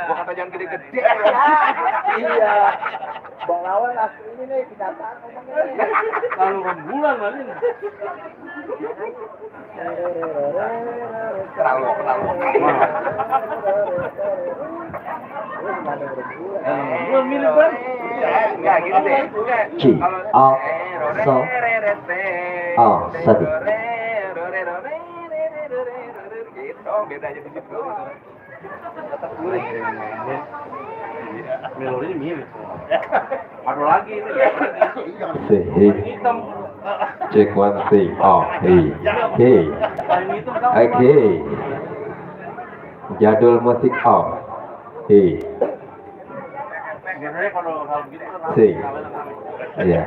Gua kata jangan gede-gede. Iya. Bang Lawan asli ini nih kenyataan ngomongnya. Lalu rembulan lagi. Terlalu. Belum milih kan? Enggak gitu deh. G, A, so, A, satu. Gitu, beda aja di situ. Melodinya mirip. Ada lagi ini. C, Hitam. check one thing. Oh, hey. Oke. Jadul musik off. Hey. Biasanya kalau hal begitu kan C. Iya.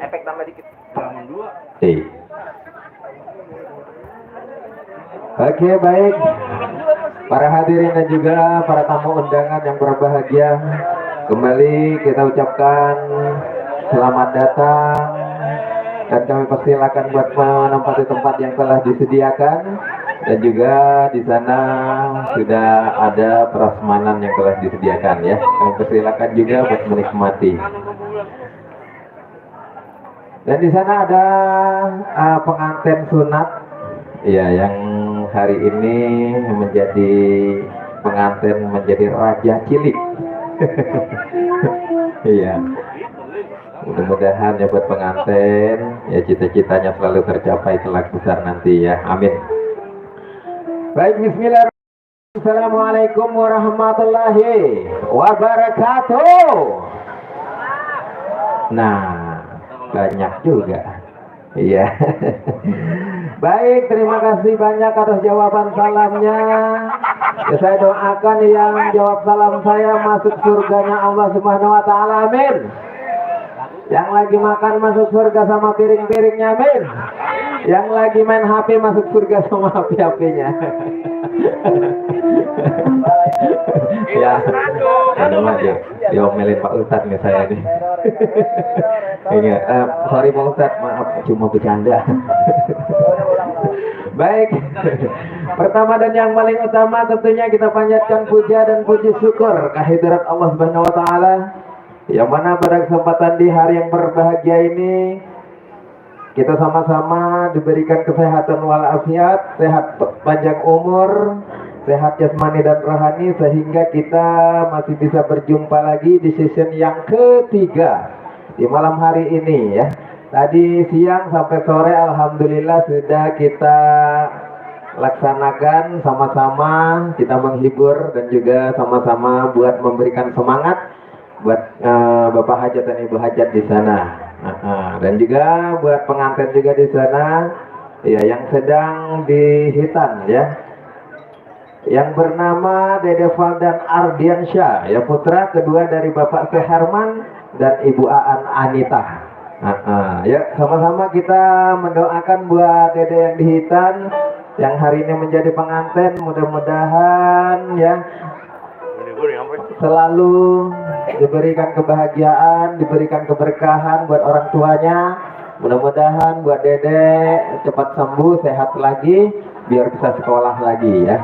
Efek tambah dikit. Yang dua. C. Oke, baik. Para hadirin dan juga para tamu undangan yang berbahagia, kembali kita ucapkan selamat datang dan kami persilakan buat menempati tempat yang telah disediakan, dan juga di sana sudah ada prasmanan yang telah disediakan ya. Kami persilakan juga buat menikmati. Dan di sana ada pengantin sunat, ya, yang hari ini menjadi pengantin, menjadi raja cilik. Iya. Mudah-mudahan ya buat pengantin, ya cita-citanya selalu tercapai kelak besar nanti ya. Amin. Baik, bismillahirrahmanirrahim. Assalamualaikum warahmatullahi wabarakatuh. Nah, banyak juga. Iya. Baik, terima kasih banyak atas jawaban salamnya. Ya, saya doakan yang jawab salam saya masuk surganya Allah Subhanahu wa taala. Amin. Yang lagi makan masuk surga sama piring-piringnya, amin. Yang lagi main HP masuk surga sama HP-nya. Ya, aduh aja. Diomelin Pak Ustadz nih saya nih. Iya, sorry Pak Ustadz, maaf cuma bercanda. Baik, Pertama dan yang paling utama tentunya kita panjatkan puja dan puji syukur kehadirat Allah Subhanahu wa taala yang mana pada kesempatan di hari yang berbahagia ini kita sama-sama diberikan kesehatan walafiat, sehat panjang umur, sehat jasmani dan rohani sehingga kita masih bisa berjumpa lagi di season yang ketiga di malam hari ini ya. Tadi siang sampai sore alhamdulillah sudah kita laksanakan sama-sama, kita menghibur dan juga sama-sama buat memberikan semangat buat Bapak Hajat dan Ibu Hajat di sana. Dan juga buat pengantin juga di sana ya yang sedang dihitan ya. Yang bernama Dede Valdan Ardiansyah ya, putra kedua dari Bapak Suherman dan Ibu Aan Anita. Ya sama-sama kita mendoakan buat Dede yang dihitan yang hari ini menjadi pengantin, mudah-mudahan ya selalu diberikan kebahagiaan, diberikan keberkahan buat orang tuanya. Mudah-mudahan buat Dede cepat sembuh, sehat lagi biar bisa sekolah lagi ya.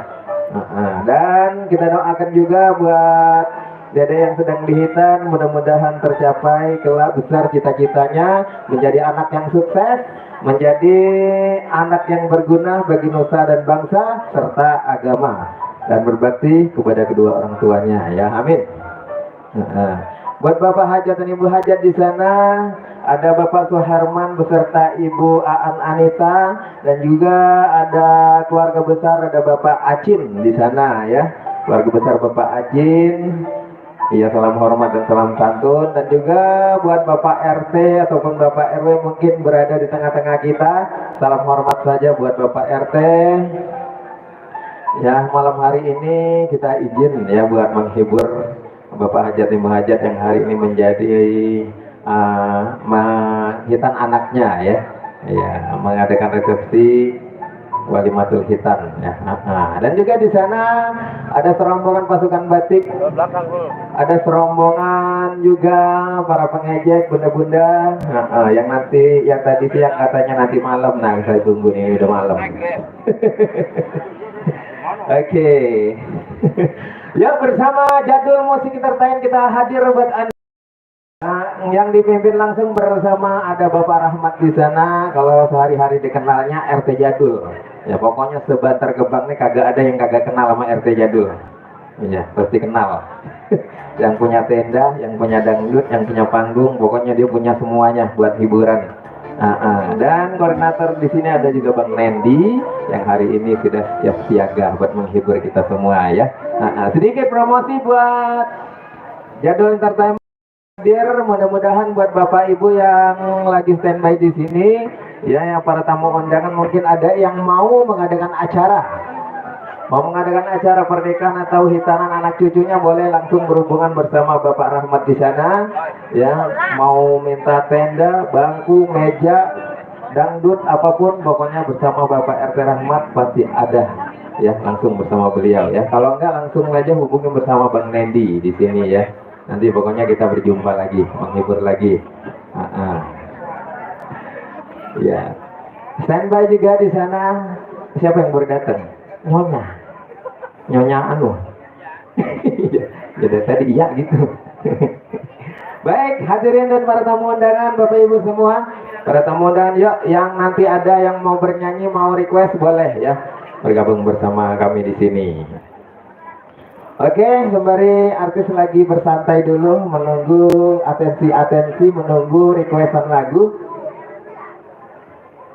Dan kita doakan juga buat Dede yang sedang dihitan, mudah-mudahan tercapai kelak besar cita-citanya menjadi anak yang sukses, menjadi anak yang berguna bagi nusa dan bangsa serta agama dan berbakti kepada kedua orang tuanya ya, amin. Buat Bapak Hajat dan Ibu Hajat di sana ada Bapak Suherman beserta Ibu Aan Anita dan juga ada keluarga besar, ada Bapak Acin di sana ya, keluarga besar Bapak Acin. Iya, salam hormat dan salam santun. Dan juga buat Bapak RT ataupun Bapak RW mungkin berada di tengah-tengah kita, salam hormat saja buat Bapak RT. Ya, malam hari ini kita izin ya buat menghibur Bapak Hajat Ibu Hajat yang hari ini menjadi hitan anaknya ya. Ya, mengadakan resepsi walimatul hitan ya. Dan juga di sana ada serombongan pasukan batik, ada serombongan juga para pengejek bunda-bunda yang nanti yang tadi siang katanya nanti malam. Nah saya tunggu nih udah malam. Oke. Ya, bersama Jadul Musik Entertain kita hadir buat Anda. Yang dipimpin langsung bersama ada Bapak Rahmat di sana. Kalau sehari-hari dikenalnya RT Jadul. Ya pokoknya sebantar gebang nih kagak ada yang kagak kenal sama RT Jadul. Iya pasti kenal. Yang punya tenda, yang punya dangdut, yang punya panggung, pokoknya dia punya semuanya buat hiburan. Dan koordinator di sini ada juga Bang Nendi yang hari ini sudah siap siaga buat menghibur kita semua ya. Sedikit promosi buat Jadul Entertainment. Mudah-mudahan buat Bapak Ibu yang lagi standby di sini ya, yang para tamu undangan mungkin ada yang mau mengadakan acara pernikahan atau hitanan anak cucunya, boleh langsung berhubungan bersama Bapak Rahmat di sana ya. Mau minta tenda, bangku, meja, dangdut, apapun pokoknya bersama Bapak RT Rahmat pasti ada ya, langsung bersama beliau ya. Kalau enggak langsung aja hubungi bersama Bang Nendi di sini ya. Nanti pokoknya kita berjumpa lagi, menghibur lagi. Ya, standby juga di sana. Siapa yang baru datang? Nyonya anu. Jadi tadi iya gitu. Baik, hadirin dan para tamu undangan, Bapak Ibu semua, para tamu undangan, yuk yang nanti ada yang mau bernyanyi, mau request boleh ya, bergabung bersama kami di sini. Oke, sembari artis lagi bersantai dulu, menunggu atensi, menunggu requestan lagu.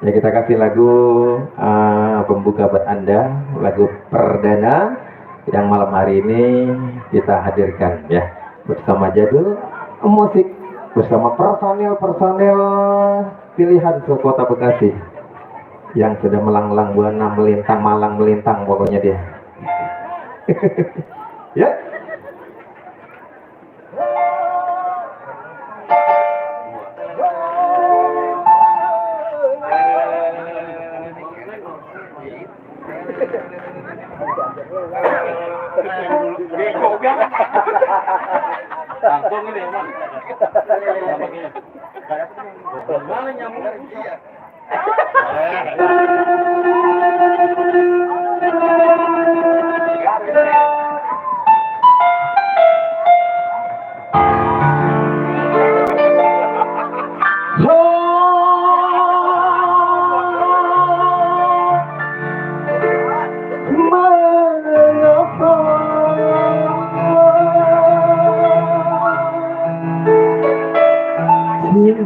Ya kita kasih lagu pembuka buat Anda, lagu perdana yang malam hari ini kita hadirkan ya, bersama Jadul Musik, bersama personil pilihan Kota Bekasi yang sudah melanglang buana melintang malang melintang pokoknya dia. Ya. Langsung ini emang. Mana nyamuk?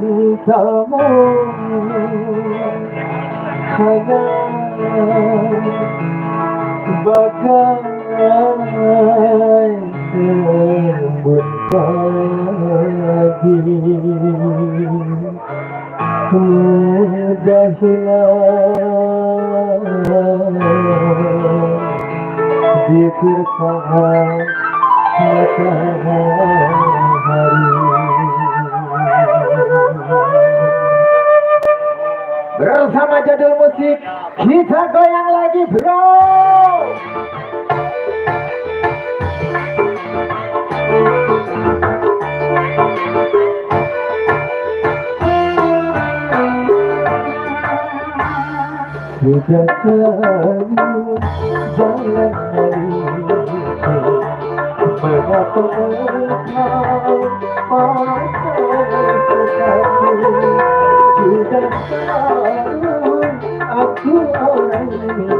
Cintamu hanya bagai embun pagi, mudah hilang diterkam matahari. Bersama jadul musik kita goyang lagi, bro. Sudah tahu jalan hariku, mengapa engkau sudah tahu aku orang ini,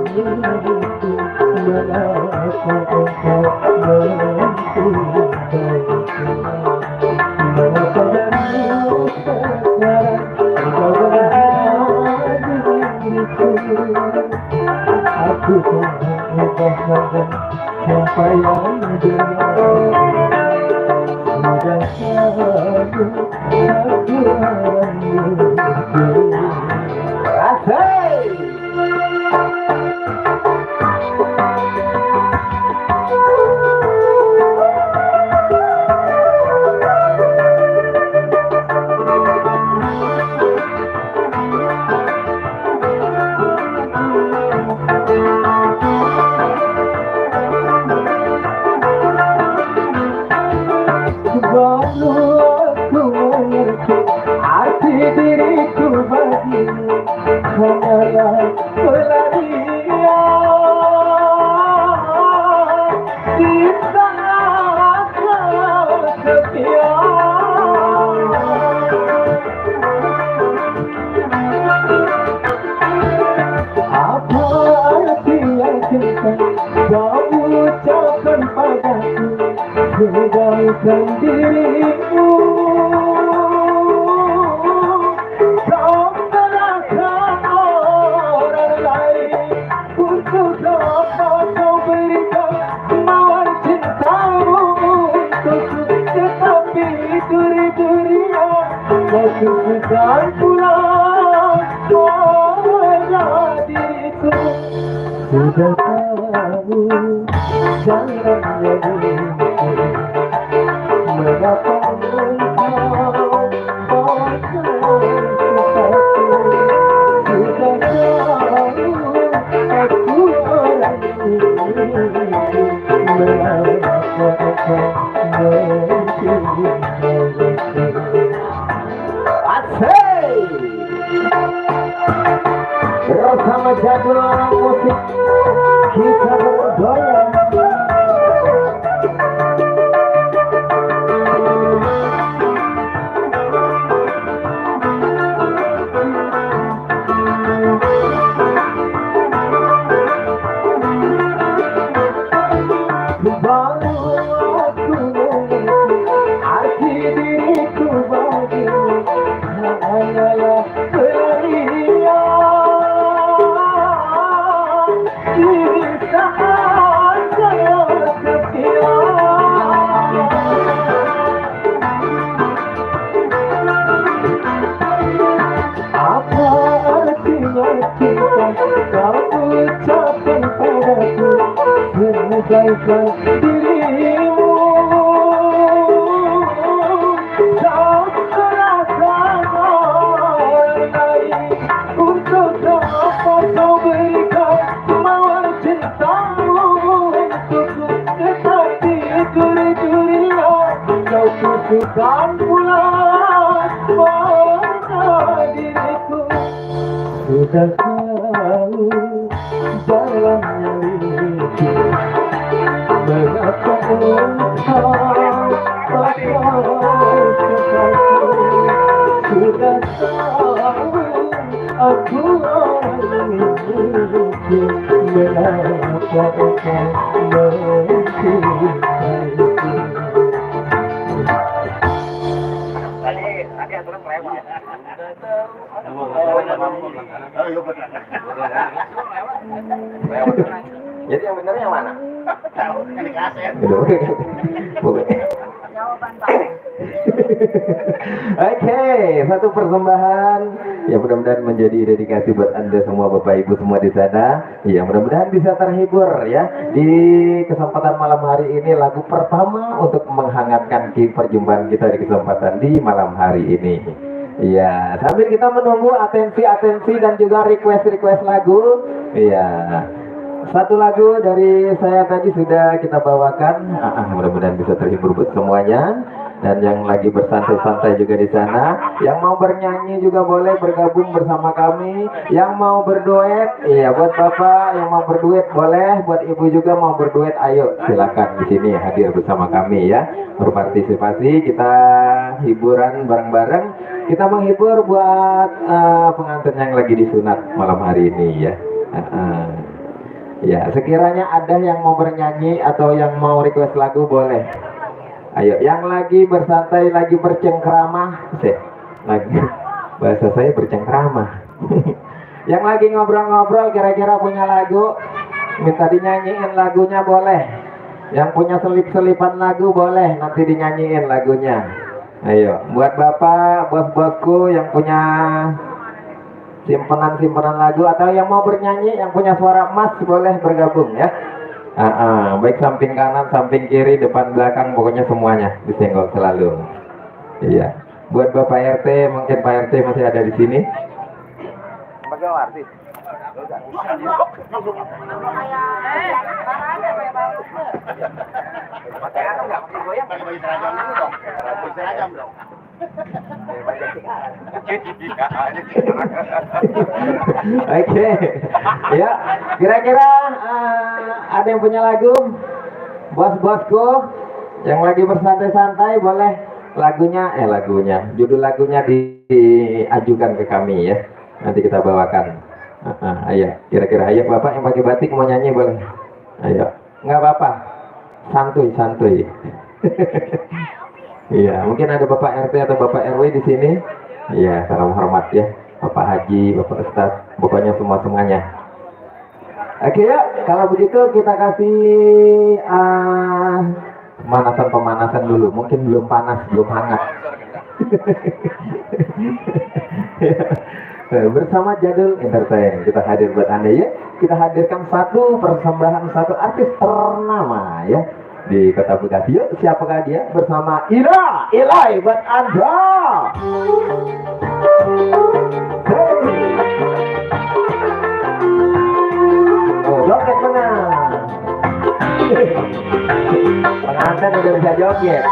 mengapa engkau mencintaiku, mengapa darimu sekarang engkau berada diriku. Aku tak mengubahkan siapa yang dengar. Sudah tahu aku orang itu. Asai. Baru aku mengerti arti diriku bagimu hanyalah pelarian di saat kau setia. Apa arti yang cinta kau ucapkan padaku, sedangkan dirimu kau serahkan orang lain. Untuk apa kau berikan mawar cintamu untukku, tetapi duri-durinya kau tumpukan pula pada diriku. Sudah tahu jangan jadi, mengapa engkau sudah tahu aku orang ini, mengapa engkau mencintaiku. Asik. Bersama jadul orang musik kita bergoyang. Baru aku mengerti arti diriku bagimu hanyalah pelarian di saat kau setia. Apa artinya cinta kau ucapkan padaku, sedangkan dirimu kau serahkan orang lain. Untuk apa kau berikan mawar cintamu untukku, tetapi duri-durinya kau tumpukan pula pada diriku. Sudah tahu jalannya Mengapa engkau sudah tahu aku orang itu, mengapa engkau mencintaiku? Tadi aturan kelewat. Jadi yang benernya yang mana? Oke, satu persembahan ya mudah-mudahan menjadi dedikasi buat Anda semua Bapak Ibu semua di sana. Ya mudah-mudahan bisa terhibur ya di kesempatan malam hari ini, lagu pertama untuk menghangatkan perjumpaan kita di kesempatan di malam hari ini. Ya, sambil kita menunggu atensi dan juga request lagu. Ya. Satu lagu dari saya tadi sudah kita bawakan. Mudah-mudahan bisa terhibur buat semuanya. Dan yang lagi bersantai-santai juga di sana, yang mau bernyanyi juga boleh bergabung bersama kami. Yang mau berduet, iya buat bapak yang mau berduet boleh, buat ibu juga mau berduet, ayo silakan di sini hadir bersama kami ya, berpartisipasi. Kita hiburan bareng-bareng, kita menghibur buat pengantin yang lagi disunat malam hari ini ya. Ya, sekiranya ada yang mau bernyanyi atau yang mau request lagu boleh. Ayo, yang lagi bersantai, lagi bercengkrama, lagi bahasa saya bercengkrama. Yang lagi ngobrol-ngobrol kira-kira punya lagu, minta dinyanyiin lagunya boleh. Yang punya selip-selipan lagu boleh, nanti dinyanyiin lagunya. Ayo, buat bapak, bos-bosku yang punya simpenan lagu atau yang mau bernyanyi, yang punya suara emas boleh bergabung ya. Baik samping kanan, samping kiri, depan belakang, pokoknya semuanya disenggol selalu. Iya. Buat Bapak RT, mungkin Pak RT masih ada di sini. Sebagai artis. Pakai apa enggak? Pakai goyang? Pakai seragam dulu dong. Pakai seragam dong. Oke, ya kira-kira ada yang punya lagu, bos-bosku yang lagi bersantai-santai boleh lagunya, judul lagunya diajukan ke kami ya, nanti kita bawakan. Ayo, kira-kira ayo bapak yang pakai batik mau nyanyi boleh, ayo, nggak apa-apa, santuy. Iya, mungkin ada Bapak RT atau Bapak RW di sini. Iya, salam hormat ya, Bapak Haji, Bapak Ustadz, pokoknya semuanya. Oke ya, kalau begitu kita kasih pemanasan dulu. Mungkin belum panas, belum hangat. Bersama Jadul Entertain kita hadir buat Anda ya. Kita hadirkan satu persembahan satu artis ternama ya di Kota Bekasi. Yuk, siapakah dia? Bersama Ilai buat Anda. Oh, joget menang. Pengantin udah bisa joget.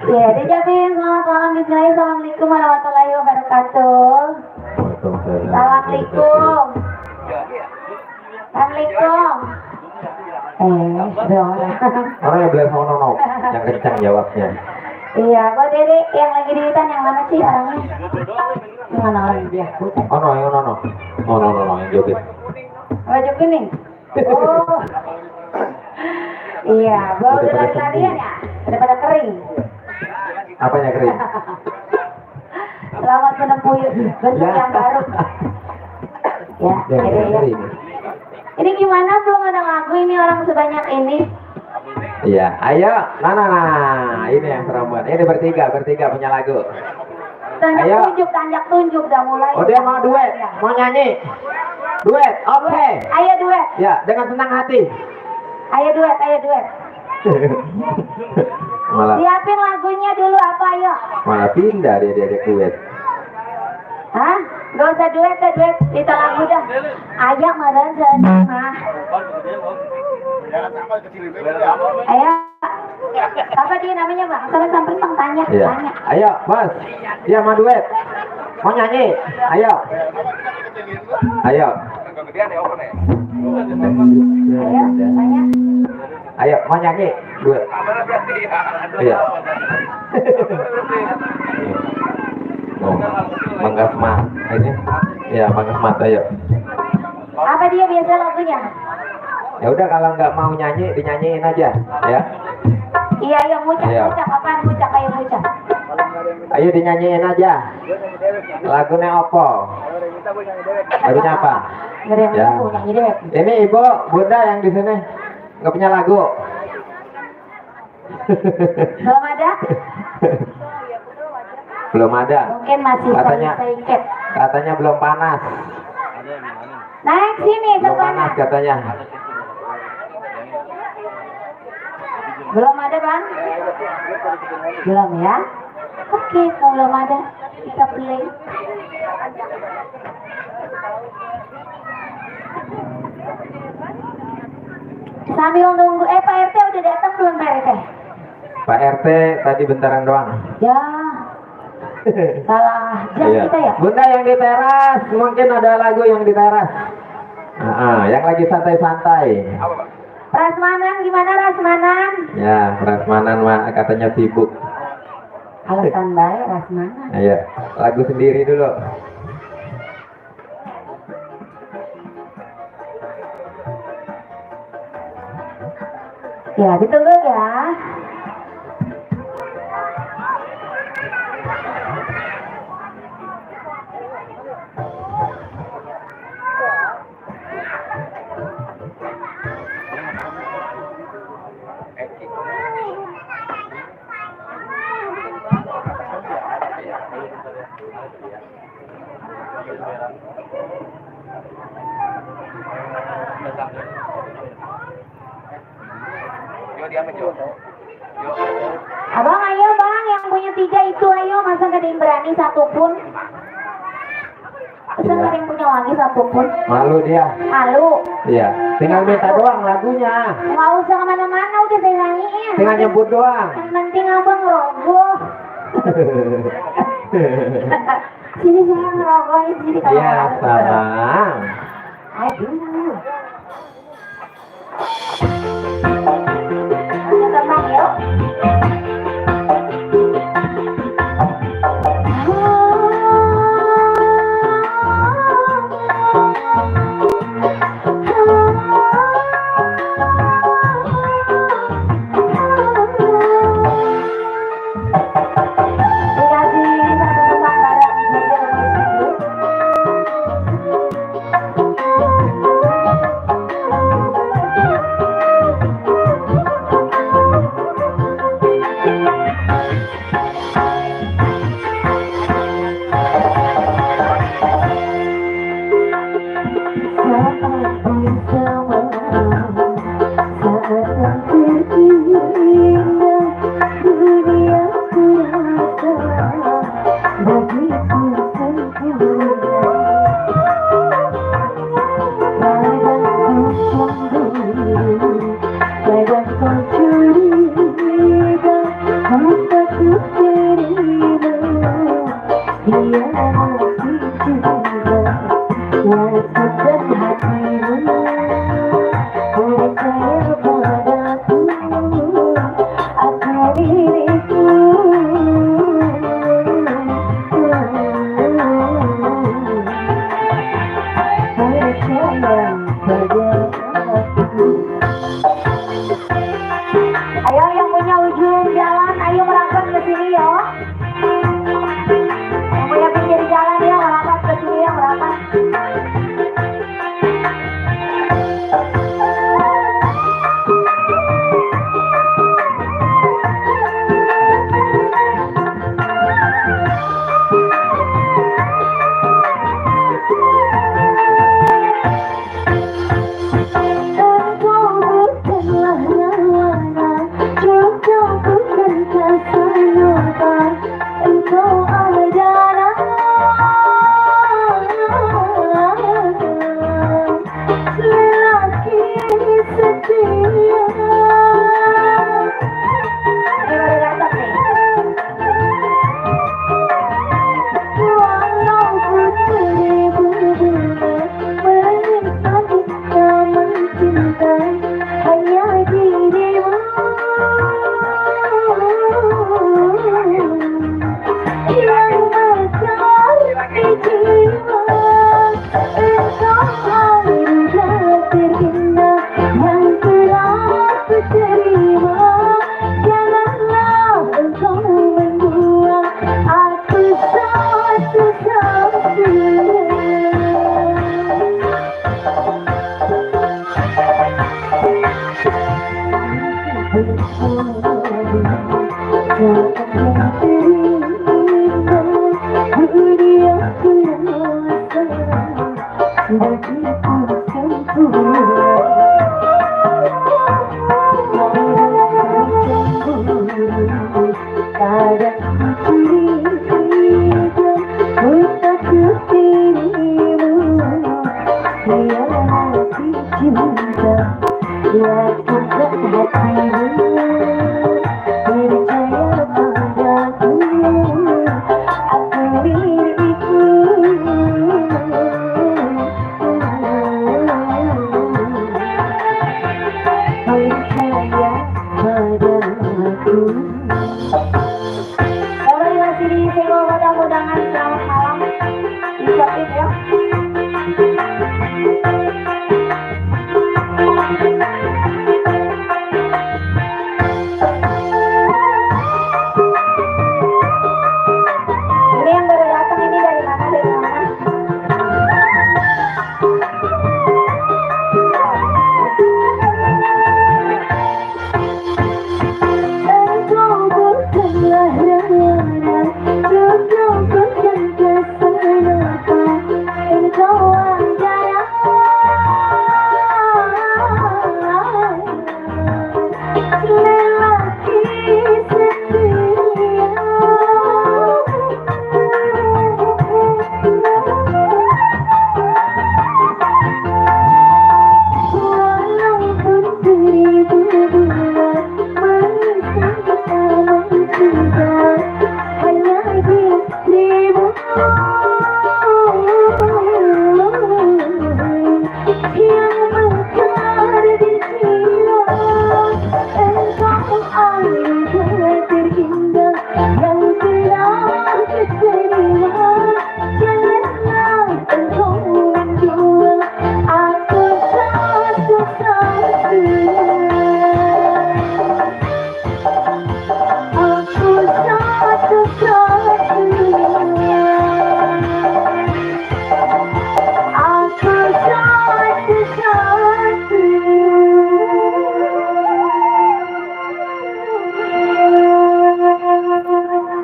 Ya, dijamin selamat malam Bismillah. Assalamualaikum warahmatullahi wabarakatuh. Assalamualaikum. Assalamualaikum. Orang yang bilang no, yang kencang jawabnya. Iya, buat Dede yang lagi di hutan yang mana sih orangnya? Yang mana orang dia? Hutan. Oh no, yang no. Oh no, yang joget. Baju kuning. Oh. Iya, bawa udah lari-larian ya? Udah pada kering. Apanya kering? Selamat menempuh bentuk yang baru. Ya, Yang Dede ya. kering. Ini gimana belum ada lagu ini orang sebanyak ini? Iya, ayo, nah, ini yang perempuan. Ini bertiga punya lagu. Ayo. Tanjak tunjuk udah mulai. Oh dia mau duet, mau nyanyi. Duet, oke. Ayo duet, Ya, dengan senang hati. ayo duet. Malah, Siapin lagunya dulu apa ayo? malah pindah dia duet. Hah? Gak usah duet, kita lagu dah. Ayo meren senang. Jangan sampai kecil itu. Ayo. Apa dia namanya bang? Sampai bang tanya. Iya. Ayo, Mas. Dia mau duet. Mau nyanyi. Ayo. Ayo. Ayo, tanya. Ayo, mau nyanyi. Duet. Iya. Oh, Mangga Smart. Ini. Iya, Mangga Smart ayo. Apa dia biasa lagunya? Ya udah kalau nggak mau nyanyi dinyanyiin aja, ya. Iya, ayo mucak, Iya. apaan mucak, ayo mucak. Ayo dinyanyiin aja. Lagunya opo? Lagunya apa? Gak ada yang Ya. lagu, nyanyi deh. Ini ibu, bunda yang di sini nggak punya lagu. Belum ada? Belum ada. Mungkin masih Katanya- sengket. Katanya belum panas. Naik sini, Belum panas terbang. katanya. Belum ada bang? Belum ya? Oke, kalau belum ada, kita play. Sambil nunggu, Pak RT udah datang belum Pak RT? Pak RT tadi bentaran doang. Ya, salah jam Iya. kita ya? Bunda yang di teras, mungkin ada lagu yang di teras. Yang lagi santai-santai. Rasmanan gimana Rasmanan? Ya, Rasmanan mah katanya sibuk. Alasan baik Rasmanan. Iya, lagu sendiri dulu. Ya, ditunggu ya. Abang ayo bang, yang punya 3 itu ayo, masa gak ada yang berani satupun? Masa gak ada yang punya lagi satupun? Malu dia. Halo, Iya, tinggal minta doang lagunya. nggak usah kemana-mana udah saya nyanyiin. Tinggal nyebut doang. Yang penting abang ngerogoh. Sini saya ngerogoh sini kalau Iya, nggak ada. sayang. Aduh. Ayo tenang yuk. Dikasih satu tukang barang saja. Ayo yang punya ujung jalan, ayo merapat ke sini ya. Yang punya pinggir jalan ya, merapat ke sini ya, merapat. Kalau masih di sewa mudah-mudahan selamat malam. Ucapin ya. Ini yang baru datang ini dari mana? Dari mana?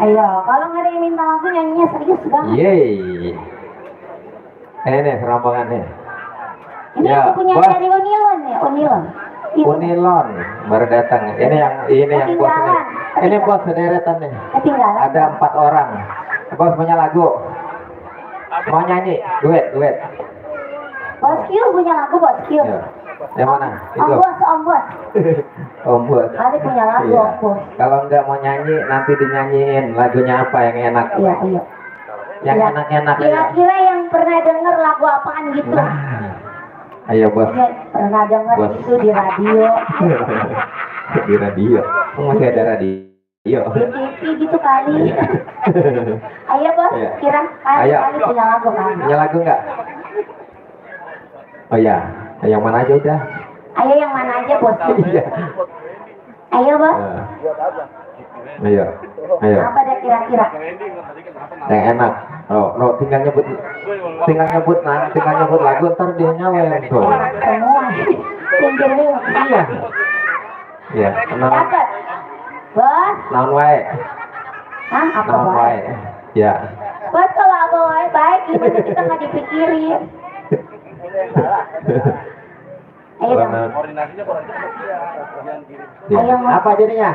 Ayo, kalau nggak ada yang minta lagu nyanyinya serius banget. Yeay. Nih serampangan nih. Ini Ya, aku punya bos. dari Unilon ya, Unilon. Iya. Unilon baru datang. Ini yang bos nih. Ini bos sederetan nih. Ketinggalan. Ada 4 orang. Bos punya lagu. Mau nyanyi? Duet. Bos Q punya lagu, Bos Q. Ya. Yang mana? Om Itu. Bos, Om Bos. Om Bos. Ada punya lagu, Iya. Om Bos. Kalau nggak mau nyanyi, nanti dinyanyiin lagunya apa yang enak. Iya, iya. Yang Iya. enak-enak ya. Kira-kira yang pernah denger lagu apaan gitu? Nah. Ayo bos. Iya, pernah denger Bos. itu di radio, Di radio. Oh, masih ada radio. di TV gitu kali. Ayo Bos, Iya. kira Ayo. kali punya lagu kan? Punya lagu nggak? Oh ya, yang mana aja udah. Ayo yang mana aja bos? Iya. Ayo bos. Buat apa? Ayo, ayo. Apa dah kira-kira? Yang enak. Oh, tinggal nyebut lagu ntar dia nyawer tuh. Semua. Tinggalin. Iya. Iya, Dapat. Bos. naon wae. Hah? Apa Naon bos? wae. Ya. Bos kalau apa wae baik gimana kita nggak dipikirin. Ayo dong. Koordinasinya kurang cepat ya. Ya. Ayo, Mas. Apa jadinya?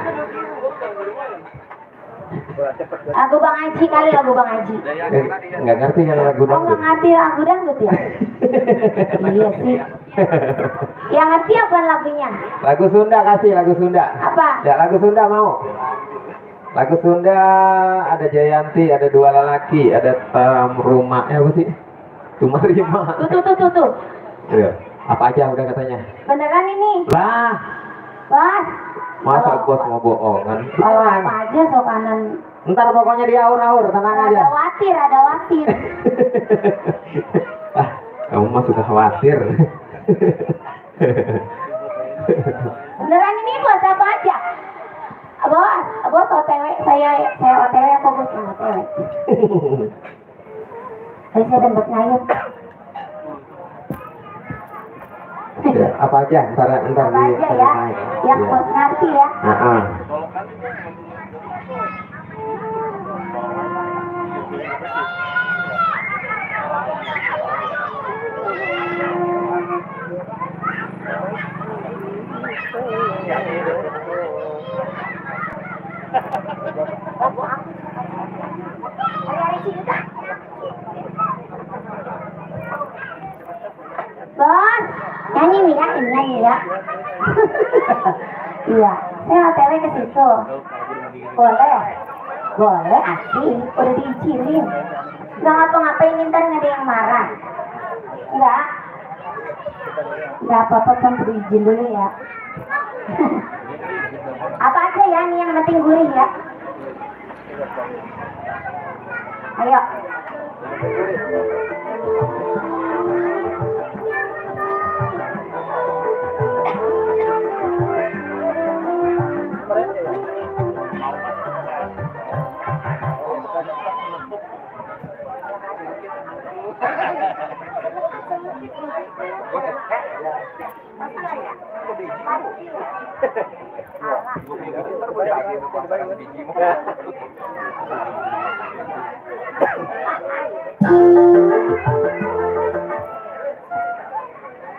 Lagu Bang Haji kali lagu Bang Haji. Nggak ngerti yang lagu Oh nggak dangdut. ngerti lagu dangdut ya? Iya sih. Yang ngerti apa lagunya? Lagu Sunda kasih lagu Sunda. Apa? Ya lagu Sunda mau. Lagu Sunda ada Jayanti, ada dua lelaki, ada rumah apa sih? Rumah lima. Tuh. Iya. Apa aja udah katanya? Beneran ini? Lah, Bos. masa bos mau bohong kan? Kalau apa aja so kanan. Ntar pokoknya diaur-aur, tenang aja. Ada watir. Ah, kamu mah suka khawatir. Beneran ini bos apa aja? Bos OTW, saya OTW apa bos yang OTW? Saya dembet ngayut. Ya, apa aja? Ntar Apa di aja ya? Yang ya. bos ngerti ya. Nah, Bos, nyanyi nih ya, ini nyanyi ya. Iya, saya OTW ke situ. Boleh? Boleh, asik. Udah diizinin. Nggak ngapa-ngapain, ntar nggak ada yang marah. Enggak? Nggak apa-apa, kan berizin dulu ya. Apa aja ya, nih yang penting gurih ya. Ayo.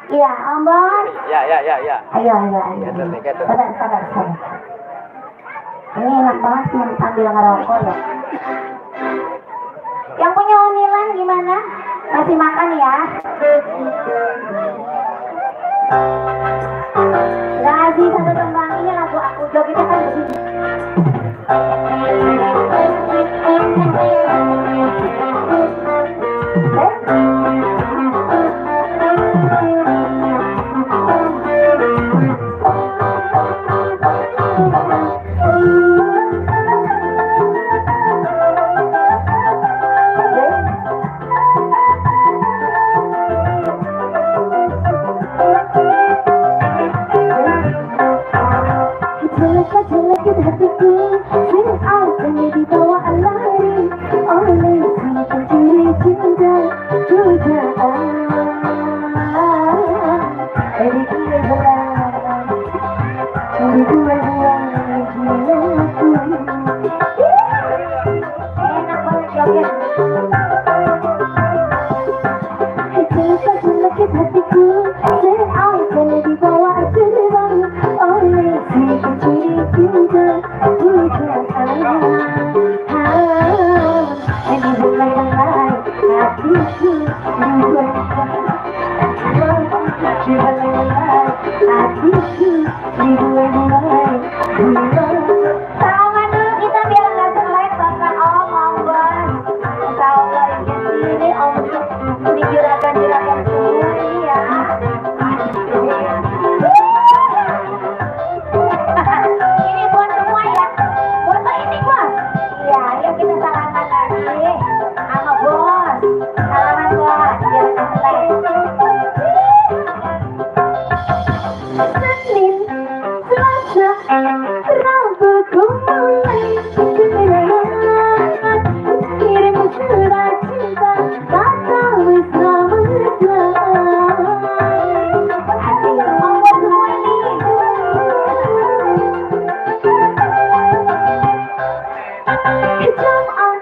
Iya, Om Bos. Ya. Ayo. Sabar. Ini enak banget sih sambil ngerokok ya. Yang punya unilan gimana? Masih makan ya? Kasih satu tembang ini lagu aku jogetnya kan begini. Enak banget joget. Sakit hatiku seakan dibawa terbang oleh si pencuri cinta pujaan. Ini belai-belai hatiku dibelai-belai hatiku dibelai-belai. Salaman dulu kita biar nggak selek bahkan Om Bos. Insya Allah ya sini Om ini juragan ya. Ini buat semua ya. Foto ini bos. Iya, ayo kita salaman lagi sama bos. Salaman bos, biar nggak selek. Rambutku mulai bergerak, kirim surat cinta, tak tahu mesra-mesra. Asik, Allah semua ini. Jumat,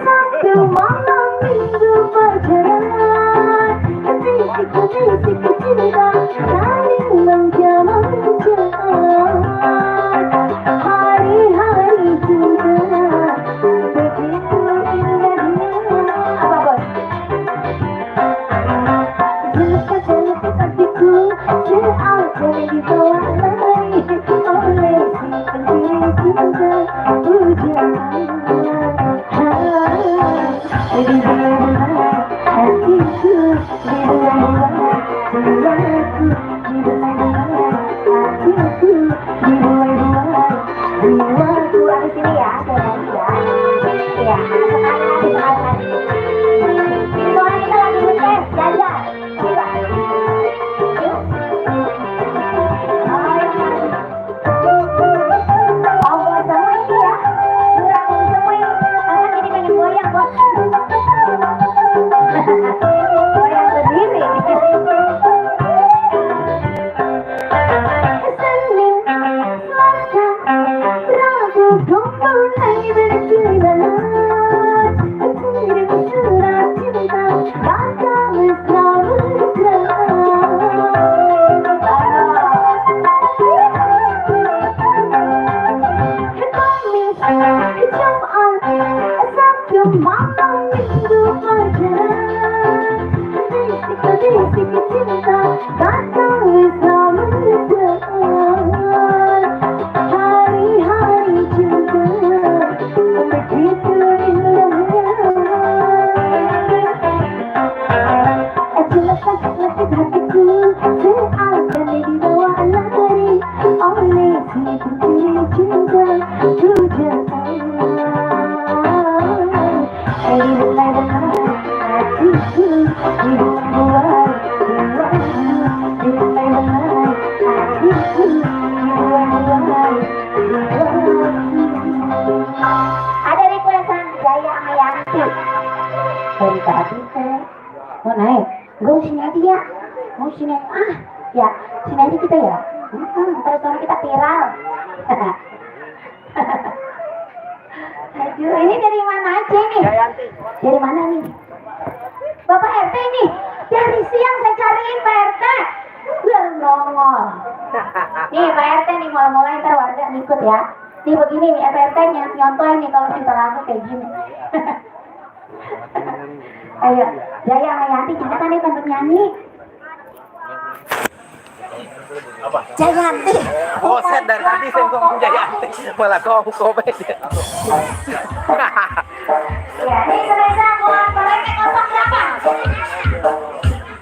Sabtu malam Minggu berjalan, bisik-bisik cinta saling manja-manja. Hari-hari cinta begitu indahnya. Apa bos? Jelek-jelek hatiku seakan dibawa lari oleh si pencuri cinta pujaan. Di belai hatiku, di belai jiwaku, di belai hatiku, di belai jiwaku. Ada sini ya, ada lagi ya. Ya, sekali. Soalnya kita lagi ngetes, jajan. Coba. Allah semua ini ya, kurang semua ini. Anak ini pengen goyang bos. Goyang sendiri. Senin, Selasa, Rabu, mulai berjalan. Kirim surat cinta, baca mesra-mesra. Kamis, Jumat, Sabtu malam Minggu berjalan, bisik-bisik cinta, baca mesra-mesra. Hari-hari cinta begitu indahnya. Jelek-jelek hatiku seakan dibawa lari oleh si pencuri cinta pujaan. Di belai-belai hatiku, di belai-belai jiwaku, di belai-belai hatiku, di belai-belai jiwaku. Ada requestan Jaya sama Yanti. Dari tadi teh mau naik, gue sini aja ya, mau sini ya sini aja kita ya. Terus kita viral. Aduh, ini dari mana aja nih? Dari mana nih? Bapak RT nih, dari siang saya cariin Pak RT, belum nongol. Nih Pak RT nih, mulai-mulai ntar warga ngikut ya. Nih begini nih, Pak RT nyontoin nih kalau cerita lagu kayak gini. Ayo, Jaya sama Yanti, kita kan nih untuk nyanyi. Apa? Jayanti. Oh, set dari tadi saya ngomong Jayanti, malah kau komen dia. Ya, ini selesai buat mereka 08.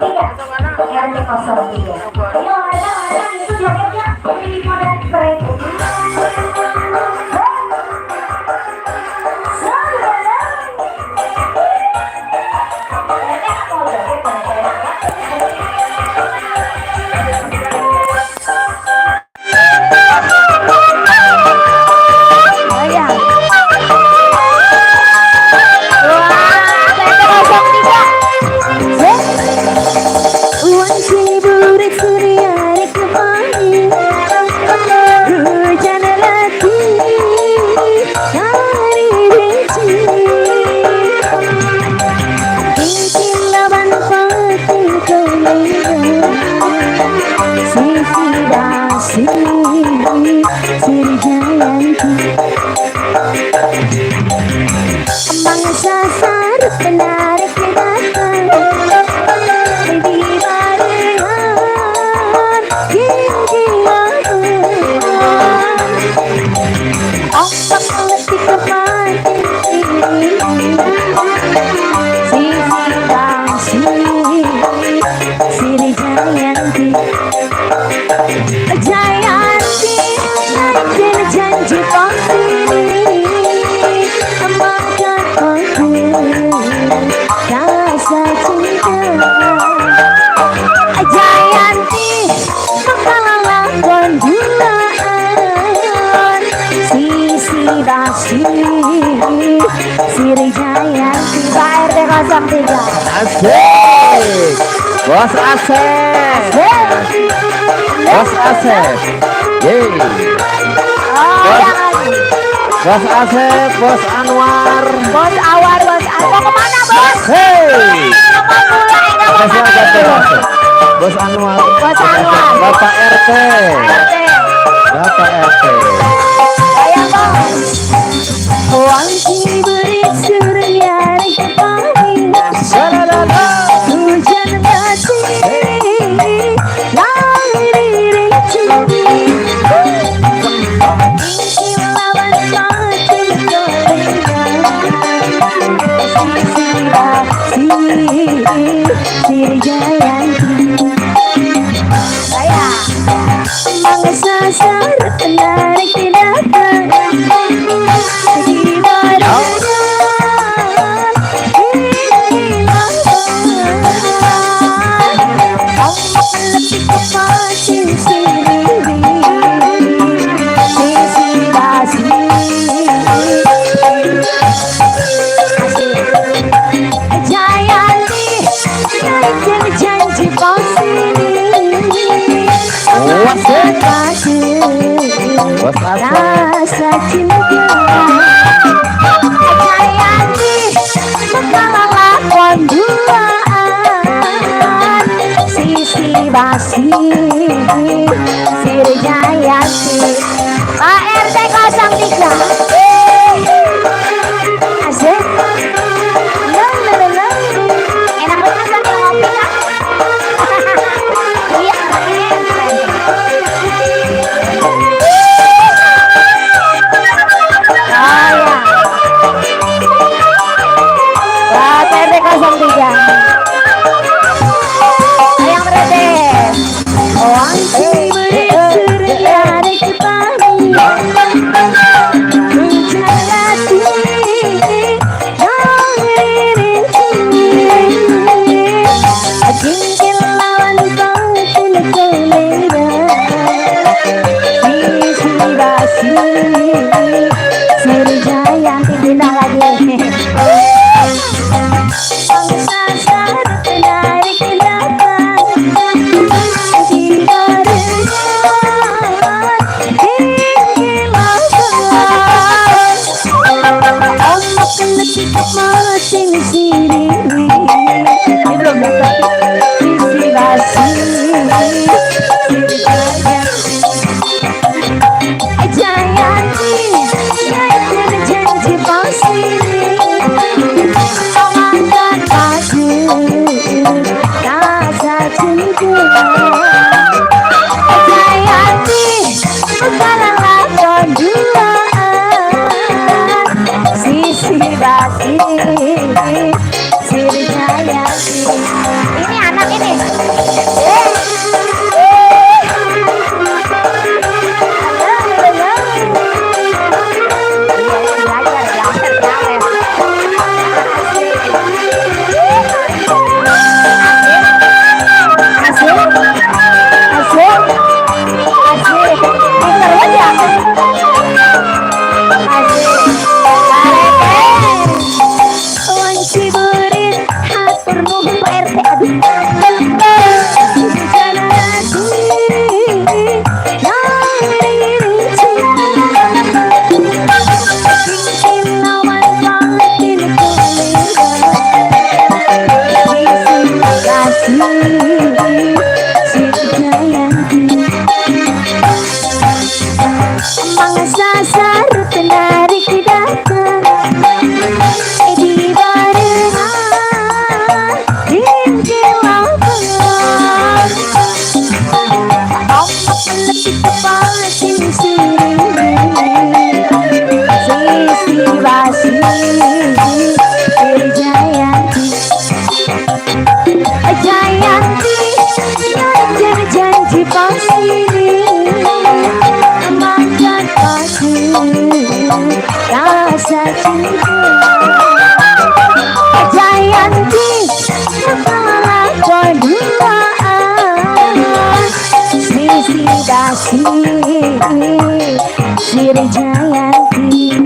Iya, RT 03. Yo, ada itu jogetnya ini model break. Jayanti, kepala lakon duaan. Basi Siri Jayanti Pak RT 03. Asik. Bos Asep. Bos Asep. Yeay. Oh jangan. Bos Asep, Bos Anwar. Bos Awar, Bos Awar. Mau kemana bos? Hei. Mau mulai nggak mau Kasih main? agak Bos. Bos Anwar. Bos Anwar. Bapak RT. RT. Bapak RT. Sayang bos. Wangi beri surya di pagi. Hujan mati. Lari rinci. Ingin lawan mati Siri Jayanti. Sayang. Mangsa syarat menarik tindakan di badannya lebih kepasin sendiri sisi basi Jayanti janji posisi Bos Asep. rasa cinta Jayanti mengalah konduaan sisi basi Siri Jayanti Pak RT 03. Asik. Enak banget sambil ngopi kan? Iya keren. Pak RT 03. Sayang berarti. Wangi bersurya di kepala. Hujan hati Jinggil lawan batin kelera Sisi basi Siri Jayanti bina lagi Bangsa syarat menarik tindakan di badannya ingin lawan ombak lebih kemasin siri ini belum dapat sisi basi Siri Jayanti janji pasti mengantar padu rasa cinta Jayanti bukanlah konduaan sisi basi Siri Jayanti. Ini anak ini. Mangsa syarat menarik tindakan di badangan jinggil lawan ombak lebih kepasin siri sisi basi Siri Jayanti Jayanti janji pasti makan pasti rasa cinta Jayanti mengalah konduaan sisi basi Siri Jayanti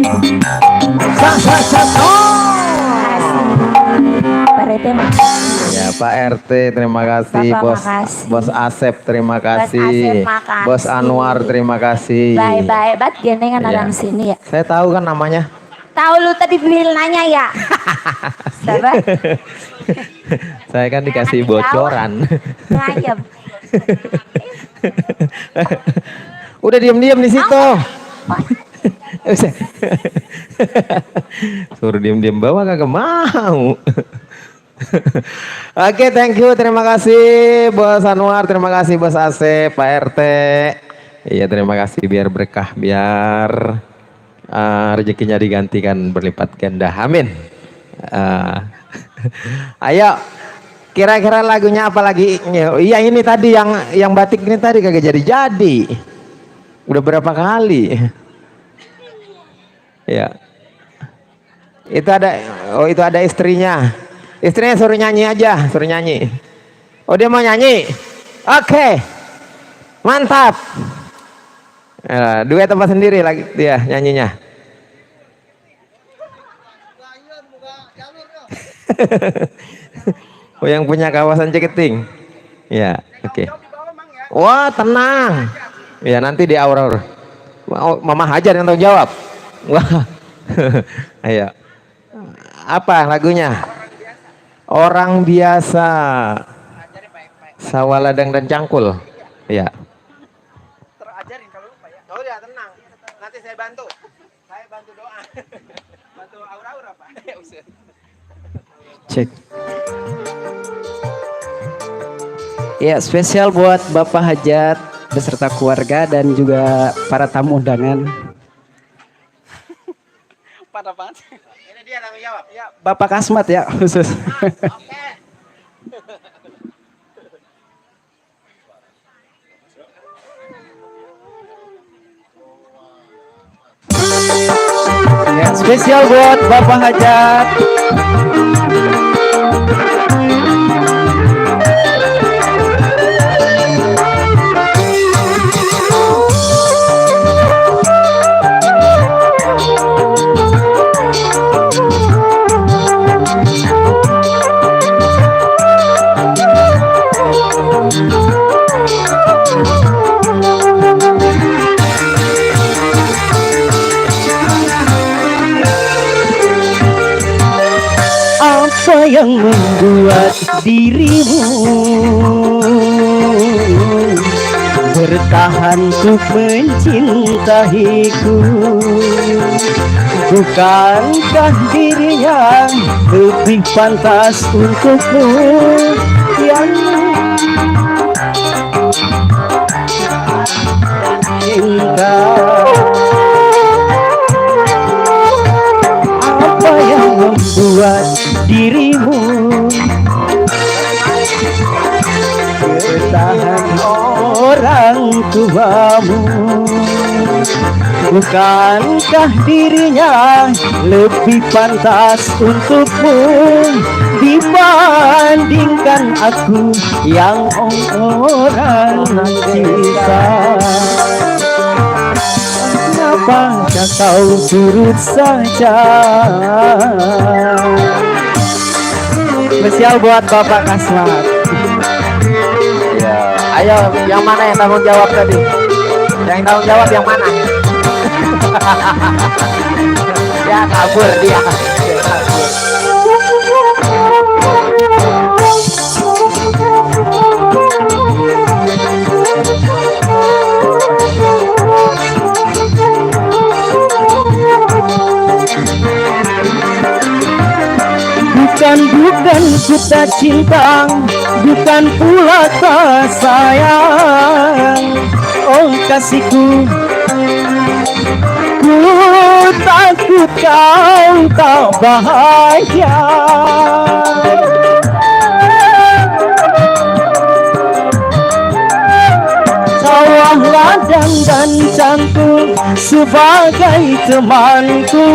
Pak RT makasih. Ya Pak RT terima kasih, Bapak, Bos makasih. Bos Asep terima kasih, Asep, makasih. Bos Anwar terima kasih. Baik-baik, bat gendengan Iya. orang sini ya. Saya tahu kan namanya. Tahu lu tadi Bill nanya ya? Sabar. Saya kan dikasih bocoran. Ngayap. Udah diam-diam di situ. Suruh diam-diam bawah kagak mau. Oke, thank you, terima kasih Bos Anwar, terima kasih Bos Asep, Pak RT. Iya, terima kasih, biar berkah, biar rezekinya digantikan berlipat ganda. Amin. Ayo, kira-kira lagunya apa lagi? Iya, ini tadi yang batik ini tadi kagak jadi. Udah berapa kali? Ya. Itu ada istrinya. Istrinya suruh nyanyi aja, suruh nyanyi. Oh, dia mau nyanyi? Oke. Mantap. Duet apa sendiri lagi dia nyanyinya? Oh, yang punya kawasan Ciketing. Ya, oke. Wah, tenang. Ya, nanti di aur-aur. Mama Hajar yang tanggung jawab. Wah. Ayo. Apa lagunya? Orang biasa. Sawaladang dan Cangkul. Ya. Terajarin kalau lupa ya. Oh ya, tenang. Nanti saya bantu. Saya bantu doa. Bantu aura-aura, Pak. Ya, usah. Cek. Ya, spesial buat Bapak Hajat beserta keluarga dan juga para tamu undangan. Pada banget. Ini dia tanggung jawab. Ya. Bapak Kasmat ya khusus. Oke. Ya, spesial buat Bapak Hajat. Apa yang membuat dirimu bertahan untuk mencintaiku? Bukankah dirinya lebih pantas untukmu yang cinta? Apa yang membuat dirimu bertahan orang tuamu? Bukankah dirinya lebih pantas untukmu dibandingkan aku yang orang cinta? Kenapa kau turut saja? Spesial buat Bapak Kasmat. Ya. Ayo, yang mana yang tanggung jawab tadi? Yang tanggung jawab yang mana? Ya, kabur dia. Bukan kita cinta, bukan pula tak sayang. Oh kasihku, ku takut kau tak bahagia. Sawah ladang dan cantik sebagai temanku.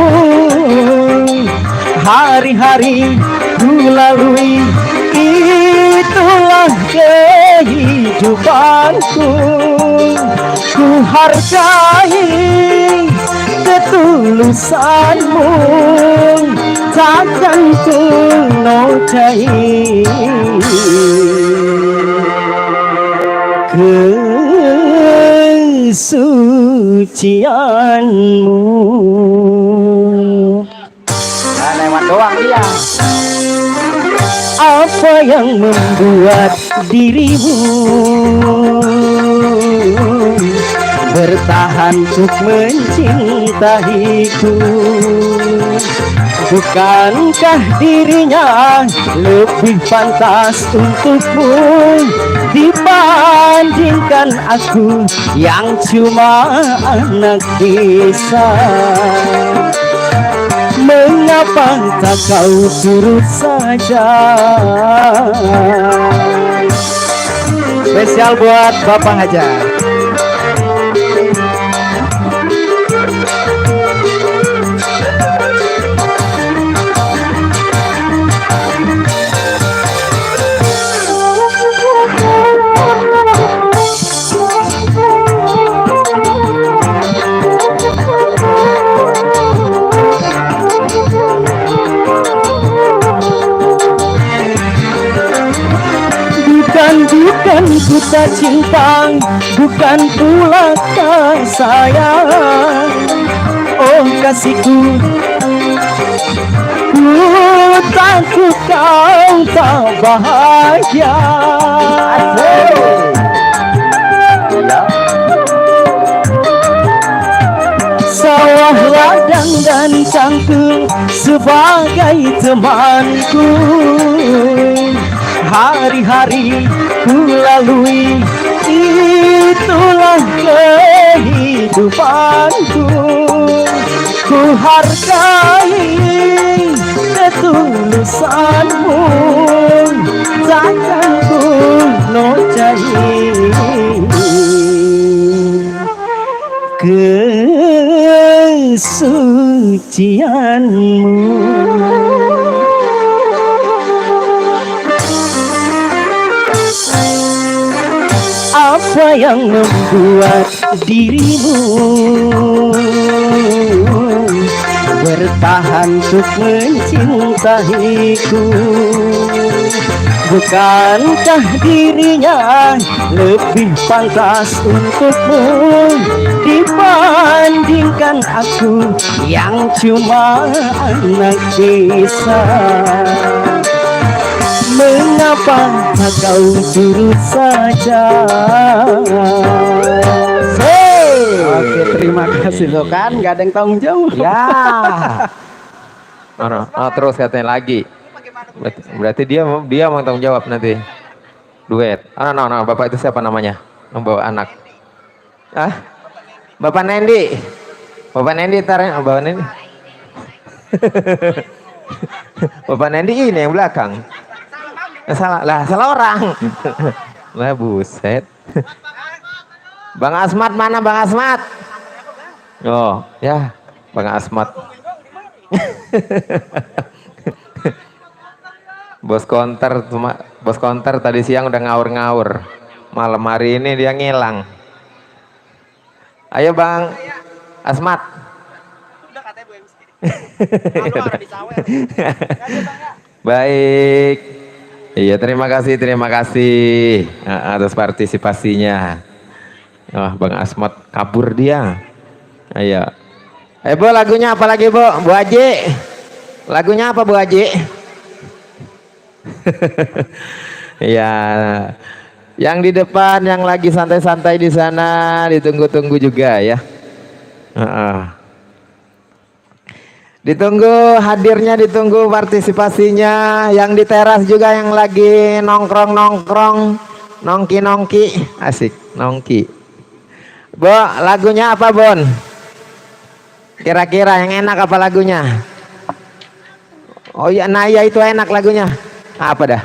Hari-hari ku lalui, itulah kehidupanku. Ku hargai ketulusanmu takkan kunodai kesucianmu. Nah, lewat doang dia. Apa yang membuat dirimu bertahan untuk mencintaiku? Bukankah dirinya lebih pantas untukmu dibandingkan aku yang cuma anak desa? Mengapa tak kau turut saja? Spesial buat Bapak Hajar. Bukan ku tak cinta, bukan pula tak sayang. Oh kasihku, ku takut kau tak bahagia. Sawah ladang dan cangkul sebagai temanku. Hari-hari ku lalui, itulah kehidupanku. Ku hargai ketulusanmu, takkan ku nodai kesucianmu. Apa yang membuat dirimu bertahan untuk mencintaiku? Bukankah dirinya lebih pantas untukmu dibandingkan aku yang cuma anak desa? Mengapa tak kau turut saja? Oke, terima kasih lo kan, gak ada yang tanggung jawab. Ya. Terus katanya lagi. Berarti dia mau tanggung jawab nanti. Duet. Bapak itu siapa namanya? Membawa anak. Bapak Nendi. Bapak Nendi Bapak Nendi. Bapak Nendi ini yang belakang. Salah orang. Lah buset. Bang Asmat mana Bang Asmat? Oh, ya, Bang Asmat. Bos konter tadi siang udah ngawur-ngawur. Malam hari ini dia ngilang. Ayo Bang Asmat. Udah katanya Bu MC. Baik. Iya, terima kasih atas partisipasinya. Bang Asmat kabur dia. Ayo. Bu, lagunya apa lagi Bu? Bu Haji. Lagunya apa Bu Haji? Iya. Yang di depan yang lagi santai-santai di sana ditunggu-tunggu juga ya. Ditunggu hadirnya, ditunggu partisipasinya. Yang di teras juga yang lagi nongkrong, nongki, asik, nongki. Bu, lagunya apa Bon? Kira-kira yang enak apa lagunya? Oh iya, Naya itu enak lagunya. Apa dah?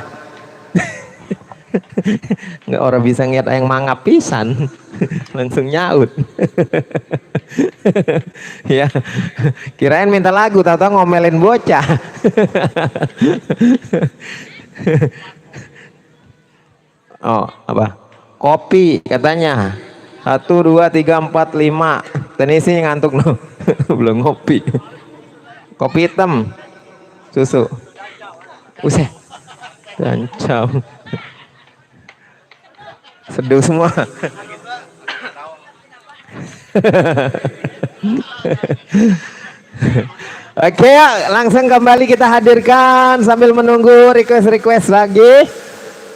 Nggak orang bisa ngeliat yang mangap pisan. Langsung nyaut. Ya, kirain minta lagu, tahu-tahu ngomelin bocah. Oh, apa? Kopi katanya. 1, 2, 3, 4, 5. Tenisi ngantuk loh. Belum ngopi. Kopi hitam, susu. Buset. Gancam. Seduh semua. Oke, langsung kembali kita hadirkan sambil menunggu request lagi.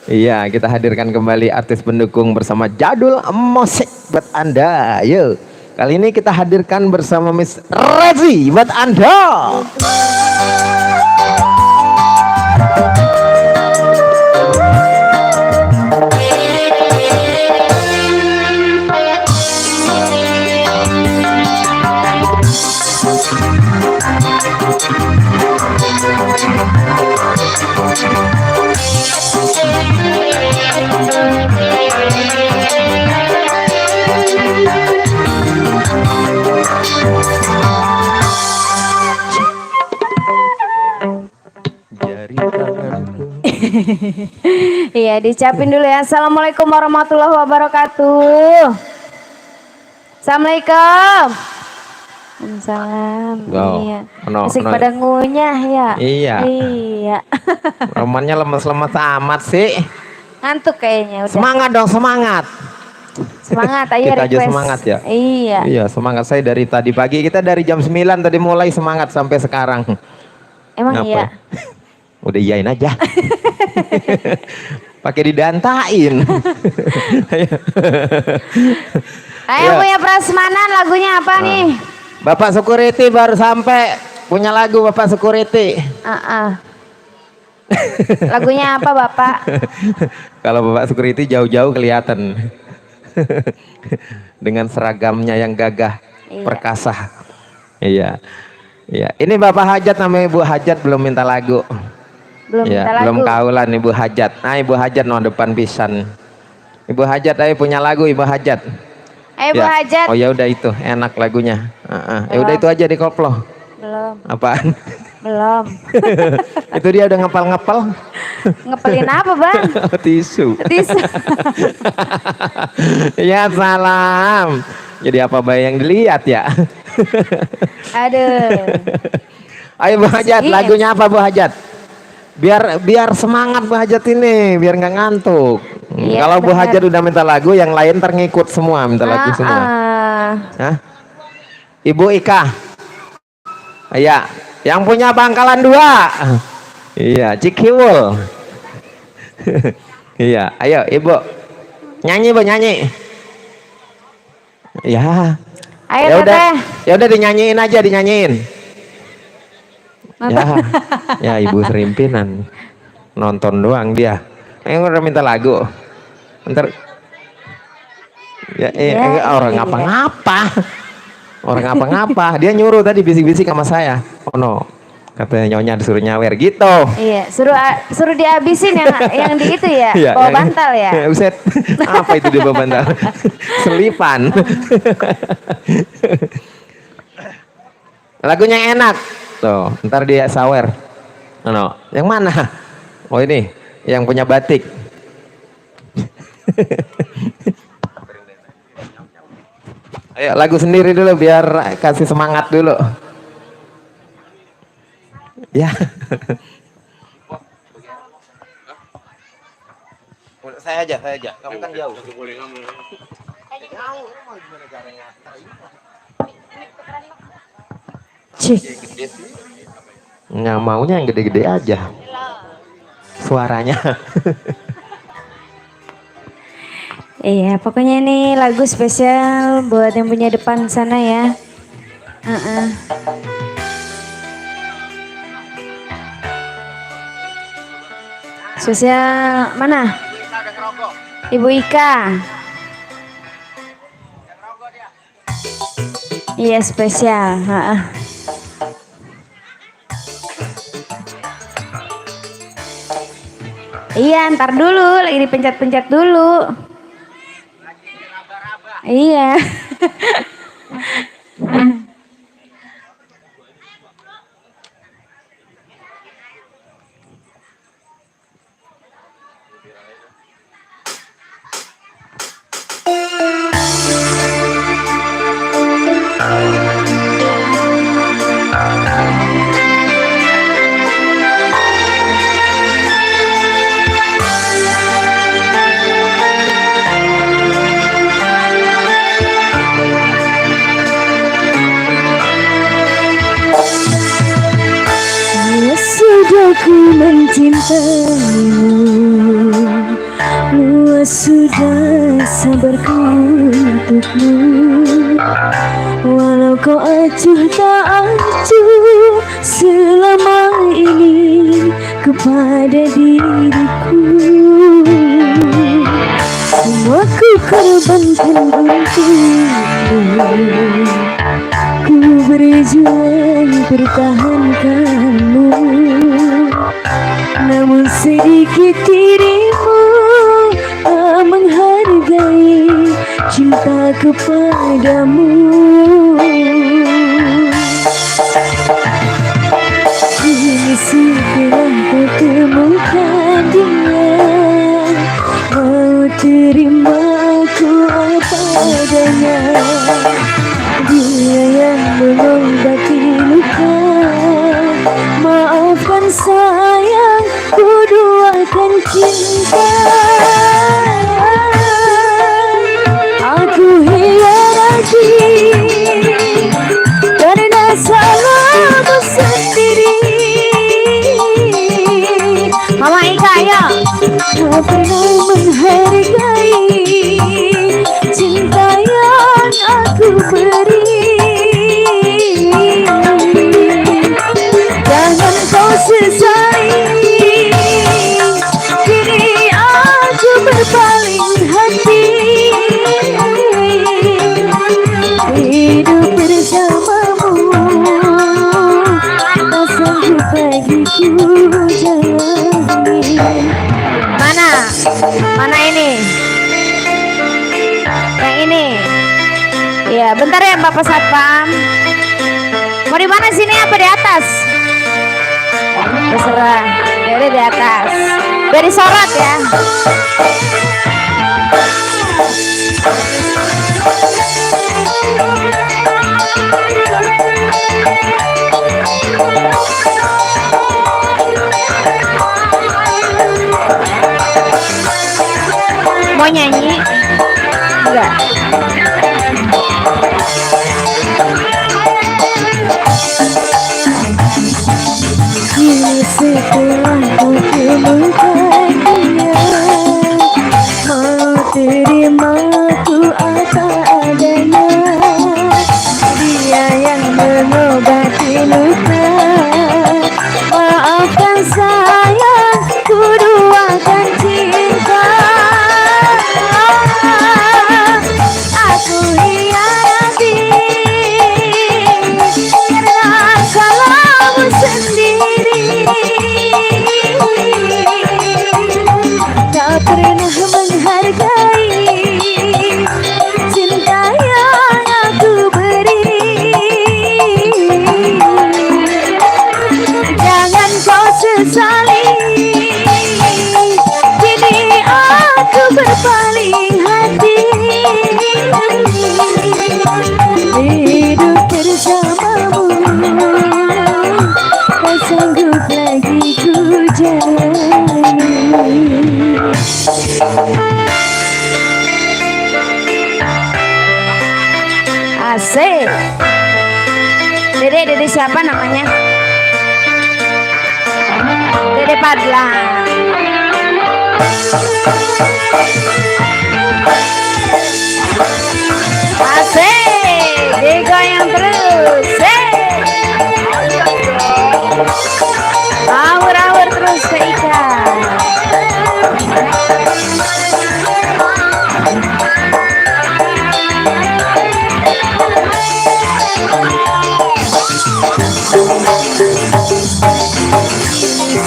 Iya, kita hadirkan kembali artis pendukung bersama Jadul Musik buat Anda. Yuk, kali ini kita hadirkan bersama Miss Rezi buat Anda. Iya, dicapin dulu ya. Assalamualaikum warahmatullahi wabarakatuh. Assalamualaikum. Salam. Wow. Iya. Asik pada ngunyah ya. Iya. Iya. Romannya lemes-lemes amat sih. Ngantuk kayaknya udah. Semangat dong, semangat. Semangat, ayo Kita request. aja semangat ya. Iya. Iya, semangat saya dari tadi pagi. Kita dari jam 9 tadi mulai semangat sampai sekarang. Emang Ngapa iya. ya? Udah iyain aja. Pakai didantain. Ayo Ya. punya prasmanan, lagunya apa nih? Bapak security baru sampai punya lagu Bapak security. Lagunya apa Bapak? Kalau Bapak security jauh-jauh kelihatan. Dengan seragamnya yang gagah, Iya. perkasa. Iya. Iya, ini Bapak Hajat namanya Ibu Hajat belum minta lagu. Belum Ya, minta lagu. belum kaulan Ibu Hajat. Nah, Ibu Hajat no depan pisan. Ibu Hajat ayo punya lagu Ibu Hajat. Ayo Bu Ya. Hajat. Oh ya udah itu, enak lagunya. Ya udah itu aja di koplo. Belum. Apaan? Belum. Itu dia udah ngepal-ngepal. Ngepelin apa Bang? Tisu. Tisu. Ya salam. Jadi apa baik yang dilihat ya? Aduh. Ayo Bu Hajat, Iya. lagunya apa Bu Hajat? Biar semangat Bu Hajat ini, biar nggak ngantuk. Iya, Kalau Bu bener. Hajat udah minta lagu, yang lain terngikut semua minta lagu semua. Hah? Ibu Ika. Iya, yang punya Bangkalan 2. Iya, Cikiwul. Iya, ayo Ibu. Nyanyi Bu, nyanyi. Ya. Ayo Ya udah. Teteh. Ya udah dinyanyiin aja, dinyanyiin. Ya. Ya Ibu serimpinan. Nonton doang dia. Udah minta lagu. Ntar ya, orang ngapa-ngapa. Orang ngapa-ngapa. Dia nyuruh tadi bisik-bisik sama saya. Oh no. Katanya nyonya disuruh nyawer gitu. Iya, suruh dihabisin yang di itu ya, Iya, bawa yang- bantal ya. Uset. Apa itu dia bawa bantal? Selipan. Lagunya enak. Tuh, ntar dia sawer. No. Yang mana? Oh ini, yang punya batik. Ayo lagu sendiri dulu biar kasih semangat dulu. Ya. Saya aja. Kamu kan jauh. Cih. Nggak maunya yang gede-gede aja. Suaranya. Iya, pokoknya ini lagu spesial buat yang punya depan sana ya. Spesial mana? Ibu Ika. Iya spesial. Iya, ntar dulu, lagi dipencet-pencet dulu. Iya. mencintaimu, luas sudah sabarku untukmu. Walau kau acuh tak acuh selama ini kepada diriku, semua ku korbankan untukmu. Ku berjuang pertahankanmu, namun sedikit dirimu tak menghargai cinta kepadamu. Kini setelah kau temukan dia, mau terima aku apa adanya. Dia yang mengobati luka, maafkan sayang, ku duakan cinta. Aku hianati karena salahmu sendiri. Mama Ika ya, tak pernah menghargai cinta yang aku beri. Jangan kau sesali, kini aku berpaling hati. Hidup bersamamu tak sanggup bagiku jalani. Mana ini? Yang ini? Ya, bentar ya Bapak Satpam. Mau di mana, sini apa di atas? Terserah. Jadi di atas. Biar disorot ya. Mau nyanyi? Enggak. Kini setelah ku temukan dia, mau terima ku apa adanya. Dia yang mengobati luka, maafkan sayang, ku duakan cinta. Aku hianati karena salahmu sendiri. Tak pernah menghargai cinta yang aku beri. Jangan kau sesali, kini aku berpaling hati. Hidup bersamamu tak sanggup lagi ku jalani. Asik. Dede siapa namanya? Dede Padlang. Asik, digoyang terus. Awur-awur terus ke ikan.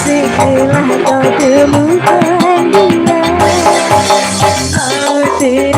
Setelah kau temukan dia,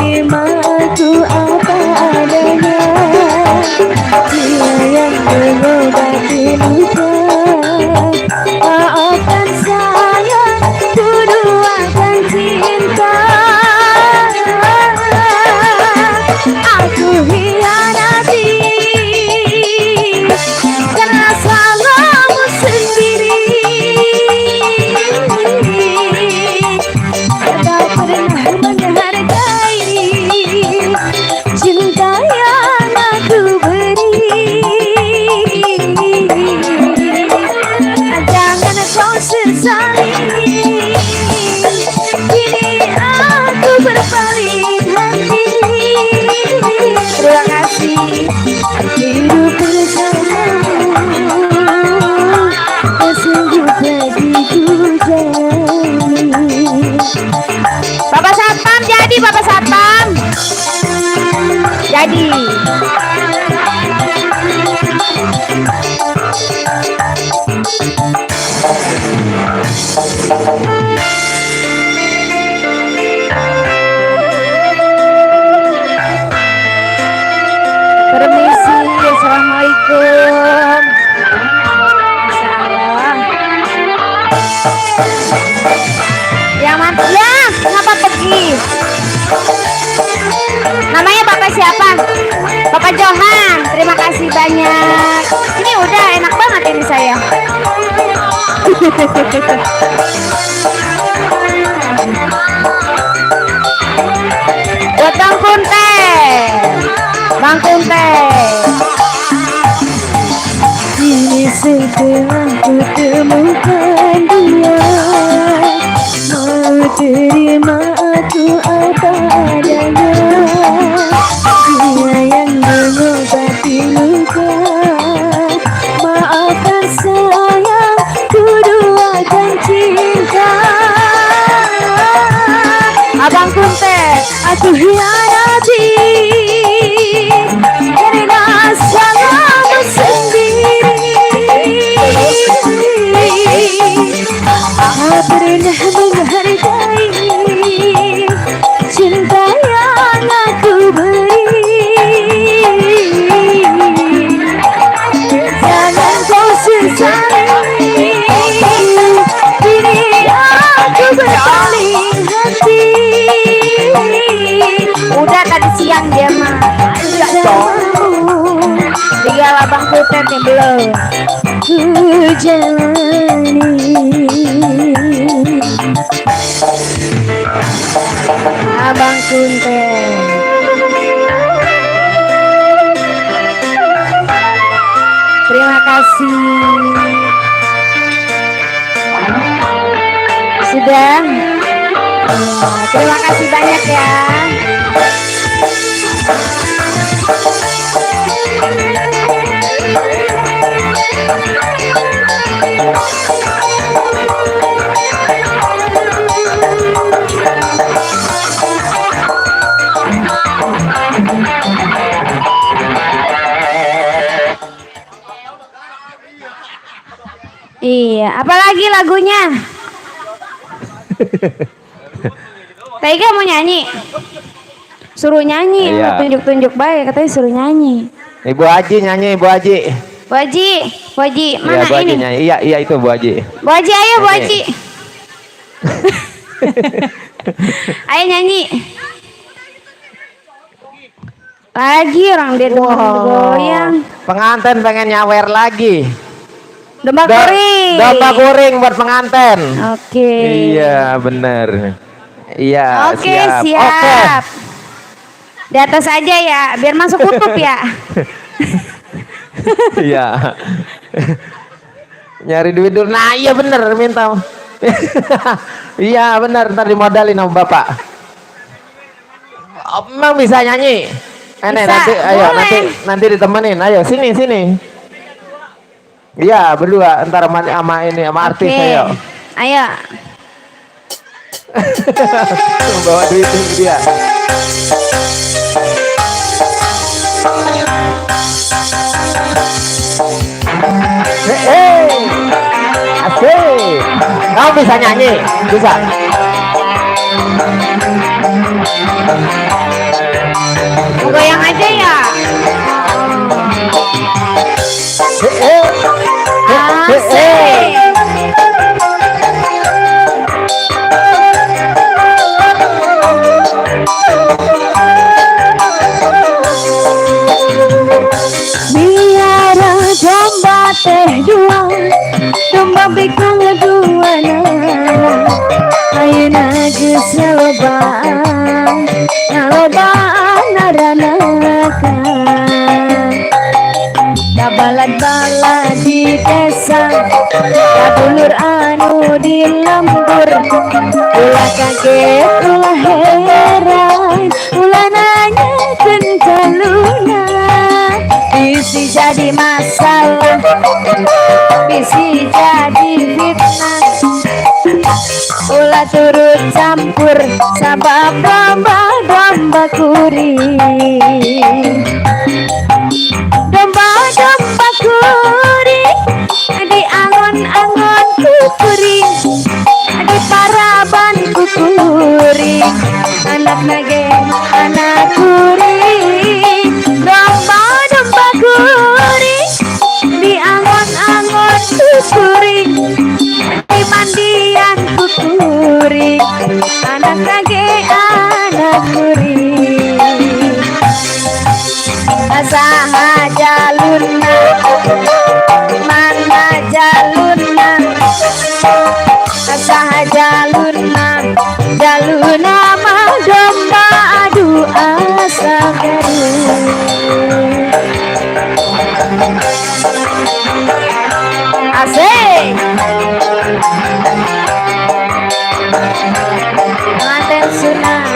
jadi. Permisi, assalamualaikum. Salam. Yang mana? Ya, kenapa pergi? Namanya Bapak siapa? Bapak Johan. Terima kasih banyak. Ini udah enak banget ini saya. Buat Bang Kunte. Bang Kunte. Ini setelah ku temukan dia, mau terima aku apa adanya. Dia yang mengobati luka. Maafkan sayang, ku duakan cinta. Abang Kunte, aku hianati karena salahmu sendiri. Tak pernah menghargai cinta yang aku beri. Jangan kau sesali, kini aku berpaling hati. Udah tadi siang dia mah. Tinggal Abang Kunte yang belum. Ku jalani. Abang Kunte. Terima kasih. Sudah. Terima kasih banyak ya. Iya, apalagi lagunya? Tega mau nyanyi? Suruh nyanyi, Iya. tunjuk-tunjuk baik, katanya suruh nyanyi. Ibu Haji nyanyi, Ibu Haji. Bu Haji, Bu Haji, Iya, mana Bu Haji ini? nyanyi. Iya, iya itu Bu Haji. Bu Haji, ayo Bu Nyanyi. Haji. Ayo nyanyi. Lagi orang dia goyang. Pengantin pengen nyawer lagi. Domba goreng. Domba goreng buat pengantin. Oke. Iya, bener. Iya, Oke, siap. siap. Di atas aja ya, biar masuk kutub ya. Iya. Nyari duit dulu. Nah, iya bener minta. Iya, bener ntar dimodalin sama Bapak. Emang bisa nyanyi? Bisa, Nanti ayo boleh. nanti ditemenin. Ayo sini. Iya, berdua ntar sama ini sama artis Oke. ayo. Ayo. Bawa duit ke dia. Asik. Kamu bisa nyanyi? Bisa. Goyang aja ya. Asik. Biara domba teh dua, domba bikang dua nana. Ayeuna geus ngalobaan, ngalobaan naranakan. Balad-balad di desa, kadulur anu di lembur. Ulah kaget, ulah heran, ulah nanyakeun kaluna. Bisi jadi masalah, bisi jadi fitnah. Ulah turut campur, sabab domba-domba kuring. Asaha jaluna mana jaluna asaha jaluna jaluna mah domba adu asa asik manten sunat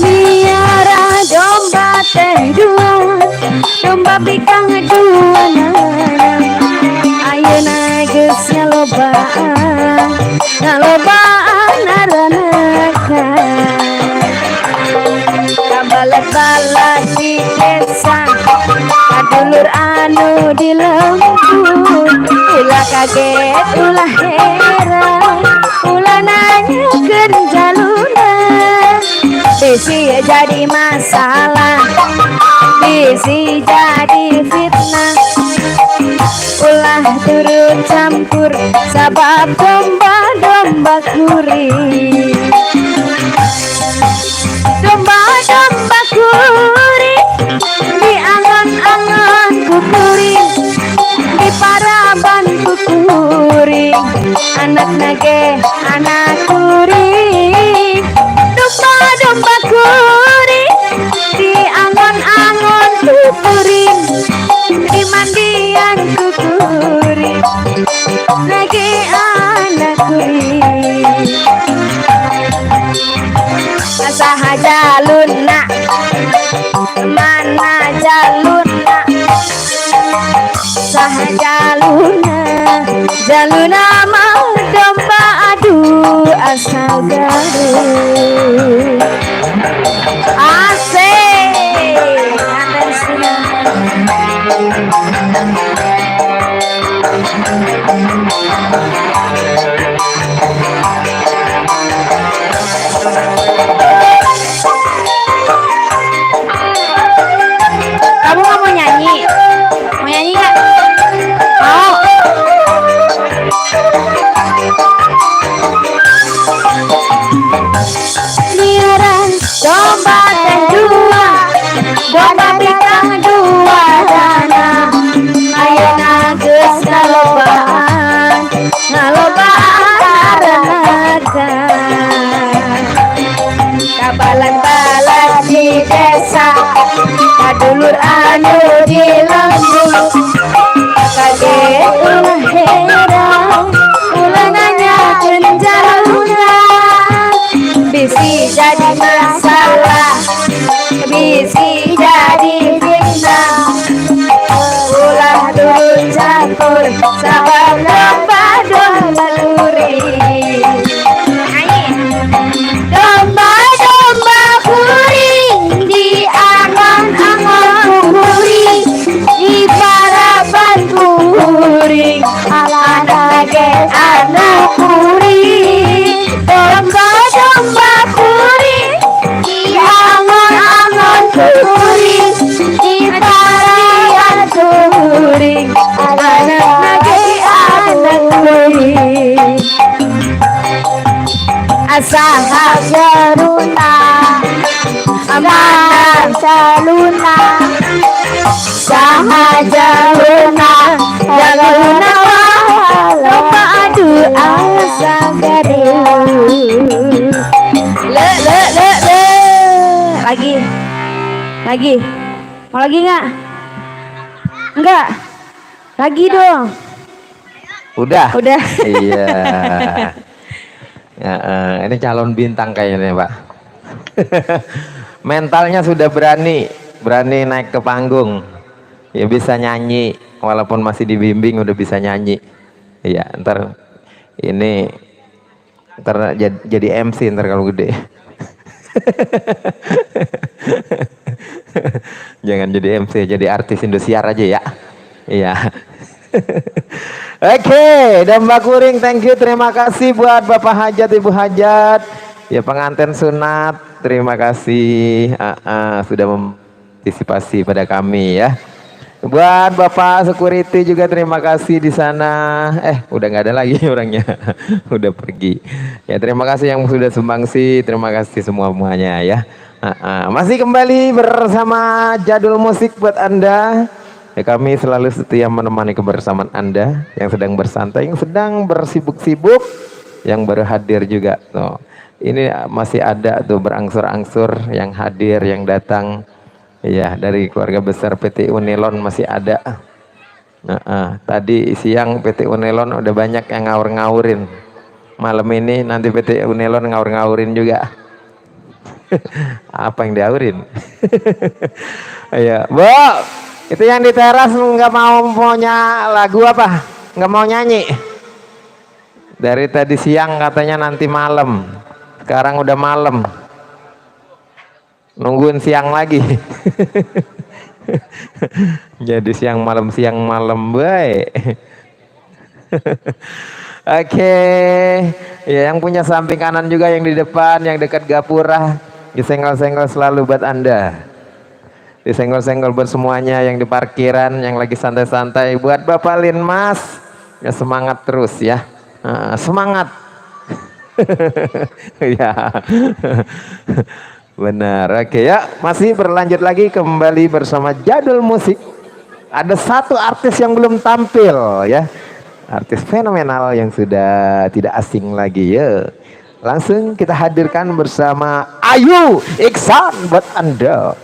miara domba teh dua domba pikang dua ayeuna geus ngalobaan aranaka kabalat-balat di desa kadulur anu di lembur ulah kaget ulah heran ulah nanyakeun jaluna bisi jadi masalah bisi jadi fitnah ulah turut campur sabab domba-domba kuring domba-domba kuring di angon-angon kukuring di paraban kukuring anak nage anak kuring domba-domba kuring di angon-angon kukuring di mandian kukuring lagi anak kuring asaha jaluna mana jaluna saha jaluna mah domba adu asal garuh asik nganten sunat kamu nggak mau nyanyi? Mau nyanyi nggak? Mau? Miara domba teh dua, domba pikang dua dana. Ayeuna geus ngalobaan aranaka. Kabalan-balan di desa kadulur anu di lembur kaget ulah heran ulah nanyakeun jaluna bisi jadi masalah bisi jadi fitnah ulah turut campur sabab domba-domba kuring domba-domba kuring di angon-angon kuring di paraban kuring anak kuring domba-domba kuring di angon-angon kuring di paraban kuring anak kuring asaha jaruna amanah jaluna saha jaluna jaluna domba adu asa gaduh le lagi mau lagi enggak lagi dong Udah. iya. Ya, ini calon bintang kayaknya Pak. Mentalnya sudah berani naik ke panggung. Ya bisa nyanyi, walaupun masih dibimbing udah bisa nyanyi. Iya, ntar jadi MC ntar kalau gede. Jangan jadi MC, jadi artis Indosiar aja ya. Iya. Oke, Domba Kuring, thank you, terima kasih buat Bapak Hajat, Ibu Hajat, ya pengantin sunat, terima kasih sudah mengantisipasi pada kami ya. Buat Bapak security juga terima kasih di sana. Udah nggak ada lagi orangnya, udah pergi. Ya terima kasih yang sudah sumbangsi, terima kasih semuanya ya. Masih kembali bersama Jadul Musik buat Anda. Ya, kami selalu setia menemani kebersamaan Anda yang sedang bersantai, yang sedang bersibuk-sibuk, yang baru hadir juga. Tuh, ini masih ada tuh berangsur-angsur yang hadir, yang datang. Ya, dari keluarga besar PT Unilon masih ada. Tadi siang PT Unilon udah banyak yang ngawur-ngawurin. Malam ini nanti PT Unilon ngawur-ngawurin juga. Apa yang diawurin? Ya, Bu, itu yang di teras nggak mau punya lagu apa? Nggak mau nyanyi? Dari tadi siang katanya nanti malam. Sekarang udah malam. Nungguin siang lagi. Jadi siang malam baik. Oke. Ya, yang punya samping kanan juga, yang di depan, yang dekat gapura, disenggol-senggol selalu buat Anda. Disenggol-senggol buat semuanya yang di parkiran, yang lagi santai-santai. Buat Bapak Linmas, ya semangat terus ya. Semangat. Ya. Benar, oke ya, masih berlanjut lagi kembali bersama Jadul Musik. Ada satu artis yang belum tampil ya, artis fenomenal yang sudah tidak asing lagi ya. Langsung kita hadirkan bersama Ayu Iksan buat Anda.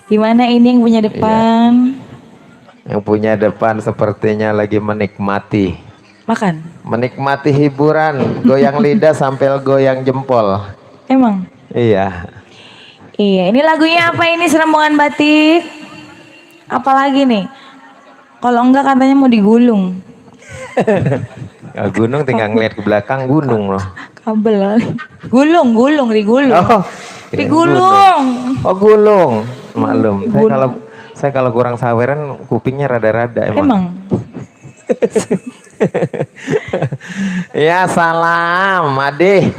Gimana ini yang punya depan? Yang punya depan sepertinya lagi menikmati. Makan? Menikmati hiburan, goyang lidah sampai goyang jempol. Emang? Iya. Iya, ini lagunya apa ini, Serembongan Batik? Apalagi nih? Kalau enggak katanya mau digulung. Ya, gunung tinggal ngeliat ke belakang gunung loh. Kabel. Gulung, digulung. Oh, digulung. Oh, gulung. Maklum. Saya kalau kurang saweran kupingnya rada-rada emang. Ya salam, Ade.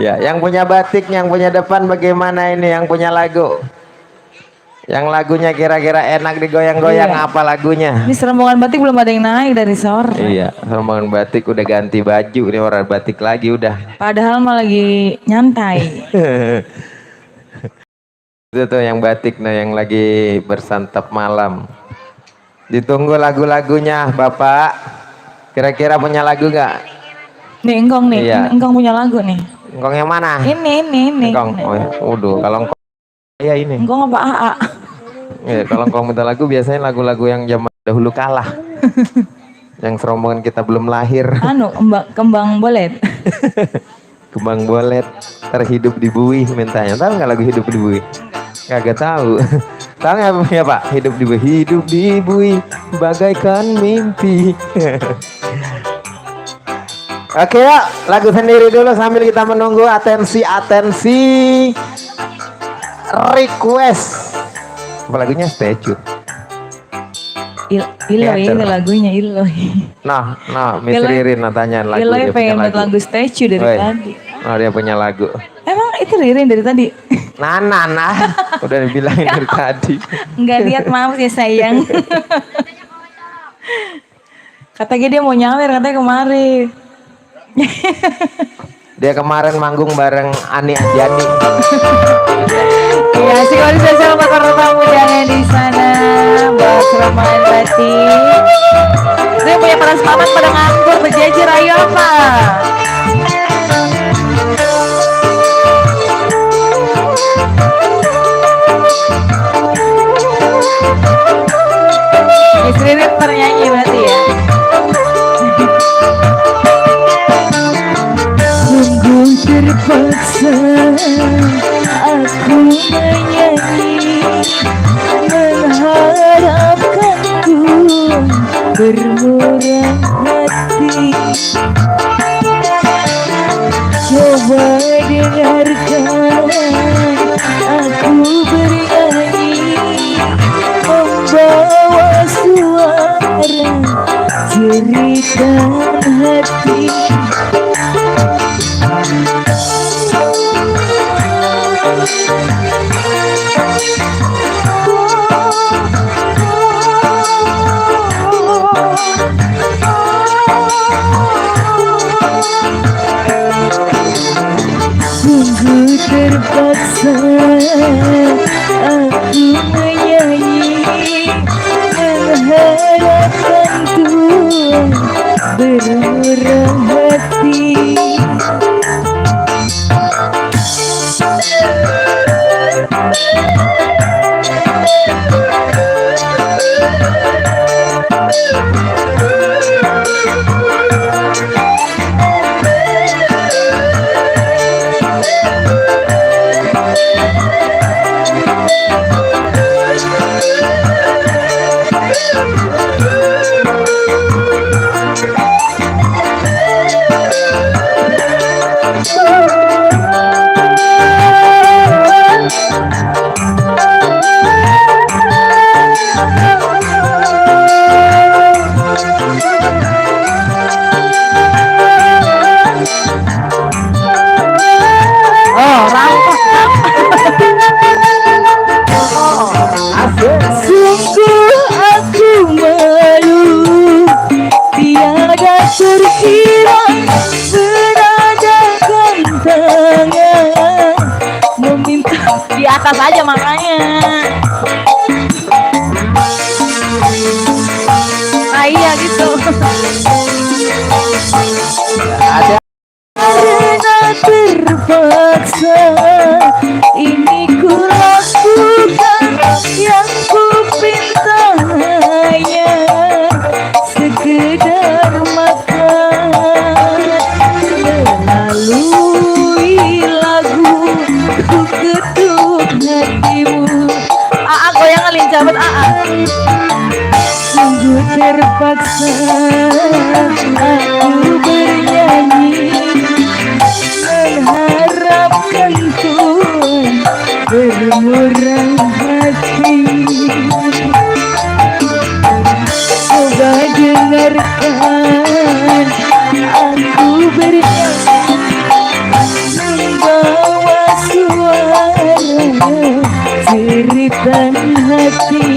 Ya, yang punya batik, yang punya depan bagaimana ini, yang punya lagu? Yang lagunya kira-kira enak digoyang-goyang, iya. Apa lagunya? Ini Serembongan Batik belum ada yang naik dari sore. Iya, Serembongan Batik udah ganti baju, ini orang batik lagi udah. Padahal mah lagi nyantai. Itu tuh yang batik, nah yang lagi bersantap malam. Ditunggu lagu-lagunya, Bapak. Kira-kira punya lagu nggak? Nih, Engkong nih, iya. Engkong punya lagu nih. Engkong yang mana? Ini. Engkong, oh, kalau engkong ya ini. Engkong apa AA? Ya, kalau engkong minta lagu biasanya lagu-lagu yang zaman dahulu kalah. Yang serombongan kita belum lahir. Kembang bolet. Kembang bolet terhidup di bui mintanya. Tahu nggak lagu hidup di bui? Kagak tahu. Tahu nggak ya Pak? Hidup di bui bagaikan mimpi. Oke ya, lagu sendiri dulu sambil kita menunggu atensi request. Apa lagunya? Statue. Iloy itu lagunya Iloy. Nah, Miss Iloy- Ririn tanya lagu. Iloy dia punya pengen buat lagu statue dari Woi. tadi. Oh, dia punya lagu. Emang itu Ririn dari tadi? Nah. Udah dibilangin dari tadi. Enggak lihat, maaf ya sayang. Katanya dia mau nyawer, katanya kemarin. Dia kemarin manggung bareng Ani Anjani. Ya, sekali spesial buat para tamu undangan di sana, buat Roman Batik. Saya punya para selamat pada nganggur berjejer, ayo apa? Miss Ririn ternyanyi berarti ya. Sungguh terpaksa aku menyanyi, mengharapkanku bermurah hati. Coba dengarkan aku bernyanyi, membawa suara cerita hati. Sungguh terpaksa aku menyanyi, mengharapkan Tuhan bermurah hati. Oh, rampok. Sungguh aku malu, tiada terkira beradakan tangan meminta di atas aja makanya. Nah iya gitu. Karena terpaksa ini ku lakukan, yang ku pinta hanya sekedar makan. Melalui lagu ku ketuk hatimu. Goyangan lincah banget Sungguh terpaksa aku bernyanyi, mengharapkan Tuhan bermurah hati. Coba dengarkan aku bernyanyi, membawa suara jeritan hati.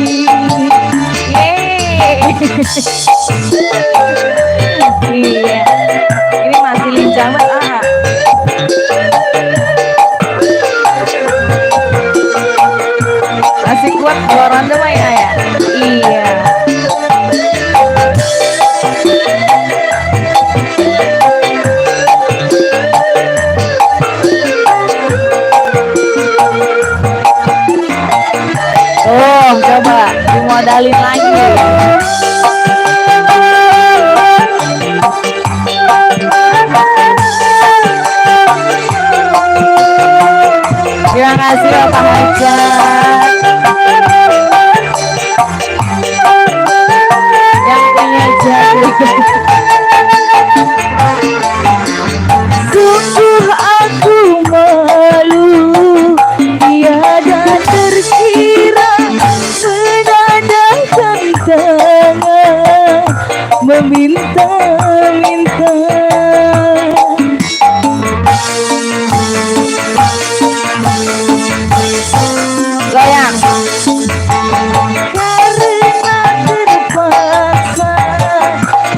Iya, ini masih lincah banget masih kuat kalau random ya. Iya. Oh, coba dimodalin lagi. Terima kasih Bapak Hajat yang punya jari. Sungguh aku malu, tiada terkira menandakan meminta-minta. Goyang. Karena terpaksa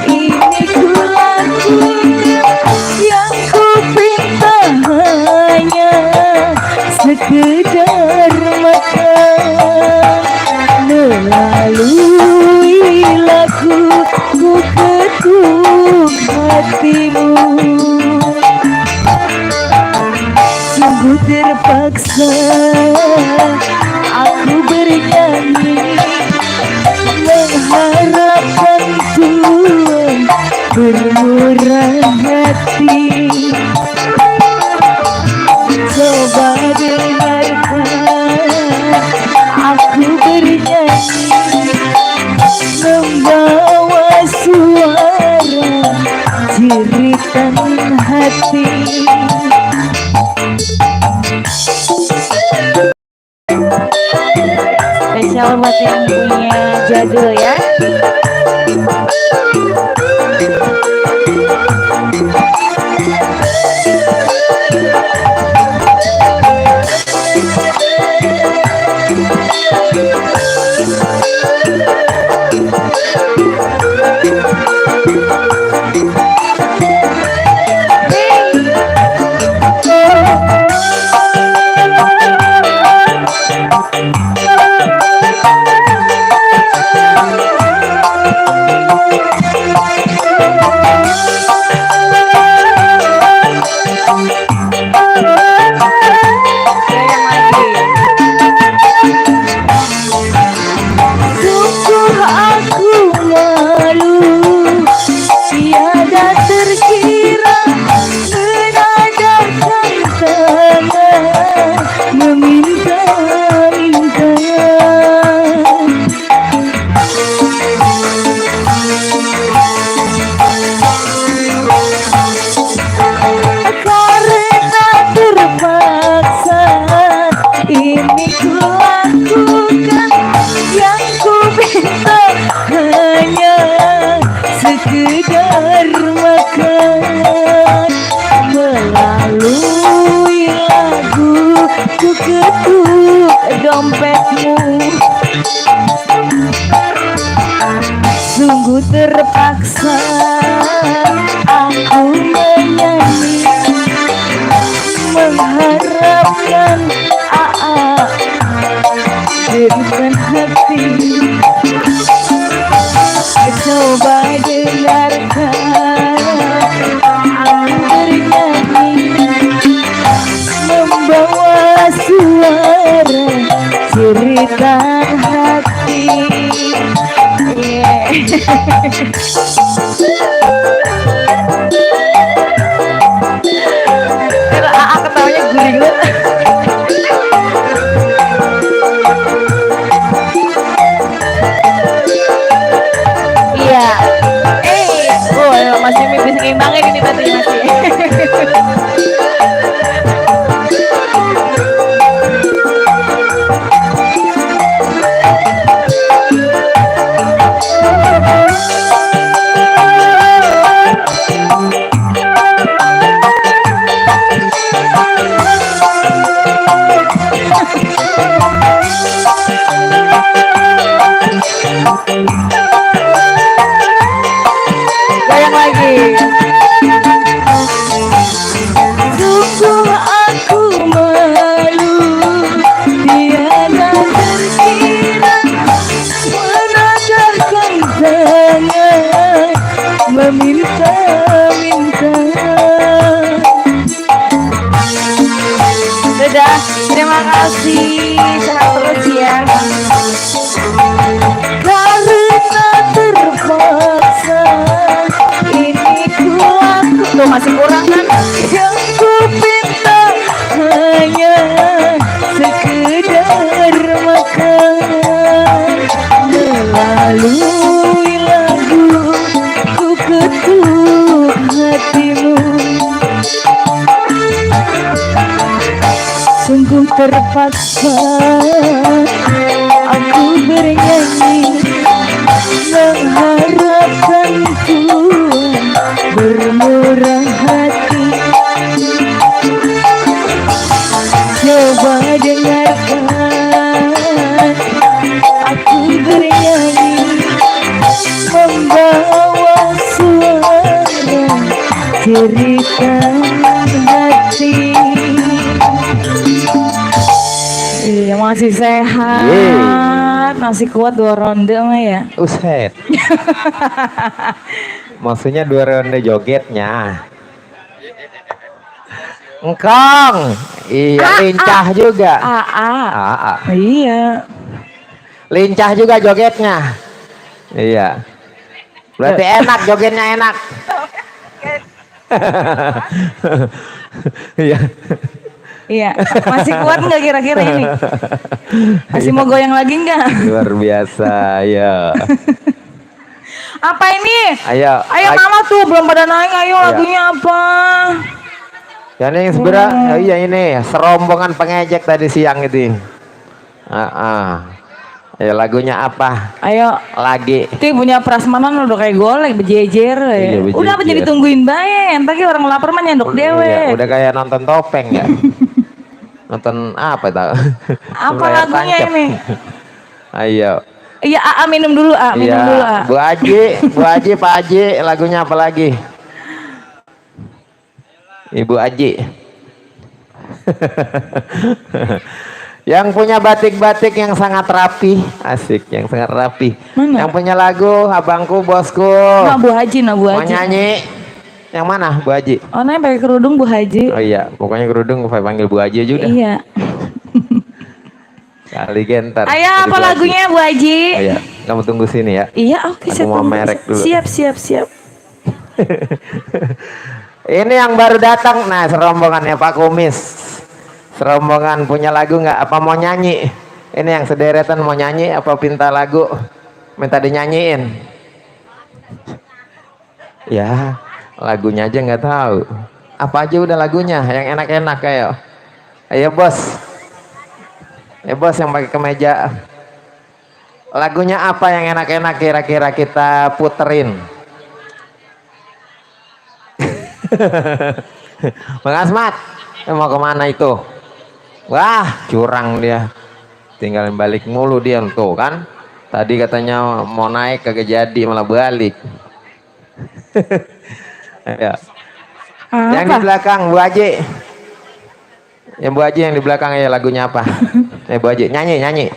ini ku lakukan, yang ku pinta hanya sekedar makan. Melalui lagu ku ketuk hatimu, sungguh terpaksa aku bernyanyi, mengharapkan Tuhan bermurah hati. Coba dengarkan aku bernyanyi, membawa suara jeritan hati. Spesial buat yang punya jadul ya. Sungguh aku malu, tiada terkira menadahkan tangan meminta-minta. Karena terpaksa ini ku lakukan, yang ku minta hanya sekedar makan. Melalui lagu ku ketuk dompetmu, sungguh terpaksa aku menyanyi, mengharapkan jeritan hati. Coba dengarkan aku bernyanyi, membawa suara jeritan hati. Ketawanya guling banget. Iya. Masih bisa ngeimbangin ini batunya masih. Goyang lagi. Sungguh aku malu, tiada terkira menadahkan tangan meminta-minta. Dadah, terima kasih, sehat terus ya. Karena terpaksa ini ku lakukan, tuh masih kurang kan? Yang ku pinta hanya sekedar makan. Melalui lagu ku ketuk hatimu, sungguh terpaksa aku bernyanyi, mengharapkan cirikan hati. Iya masih sehat, masih kuat 2 ronde mah ya. Uset. Maksudnya 2 ronde jogetnya. Engkong. Iya, lincah juga. Aa. Iya. Lincah juga jogetnya. Iya. Berarti enak jogetnya enak. Iya. Iya. Masih kuat nggak kira-kira ini? Masih mau goyang lagi nggak? Luar biasa, ya. Apa ini? Ayo. Ayo mama tuh belum pada naik. Ayo Iya. lagunya apa? Ya ini sebenarnya iya ini serombongan pengejek tadi siang itu. Ayo lagunya apa? Ayo. Lagi. Itu punya prasmanan udah kayak golek bejejer ya. Iya, bejejer. Udah apa jadi tungguin bae. Entar ki orang lapar mah nyendok dewe. Iya, udah kayak nonton topeng ya. Nonton apa tahu? Apa lagunya ini? Ayo. Iya, A minum dulu, A minum Iya, dulu, A. Bu Haji, Pak Haji, lagunya apa lagi? Ibu Haji. Yang punya batik-batik yang sangat rapi, asik, yang sangat rapi. Mana? Yang punya lagu, abangku, bosku. Nah, Bu Haji, nah Bu Mau Haji. nyanyi? Yang mana, Bu Haji? Oh, nanya pakai kerudung Bu Haji. Oh iya, pokoknya kerudung saya panggil Bu Haji aja udah. Iya. Kali gentar. Ayo Jadi apa Bu Haji. lagunya Bu Haji? Oh iya, kamu tunggu sini ya. Iya, oke, Aku saya mau tunggu. merek dulu. Siap. Ini yang baru datang, nah serombongannya Pak Kumis. Serombongan punya lagu nggak? Apa mau nyanyi? Ini yang sederetan mau nyanyi apa pinta lagu? Minta dinyanyiin? Ya, lagunya aja nggak tahu. Apa aja udah lagunya, yang enak-enak kayak. Ayo bos. Ya bos yang pakai kemeja. Lagunya apa yang enak-enak kira-kira kita puterin? Bang Asmat, mau kemana itu? Wah, curang dia. Tinggalin balik mulu dia tuh kan. Tadi katanya mau naik kagak jadi malah balik. Ya. Yang di belakang Bu Haji. Yang Bu Haji yang di belakang ya lagunya apa? Bu Haji nyanyi.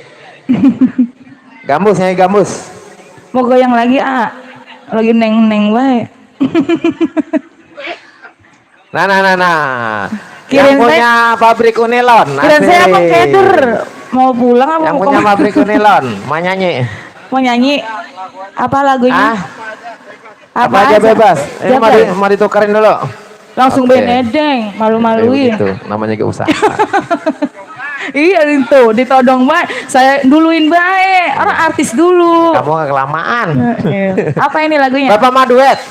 Gambus nyanyi gambus. Mau goyang lagi, A. Lagi neng bae. Nah. Kirain Yang punya pabrik Unilon. Kirain saya apa asik. keder? Mau pulang apa Yang mau punya kemana? pabrik Unilon, mau nyanyi? Mau nyanyi? Apa lagunya? Apa aja bebas. Ini Jangan. mau ditukerin dulu. Langsung Oke. benedeng, malu-maluin. Itu namanya ke usaha. Iya itu, ditodong bae. Saya duluin bae. Orang artis dulu. Kamu nggak kelamaan. Iya. Apa ini lagunya? Bapak mau duet.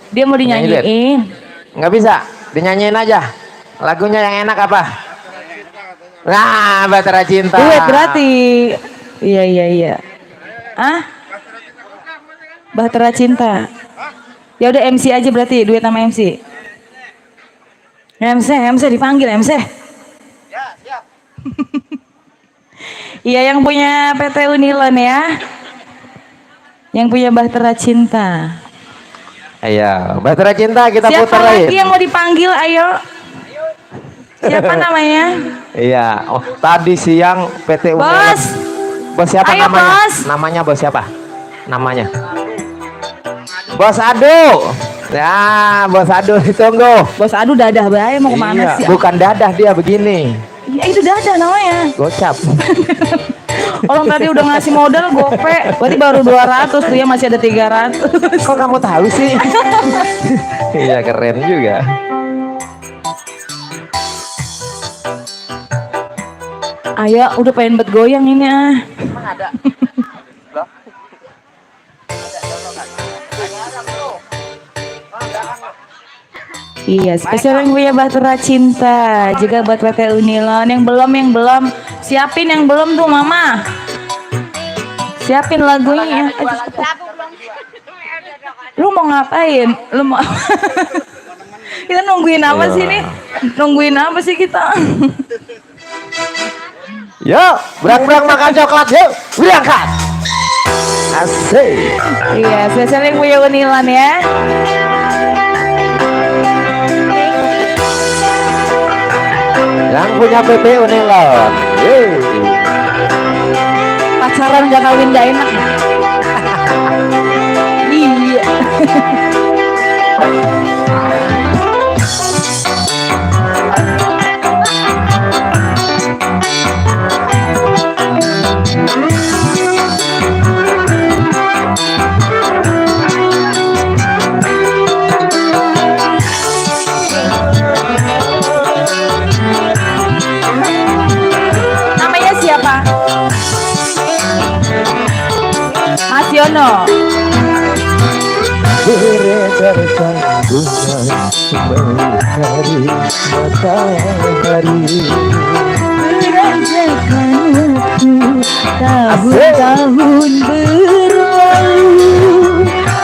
Dia mau dinyanyiin. Nggak bisa, dinyanyiin aja. Lagunya yang enak apa? Nah, Bahtera Cinta. Duet berarti. Iya. Bahtera Cinta. Ya udah MC aja berarti, duet sama MC. MC dipanggil MC. Ya, siap. Iya yang punya PT Unilon ya. Yang punya Bahtera Cinta. Ayo, Bahtera Cinta kita Siapa putar lagi lagi. yang mau dipanggil? Ayo. Siapa namanya? Iya, tadi siang PT Unilon. Bos. Bos siapa Ayo, namanya? Bos. Namanya bos siapa? Namanya. Bos Adu. Ya, Bos Adu ditunggu. Bos aduh dadah bae mau kemana Iya, sih? bukan dadah dia begini. Ya itu dadah namanya. Gocap. Orang tadi udah ngasih modal gope, berarti baru 200 tuh ya masih ada 300. Kok kamu tahu sih? Iya, keren juga. Ayo udah pengen bet goyang ini ah. Emang ada? Loh? Iya, spesial yang punya Bahtera Cinta, juga buat PT Unilon. Yang belum siapin yang belum tuh Mama. Siapin lagunya. Lu mau ngapain? Lu mau kita nungguin apa sih nih? Nungguin apa sih kita? Yuk, berang-berang makan coklat yuk. Berangkat. Asik. Iya, spesial yang punya Unilon ya. yang punya PP Unilon. Pacaran gak kawin gak enak. Iya. Namanya siapa? Mas Yono. Beredar sambungan mencari matahari. Beranjakan waktu tahun-tahun berlalu,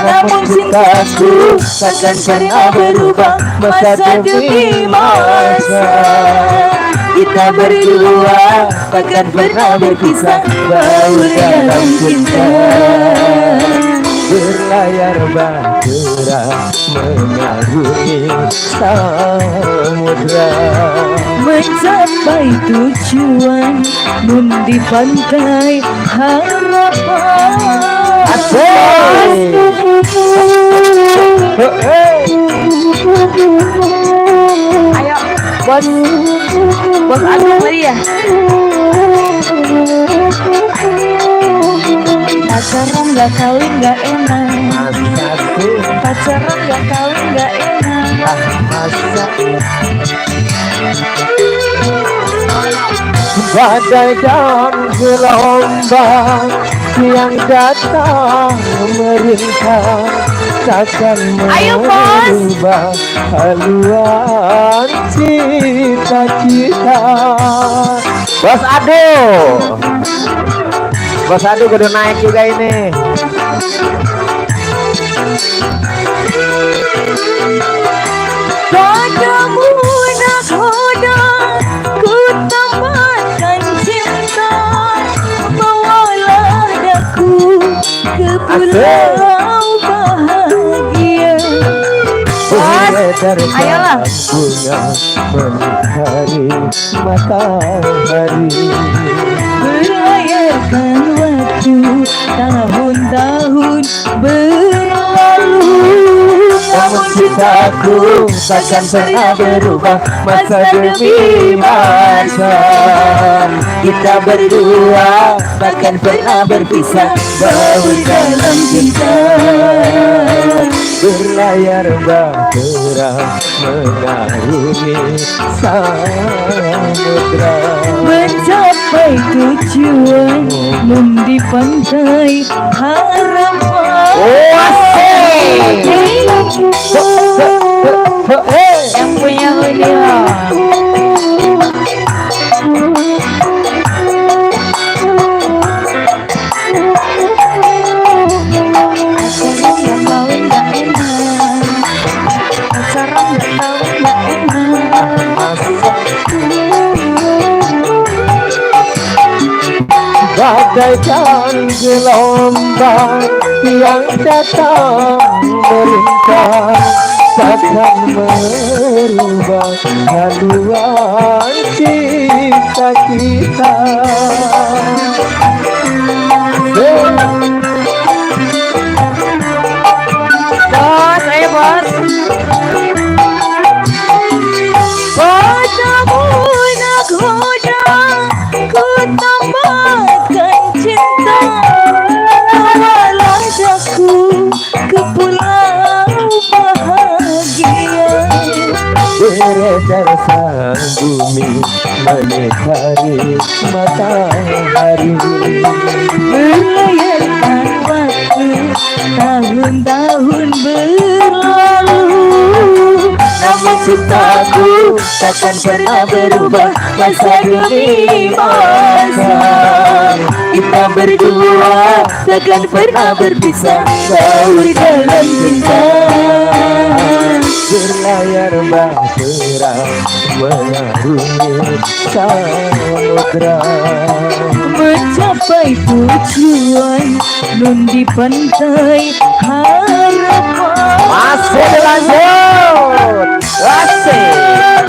namun cintaku takkan pernah berubah masa demi masa. Kita berdua takkan pernah berpisah, baur dalam cinta. Berlayar bahtera mengarungi samudra, Mencapai tujuan nun di pantai harapan. Ayo, bos aduk lagi ya. Pacaran gak kawin gak enak. Pacaran gak kawin gak enak. badai dan gelombang yang datang merintang takkan merubah haluan cita-cita. Bos Ado kudu naik juga ini. Padamu nakoda ku tambahkan cinta, bawalah daku ke pulau bahagia. Ayolah. Bunga mencari matahari, Berlayarkan waktu tahun-tahun berlalu, namun cintaku takkan pernah berubah masa demi masa. kita berdua takkan pernah berpisah, baur dalam cinta. Berlayar bahtera mengarungi samudra, Mencapai tujuan nun di pantai harapan. Yang punya Unilon. badai dan gelombang yang datang merintang takkan merubah haluan cinta kita. Bos, ayo bos. Padamu nakoda ku tambahkan cinta, bawalah daku ke pulau bahagia. Beredar sang bumi mencari matahari, Berlayarkan waktu tahun-tahun berlalu, namun cintaku takkan pernah berubah masa demi masa. Kita berdua takkan pernah berpisah, baur dalam cinta. berlayar bahtera mengarungi samudra, Mencapai tujuan nun di pantai harapan. masih lanjut, asik.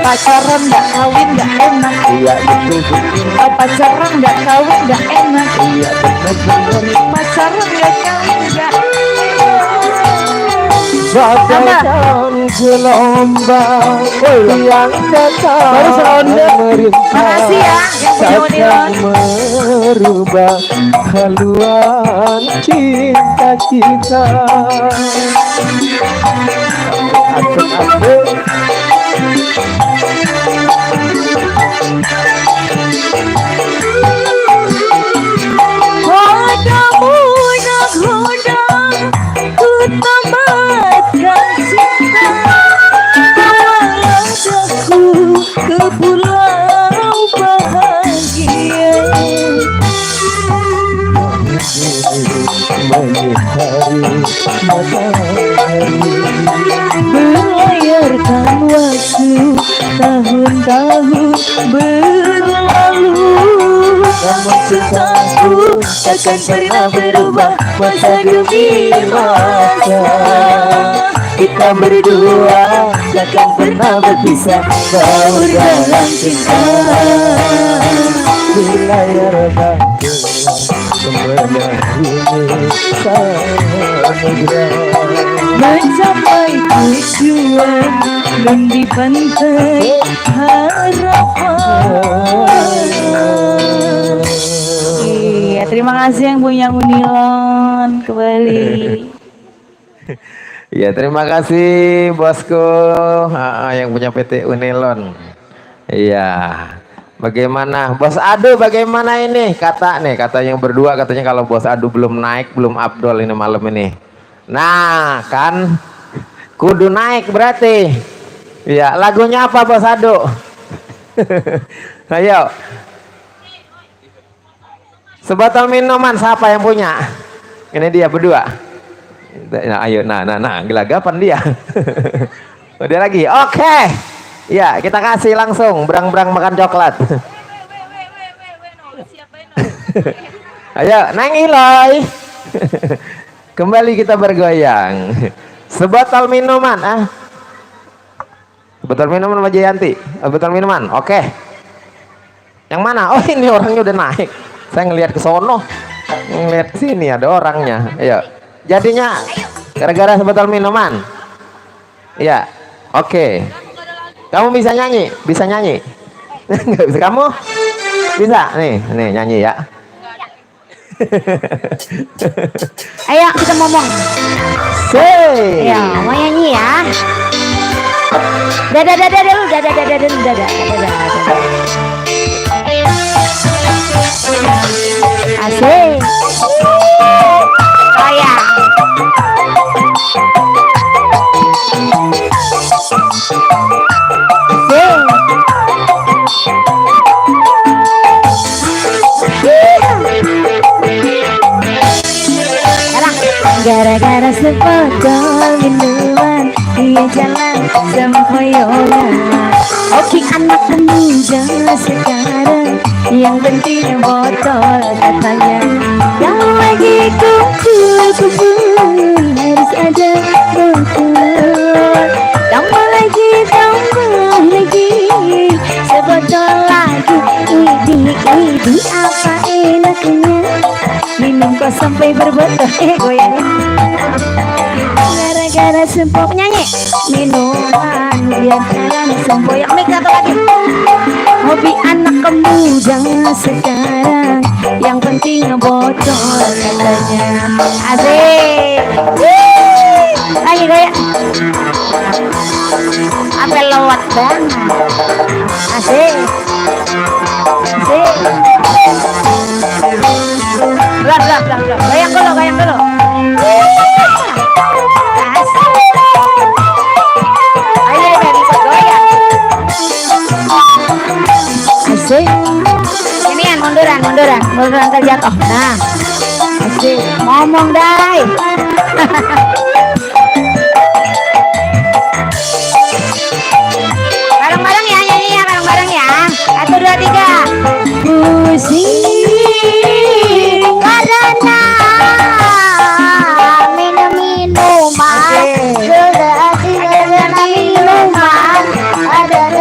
pacaran nggak kawin nggak enak. Iya betul. Pacaran nggak kawin nggak enak. Iya betul. Pacaran nggak kawin nggak enak. Bagaikan gelombang yang datang Baru seronde. Makasih ya yang punya Unilon. merubah haluan cinta kita. Asik-asik. Padamu nahoda ku tamatkan cinta. Bawa ke pulau bahagia. Berlayarkan waktu tahun-tahun berlalu. Namun cintaku takkan pernah berubah masa demi masa. Kita berdua takkan pernah berpisah baur dalam cinta. Berlayar batu menaungi samudra. Mencapai tujuan dan di pantai harapan. Iya, terima kasih yang punya Unilon kembali. Ya terima kasih bosku yang punya PT Unilon. Iya. Bagaimana Bos Adu, bagaimana ini kata yang berdua katanya kalau Bos Adu belum naik, belum abdol ini malam ini. Nah kan kudu naik berarti. Ya lagunya apa Bos Adu? Ayo. Sebotol minuman siapa yang punya? Ini dia berdua. Nah ayo nah gelagapan dia. Udah lagi. Oke. Ya, kita kasih langsung berang-berang makan coklat. Ayo, Neng Iloy. Kembali kita bergoyang. Sebotol minuman, Sebotol minuman sama Jayanti. Sebotol minuman, oke. Yang mana? Oh, ini orangnya udah naik. Saya ngelihat ke sono. Ngelihat sini ada orangnya. Ayo. Jadinya gara-gara sebotol minuman. Iya, oke. Kamu bisa nyanyi? Bisa nyanyi? Nggak bisa. Kamu? Bisa? Nih nyanyi ya. Ayo kita ngomong. Say. Ya, mau nyanyi ya. Dadah dulu, dadah. Asik. Oh ya. Gara-gara sebotol minuman dia jalan sempoyongan. Oke anak muda sekarang yang penting botol katanya. Yang lagi kumpul harus ada botol. Tambah lagi sebotol lagi. Idi apa enaknya minum kok sampai berbotol. Goyangin gara-gara sempok nyanyi minuman biar jalan sempoyok. Mik satu lagi. Hobi anak muda sekarang yang penting botol katanya. Asik. Lagi gaya apa lewat banget. Asik. Belah. Goyang dulu. Asik. Ayo baby goyang. Asik. Inian munduran terjatuh. Nah. Asik. Ngomong dai. Bareng-bareng ya nyanyi ya, bareng-bareng ya. 1, 2, 3. Pusing karena minum minuman. Sudah tidak minuman. Ada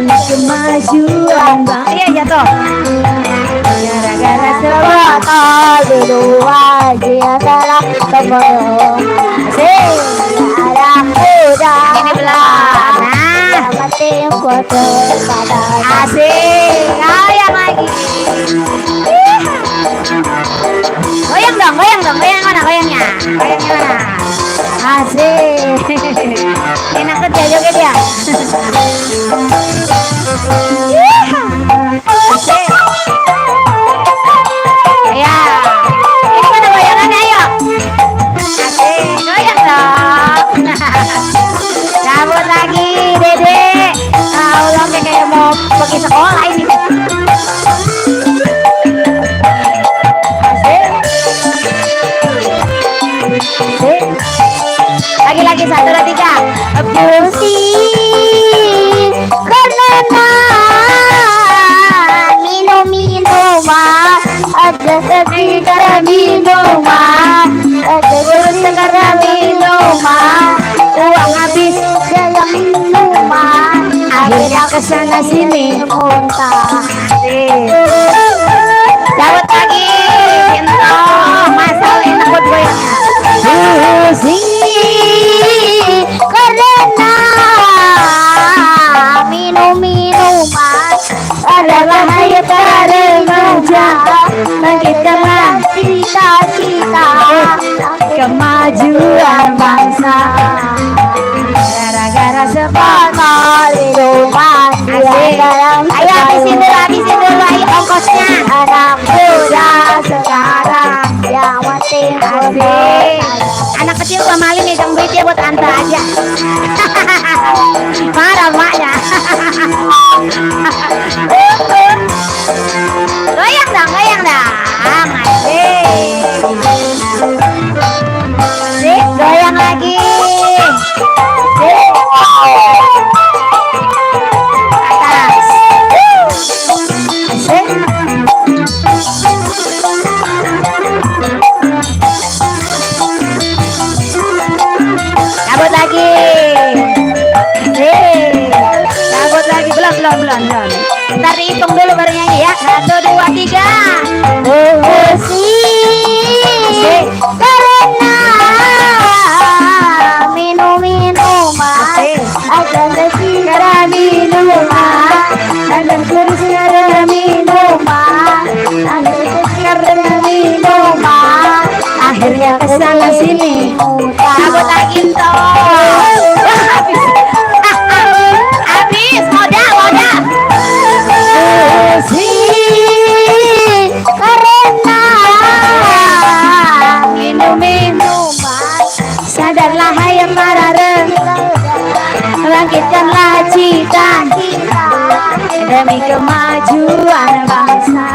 kemajuan bang. Iya jatuh. Gara-gara sebotol duluan dia salah temen. Ada kuda. Ini belah. Nah, yang penting foto pada. Asik. Goyang lagi. Goyang dong, goyang mana goyangnya? Goyangnya mana? Asik. Enak kerja juga dia. Asik. Ya. Ini mana goyangannya ayo? Asik, goyang dong. Cabut lagi, Dede. Allah kayak mau pergi sekolah ini. Lagi-lagi 1, 2, 3. Pusing karena minum minuman, ada segera minuman, ada segera minuman, uang habis dalam minuman, akhirnya kesana sini muntah. Dapat lagi, Bintang, masal enak buat goyangnya. Pusing karena minum minuman adalah hayat remaja, bangkitkanlah cita-cita kemajuan bangsa. Gara-gara sebotol minuman ayo habisin dulu ayo ongkosnya. Anak muda sekarang yang penting asik. Anak kecil pamalin megang duitnya buat antar aja. Marah maknya. Goyang dong, asik. Sik, goyang lagi. Sik. Atas. Asik. Cabut lagi. Cabut lagi. Belum. Ntar dihitung dulu baru nyanyi ya. 1, 2, 3. Asik. Karena minum minuman, ada segera minuman, ada segera minuman, ada segera minuman, akhirnya kesana sini. Cabut lagi toh. Habis modal. Karena minum minuman, sadarlah hai para bangkitkanlah cita-cita demi kemajuan bangsa.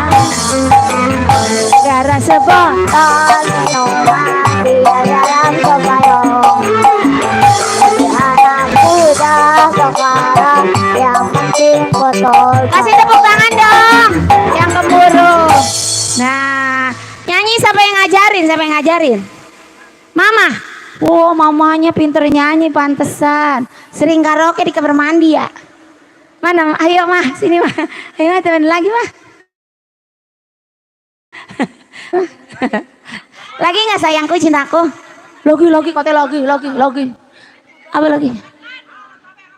Gara sebotol minuman dia dalam kepayong. Anak muda sekarang yang penting botol. Kasih tepuk tangan dong yang keburu. Nah, nyanyi siapa yang ngajarin? Mama. Oh, mamanya pinter nyanyi pantesan. Sering karaoke di kamar mandi ya. Mana? Ayo mah, sini mah. Ayo teman lagi mah. Lagi nggak sayangku cintaku? Logi kote logi. Apa lagi?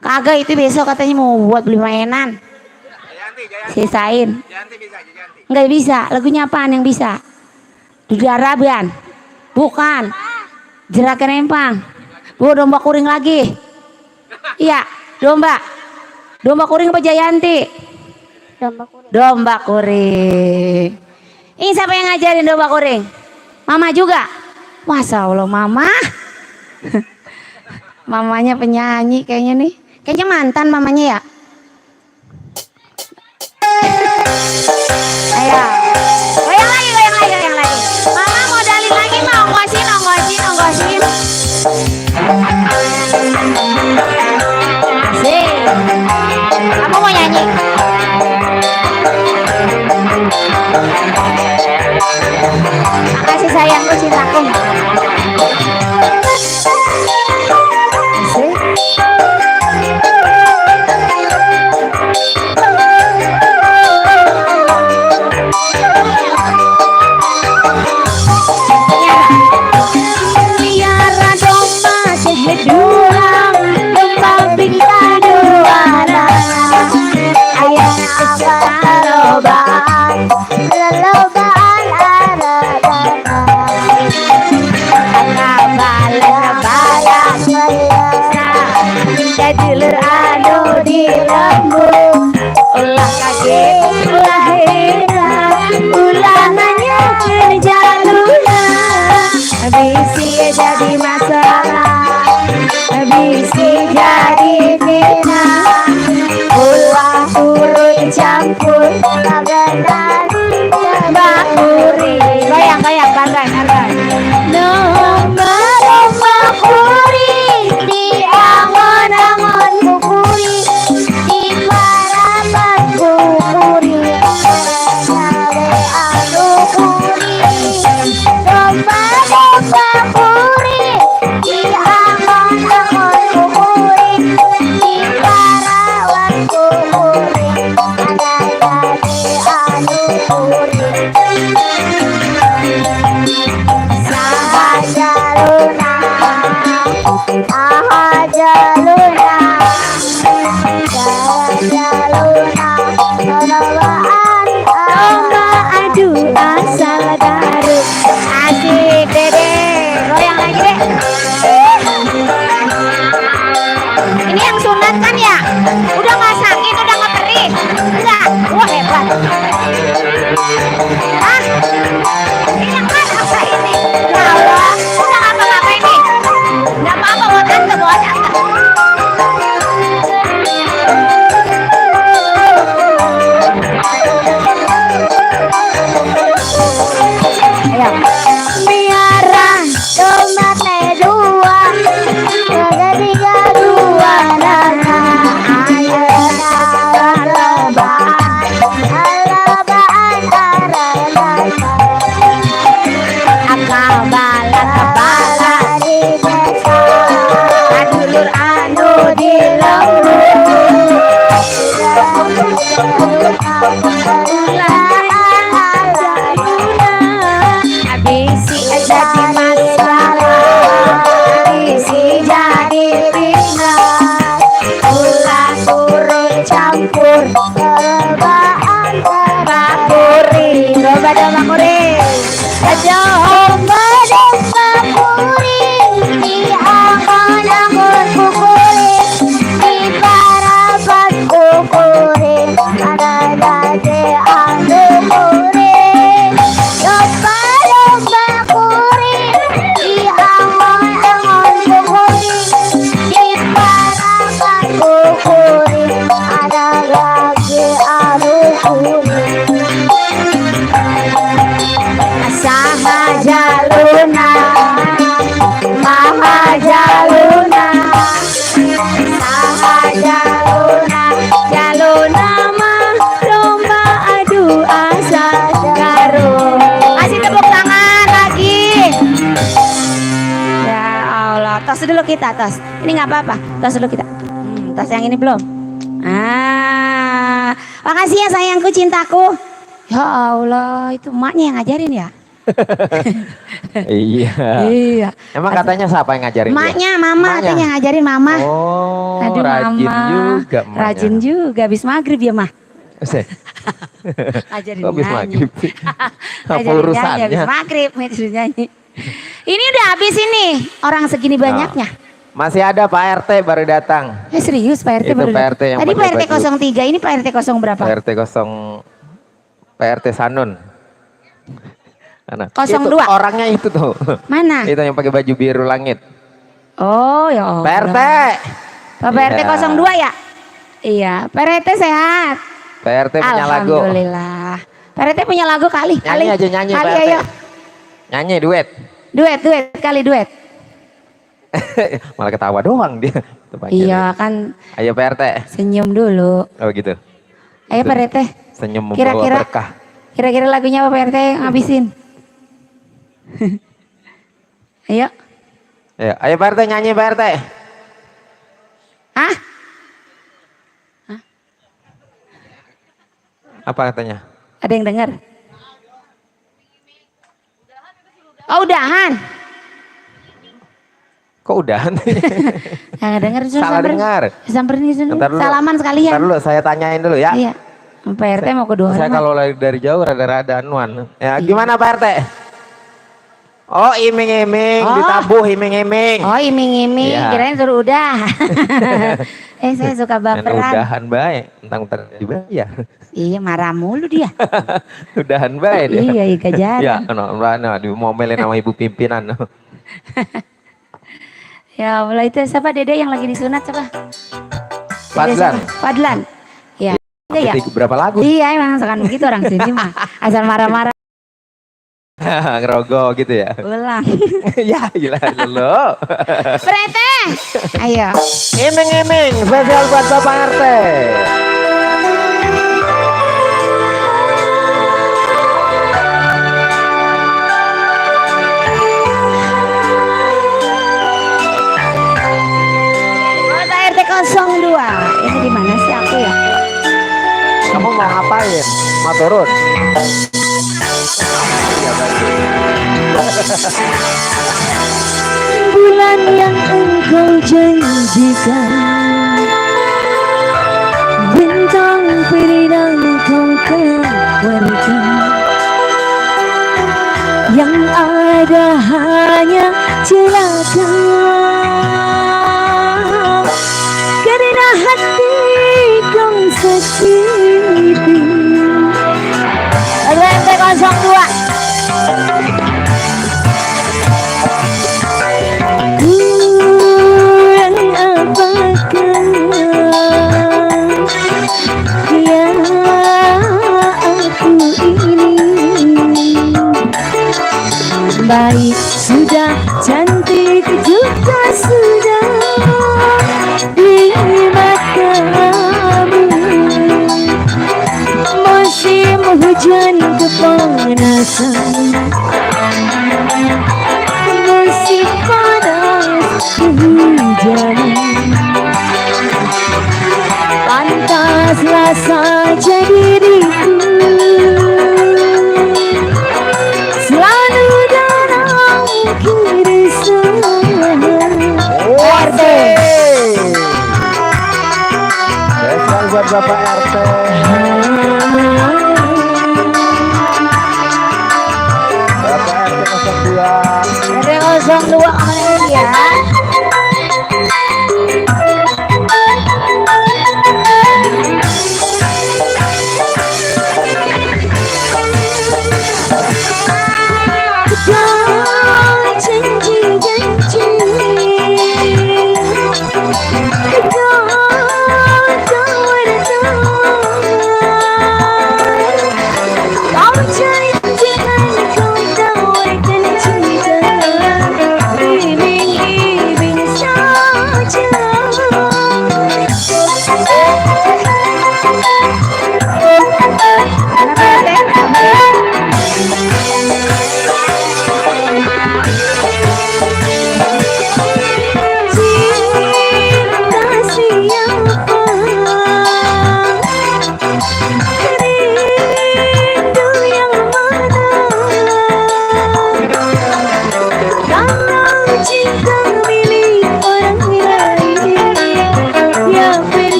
Kagak, itu besok katanya mau buat beli mainan. Sisain. Nggak bisa. Lagunya apaan yang bisa? Dudaraban. Bukan. Jerakan empang. Domba kuring lagi. Iya, domba kuring apa Jayanti? Domba kuring. Ini siapa yang ngajarin domba kuring? Mama juga. Masya Allah, mama. Mamanya penyanyi kayaknya nih. Kayaknya mantan mamanya ya. Ayo. Goyang lagi. Mama modalin lagi, mau ongkosin. Asik. Kamu mau nyanyi? Makasih sayangku, cintaku. Asik. Lagenan bakuri. Goyang goyang bagan bagan. Domba domba kuri di angon-angon kukuri di parapat kukuri. Sale anu kuri. Domba domba kuri di angon-angon kukuri di parapat kukuri. Ada jadi anu kuri. Sahajaluna, sahajaluna, sahajaluna, lolobaan domba adu asal Garut. Asik dede, goyang lagi deh. Ini yang sunat kan ya? Udah nggak sakit, udah nggak perih? Enggak, wah hebat. Hah? Ini yang mana apa ini? Ya Allah, udah ngapa-ngapa ini? Nggak apa-apa, buat tante, buat tante. Ayo. Biaran domba teh dua, tiga dua nana. Ayo alabaan, alabaan alabaan. Akal bala di desa, adulur anu di Abisi jadi masalah, abisi jadi fitnah, ulah turun campur, lobaan bakuri, domba domba kuri, domba domba kuri, di angon-angon kukuri, di parapat kukuri, ada jadi anu kuri, domba domba kuri, di angon-angon kukuri, di parapat kukuri, ada lagi anu kuri. Sahajaluna, mahajaluna, sahajaluna, jaluna mah domba adu asal Garut. Kasih tepuk tangan lagi. Ya Allah, tos dulu kita tos. Ini nggak apa-apa, tos dulu kita. Tos yang ini belum. Makasih ya sayangku, cintaku. Ya Allah, itu emaknya yang ngajarin ya. Iya. Iya. Emang katanya siapa yang ngajarin dia? Maknya, mama katanya yang ngajarin mama. Oh, Aduh, rajin mama. juga emaknya. Rajin juga, habis maghrib ya mah. Buset. Ngajarin Kok habis nyanyi. maghrib sih? Apa Ngajarin nyanyi, urusannya? habis maghrib, disuruh nyanyi. Ini udah habis ini, orang segini banyaknya. Masih ada Pak RT baru datang. Serius Pak RT Itu baru Pak datang? RT yang Tadi Pak pakai RT baju. 03, ini Pak RT 0 berapa? Pak RT Sanun. Mana? 02. Itu orangnya itu tuh. Mana? Itu yang pakai baju biru langit. Oh ya Allah. Pak RT. Pak RT Iya. 02 ya? Iya, Pak RT sehat. Pak RT punya lagu. Alhamdulillah. Pak RT punya lagu kali. Nyanyi aja nyanyi kali, Pak RT. ayo. Nyanyi duet. Duet kali duet. Malah ketawa doang dia. Itu Pak Iya RT. kan Ayo Pak RT. senyum dulu. Oh gitu. Ayo Pak RT. Senyum membawa Kira-kira berkah. kira-kira lagunya apa Pak RT ngabisin? Ayo. Ayo Pak RT nyanyi Pak RT. Hah? Apa katanya? Ada yang dengar? Oh udahan. Kok udahan? Yang dengar Salah dengar. Samperin di sini. Ntar dulu. Salaman sekalian. Ntar dulu saya tanyain dulu ya. Iya. Pak RT mau kedua Saya hormat. kalau lagi dari jauh rada-rada anuan. Ya gimana Pak RT? Oh iming-iming, Oh. ditabuh iming-iming. Oh iming-iming, Iya. kirain suruh udah. Saya suka Dan baperan. udahan baik, tentang dibayar. Iya marah mulu dia. Udahan baik dia. Iya, iya kejar. Ya, dimomelin sama ibu pimpinan. Ya Allah itu siapa Dede yang lagi disunat coba? Dede Fadlan. siapa? Fadlan. Ya. Iya, ya. Berapa lagu? Iya, emang suka begitu orang sini mah. Asal marah-marah Ngerogoh gitu ya. ulang. Ya gila lo. Prete. Ayo. Iming-iming spesial buat Bapak RT. Kota RT 02. Ini di mana sih aku ya? Kamu mau ngapain? Mau turun? Bulan yang engkau janjikan, bintang berinan kau tawarkan, yang ada hanya celaka karena hati kau sakiti. RT 02. Kurang apakah yang aku ini? Baik sudah, cantik juga sudah di matamu. Musim hujan kepanasan, musim panas kehujanan, pantaslah saja diriku selalu dalam keresahan. RT. Spesial buat Bapak RT. Bapak RT 02. RT 02 kemarin ya.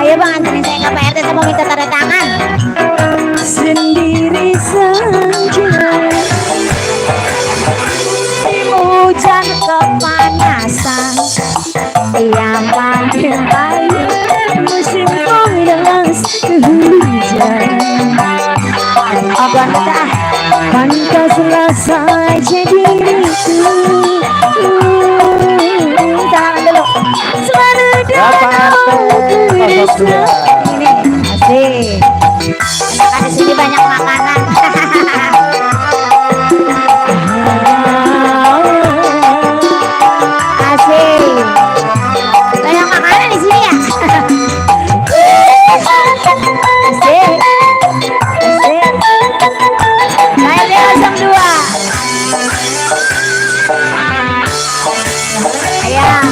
Ayo bang, anterin saya ke Pak RT, saya mau minta tanda tangan. Sendiri saja hujan kepanasan yang panggil musim panas kehujanan. Abang kita pantaslah saja diriku. Tangan dulu. Selalu dalam keresahan. Ini asik. Kan di sini banyak makanan. Asik. Banyak makanan di sini ya. Asik. Asik. Naik deh 02. Ayang.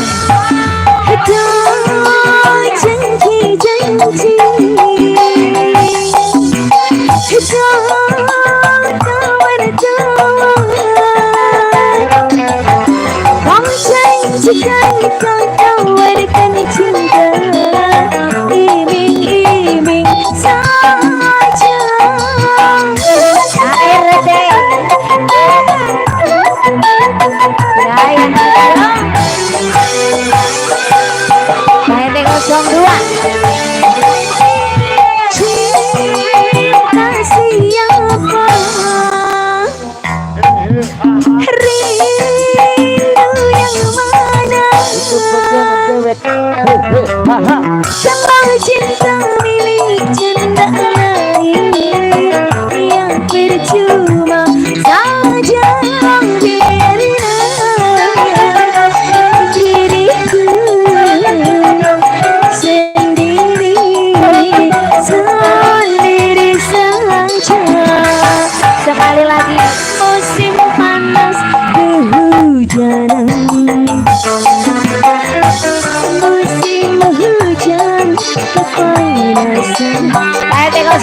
Janji-janji kau janjikan kau tawarkan cinta, iming-iming saja. RT Ryan RT 02. Cinta siapa? Rindu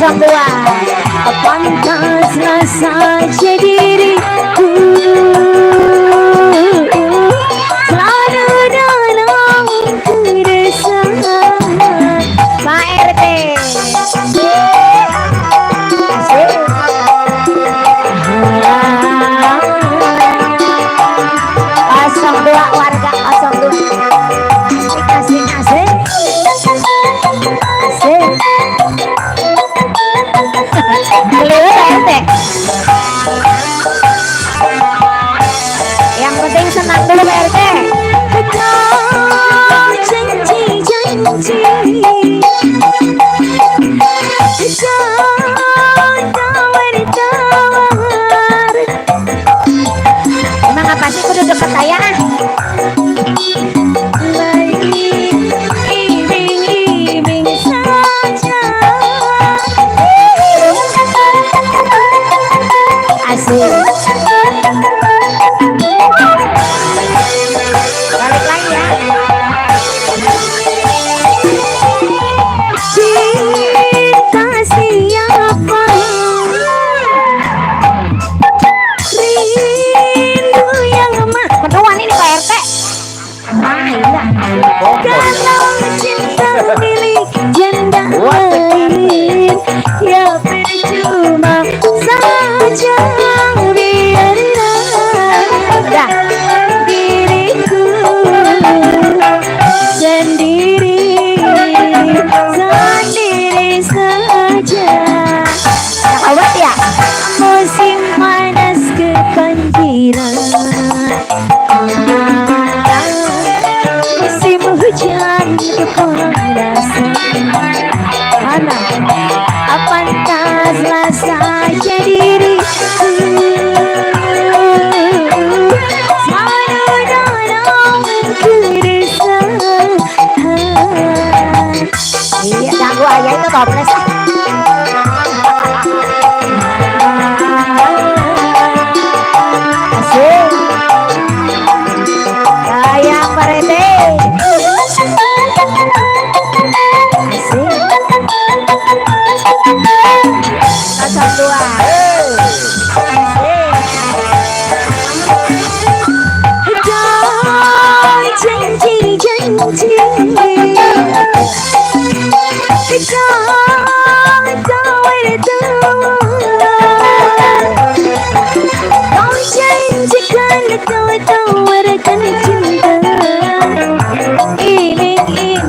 02. Pantaslah saja diriku selalu dalam keresahan. Pak RT. Asik. 02 warga 02. Asik asik. Asik. Keliru Pak RT. Yang penting senang dulu Pak RT. Kau janji-janji tawar-tawar. Emang apa sih kudu deket saya? Iming-iming saja. Asik. Balik lagi ya. Cinta siapa? Rindu yang lemah. Keduaan ini Pak RT. Ah iya. Kalau cinta milik janda lain, ya percuma saja. Biarlah diriku sendiri saja. Awet ya. Musim panas kebanjiran, musim hujan kepanasan. Pantaslah saja diriku selalu dalam keresahan. Iya, ganggu aja itu toples. Asik. Kayak Pak RT. Asik. 02. Janji-janji kau janjikan kau tawarkan cinta. Iming-iming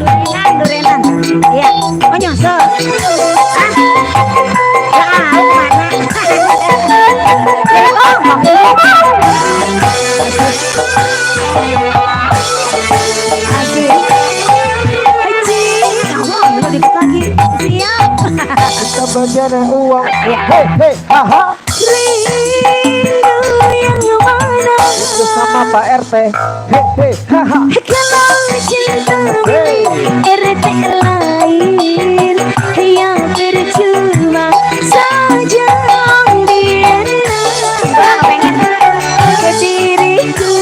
durenan. Iya, oh nyosor. Kebanyaran uang. Hei, Aha. rindu yang mana? Itu sama Pak RT. Haha. Kalau cinta milik RT lain, yang percuma saja. Biarlah diriku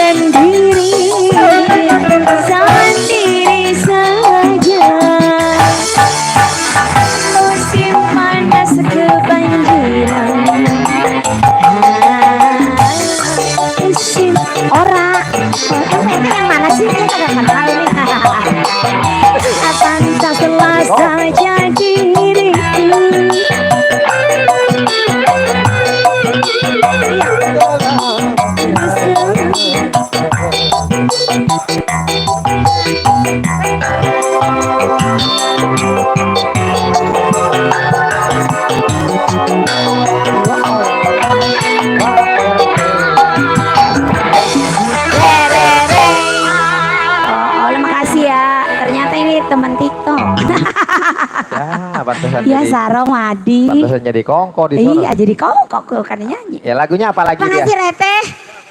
sendiri saja. Musim panas kebanjiran, musim ora. Yang mana sih? Kita nggak kenal ini. Pantaslah saja diriku. Makasih ya. Ternyata ini teman TikTok. Ya, pantesan Ya jadi Sarong Wadi. pantesan jadi kongko di sana. Iya jadi kok kan nyanyi. Ya lagunya apa lagi dia? Makasih Rete.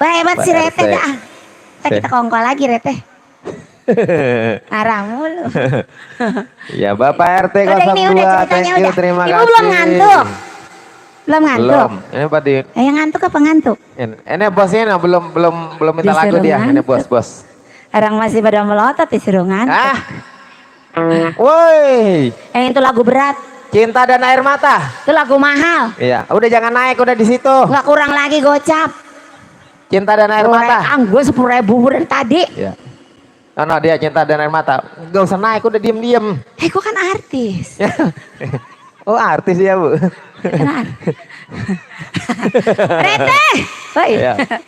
Hebat si Pak Rete RT. dah. Kita kongko lagi Rete. Arah mulu. Ya Bapak RT Udah ini 02, udah ceritanya thank you, udah. terima Ibu kasih. belum ngantuk. Belum ngantuk. Belum. Ini Pak Di. Yang ngantuk apa ngantuk? Ini bosnya belum minta lagu Disuruh dia. Ini ngantuk. bos. Orang masih pada melotot disuruh ngantuk. Ah, Woi, Itu lagu berat. Cinta dan Air Mata. Itu lagu mahal. Iya, udah jangan naik, udah di situ. Nggak kurang lagi gocap. Cinta dan Air Mata. Gue 10.000 dari tadi. Iya. No, dia Cinta dan Air Mata. Gak usah naik, udah diem. Gue kan artis. Oh, artis ya, Bu. Kan Rete. Oh iya. Iya.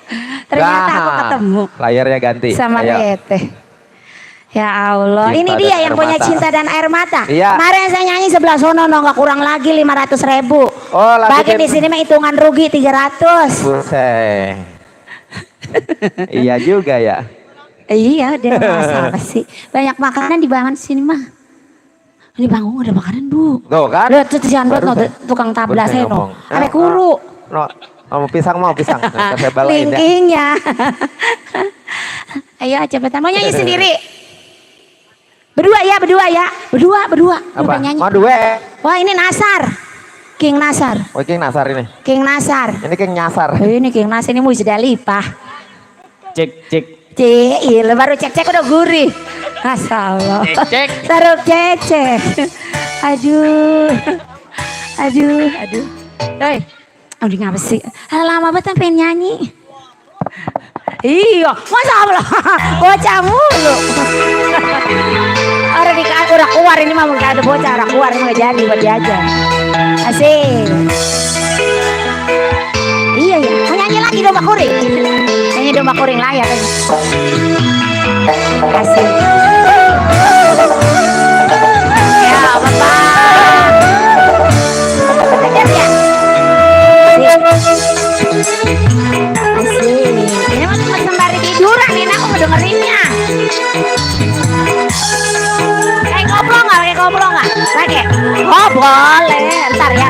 Ternyata aku Gah, ketemu layarnya ganti. sama Ayo. Rete. Ya Allah, Cinta ini dan dia Air yang punya Mata. Cinta dan Air Mata. Iya. Kemarin saya nyanyi sebelah sono, nggak kurang lagi 500.000. Oh, lagu Bagi di Cinta. sini mah hitungan rugi 300. Buset. Iya juga ya. Iya, dia masalah sih. Banyak makanan di bangun sini mah. Di bangun ada makanan, Bu. Tuh kan? Lihat tuh jandot Baru no, tukang tabla baru saya ngomong. no. Ame kuru. No, mau pisang. Ntar saya balain ya. Lingkingnya. Ayo cepetan, mau nyanyi sendiri. Berdua ya. Berdua. Apa? Udah nyanyi. Mau duet? Wah, ini Nasar. King Nasar. Oh, King Nasar ini. King Nasar. Ini King Nyasar. Ini King Nasar ini sudah lipah. Cek. Cil, baru cek udah gurih. Masya Allah. Cek. Taruh cecek. Aduh. Doi, udah ngapa sih? Lama banget pengen nyanyi. Iya, masa Allah, bocah mulu. Udah keluar ini mah ada bocah, udah keluar ini nggak jadi buat diajar. Asik. Iya, mau nyanyi lagi domba kuring. Nyanyi domba kuring layak aja. Asik. Ya, Bapak. Bener ya? Asik. Ini mah cuma sembari tiduran ini aku mau dengerinnya. Kayak ngobrol nggak? Lagi? Oh boleh. Ntar ya.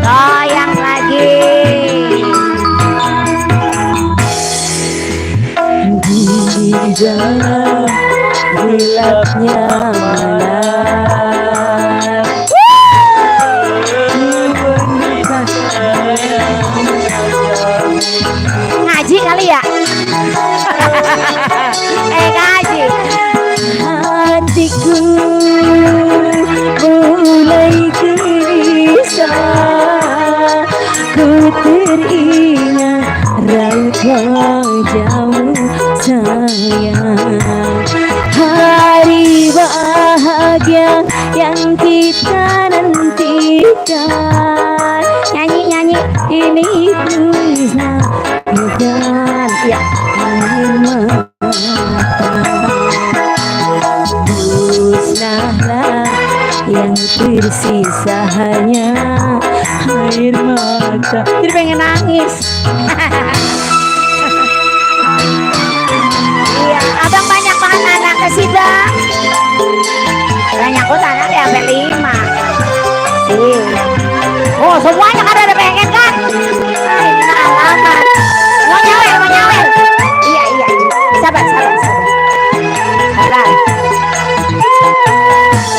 Goyang lagi. Di dalam gelapnya malam, ngaji kali ya? Ngaji. hatiku mulai gelisah. Ku teringat raut wajahmu sayang. Hari bahagia yang kita nantikan, Nyanyi. ini bisa bukan ya air mata. Musnahlah yang tersisa hanya air mata. Jadi pengen nangis. Iya, abang banyak banget anak ke situ. Banyak banget anak ya, sampai 5. Oh, semuanya kan ada pengen kan? Ini alamat. Mau nyawer. Iya. Sabar.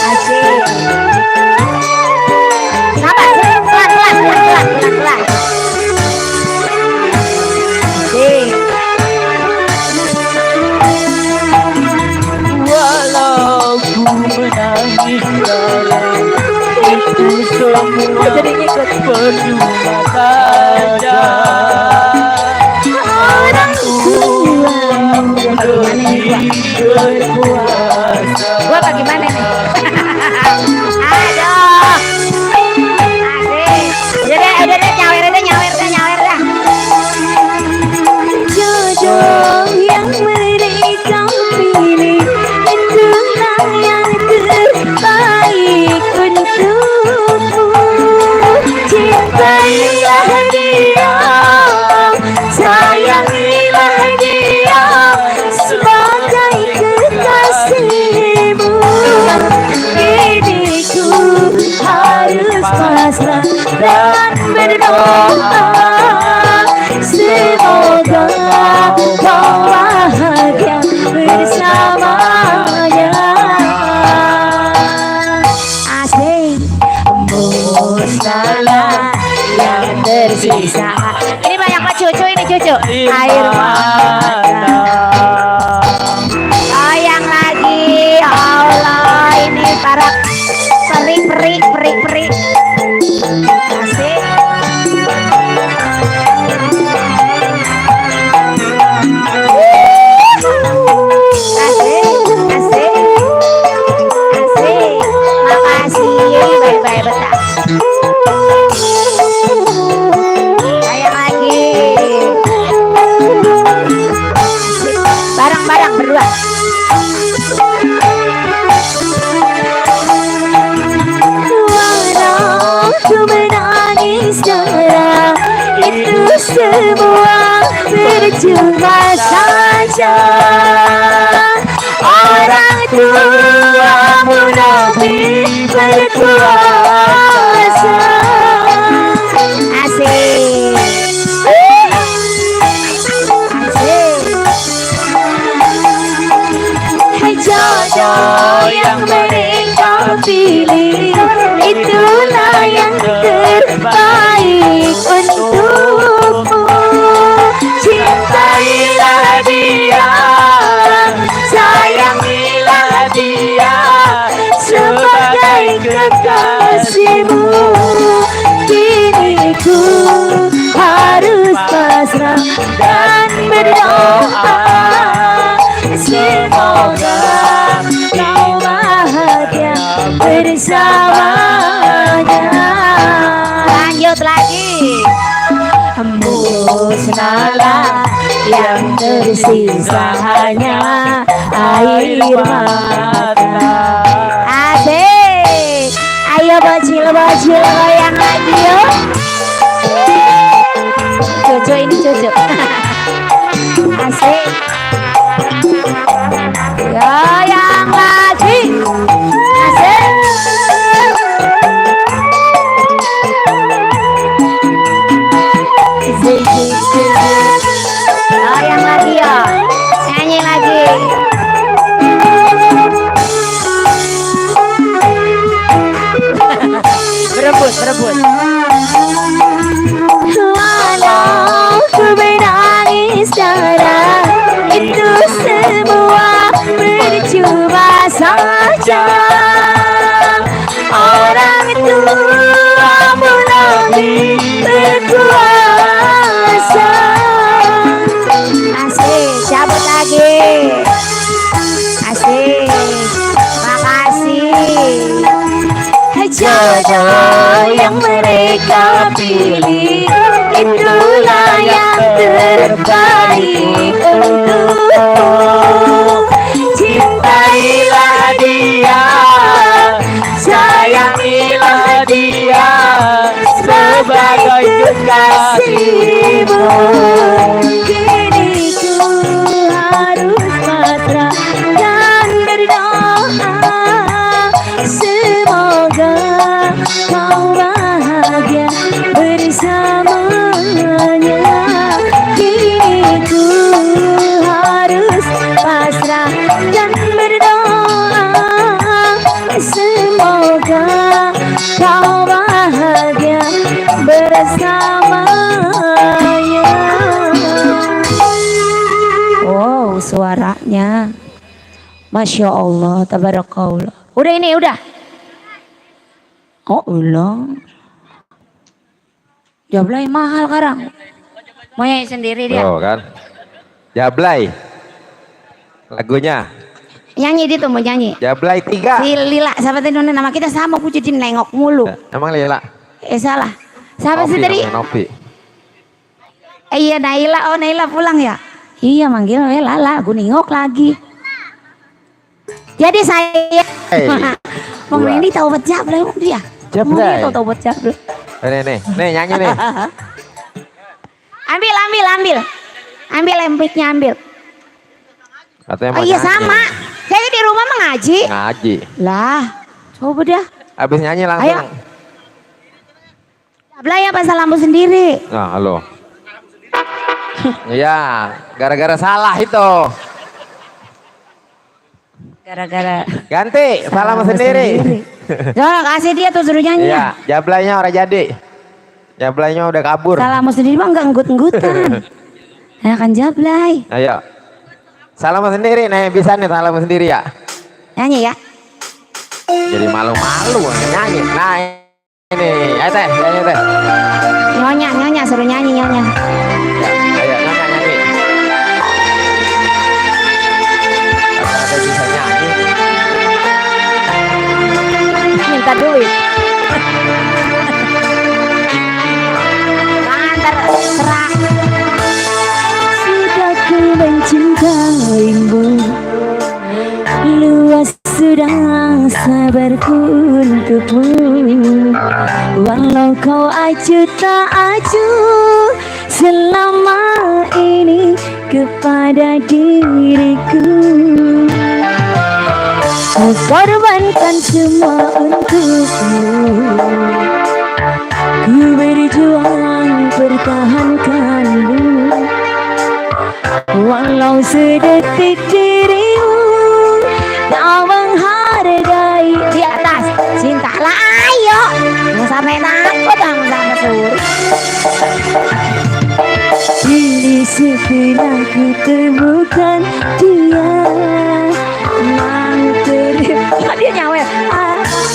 Asik. Sabar, pelan. Asik. Walau ku menangis dalam, itu semua jadi ikut percuma saja. Orang tua lebih berkuasa. Gua bagaimana nih? Aduh. Asik. Udah deh, nyawer dah. Jodoh yang mereka pilih, itulah yang terbaik untukmu. Cintailah dia, sayangilah dia sebagai kekasihmu. Kini ku harus pasrah dan berdoa, semoga kau bahagia bersamanya. air mata. Goyang lagi, ya Allah, ini para peri. Asik. Asik. Makasih, bye-bye betah. Goyang lagi. Bareng-bareng berdua. Ku menangis darah, itu semua percuma saja. Orang tua munafik berkuasa. Asik. Jodoh yang mereka pilih, itulah yang terbaik untukmu. Cintailah dia, sayangilah dia sebagai kekasihmu. Kini ku harus pasrah dan berdoa, semoga kau bahagia bersamanya. Lanjut lagi. Musnahlah yang tersisa hanya air mata. Asik. Ayo bocil goyang lagi yuk. Jojo ini Jojo. Asik. Goyang lagi. Asik. Goyang lagi ya. Nyanyi lagi. Berebut. Walau ku menangis darah, itu semua percuma saja. Orang tua munafik berkuasa. Asik, cabut lagi. Asik, makasih. Jodoh yang mereka pilih, itulah yang terbaik untukmu. Cintailah dia, sayangilah dia sebagai kekasihmu. Kini ku harus pasrah dan berdoa, semoga kau bahagia bersamanya. Kini ku harus pasrah dan berdoa, semoga kau bahagia bersamanya. Wow, suaranya Masya Allah, tabarakallah. Udah ini, udah. Oh, ulang. Jablay mahal sekarang. Mau nyanyi sendiri dia. Oh kan. Jablay. Lagunya. Nyanyi dia tuh mau nyanyi. Jablay 3. Si Lila, sahabat Indonesia, nama kita sama, aku jadi nengok mulu. Emang Lila? Salah. Sahabat sih tadi. Novi. Iya Naila, oh Naila pulang ya? Iya manggil Lala, aku nengok lagi. Jadi saya Bang Randy tahu buat Jablay dia. Jablay. Dia tahu buat Jablay. Nih nyanyi nih. Ambil lempiknya ambil. Katanya Oh mau iya nyanyi. sama. Saya di rumah mengaji. Ngaji. Lah, coba dah. Abis nyanyi langsung. Ayo. Jablay ya pasal lampu sendiri. Nah, halo. Iya, gara-gara salah itu. Gara-gara Ganti, salah sendiri. Jangan kasih dia tuh suruh nyanyi. Iya, Jablaynya orang jadi. Jablaynya udah kabur. Salahmu sendiri mah enggak enggut-enggutan. Akan jablay. Ayo. Salam sendiri nih, bisa nih salam sendiri ya. Nyanyi ya. Jadi malu-malu nyanyi. Nah ini, ayo teh, nyanyi teh. Nyonya suruh nyanyi nyonya. Ayo nyonya nyanyi. Ada bisa nyanyi. Minta duit. Antar serah. Sudah ku mencintaimu, luas sudah sabarku untukmu. Walau kau acuh tak acuh selama ini kepada diriku, ku korbankan semua untukmu. Ku berjuang pertahankanmu, walau sedetik dirimu tak menghargai. Di atas cintalah, ayo mau sampai takut sama suri. Ini setelah ku temukan dia, mau terima dia nyawer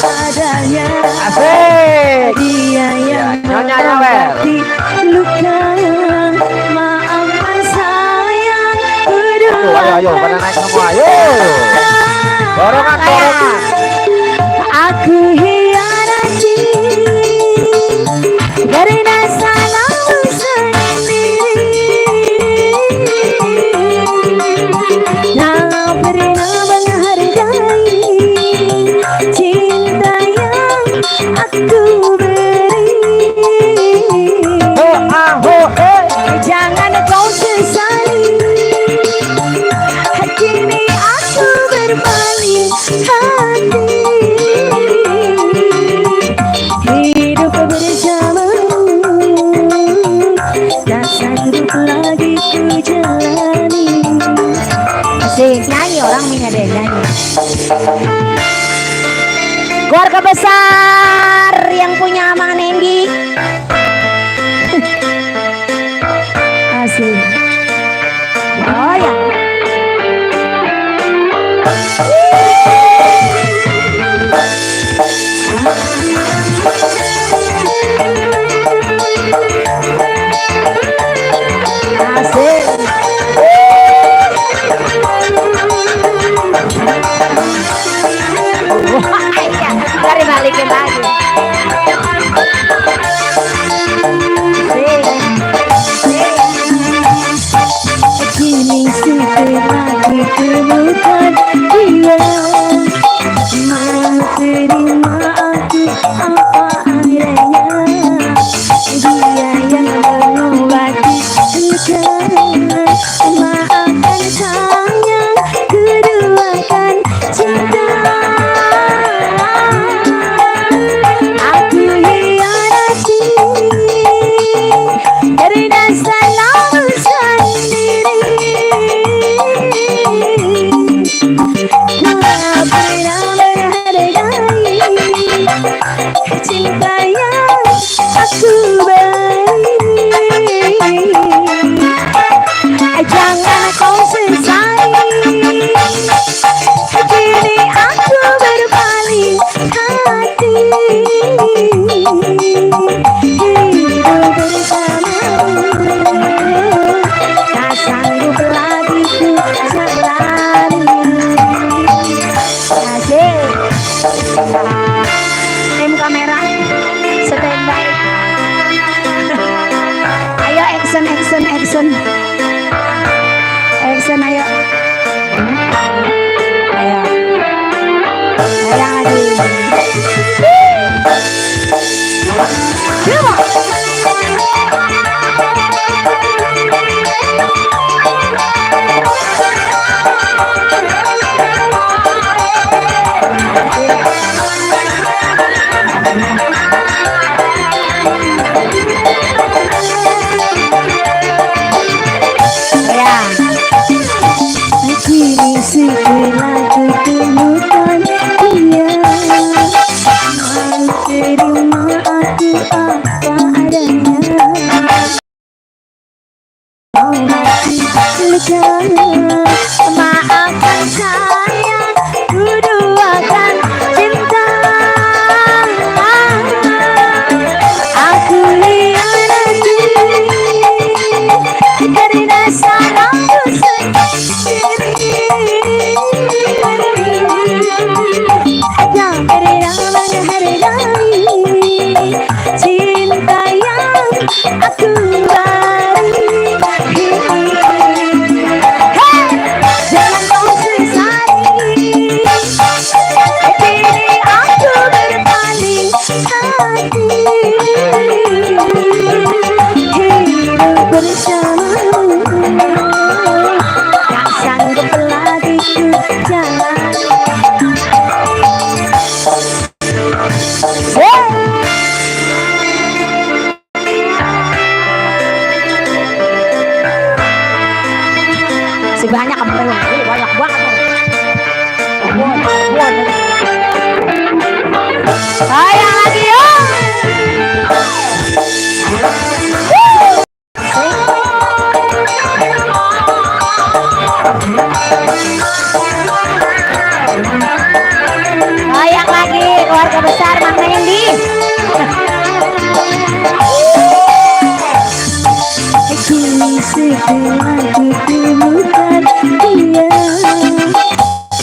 adanya. Asik. Dia yang Nyonya nyawer. mengobati luka. Maafkan sayang, Ayo, pada naik semua, ayo. Dorongan. aku hianati karena salahmu sendiri. Tak pernah menghargai cinta yang aku beri. Jangan kau sesali, kini aku berbalik hati. Hidup bersamamu tak sanggup lagi ku jalani. Asik, nyanyi orang minta deh nyanyi. Keluarga besar yang punya Mang Nendi. Asik. Oh ya. Asik. Wah, ya, dari balikin lagi. banyak banget. Ayo lagi yuk. Ayak lagi keluarga besar Mang Nendi. Kini setelah ditemukan dia,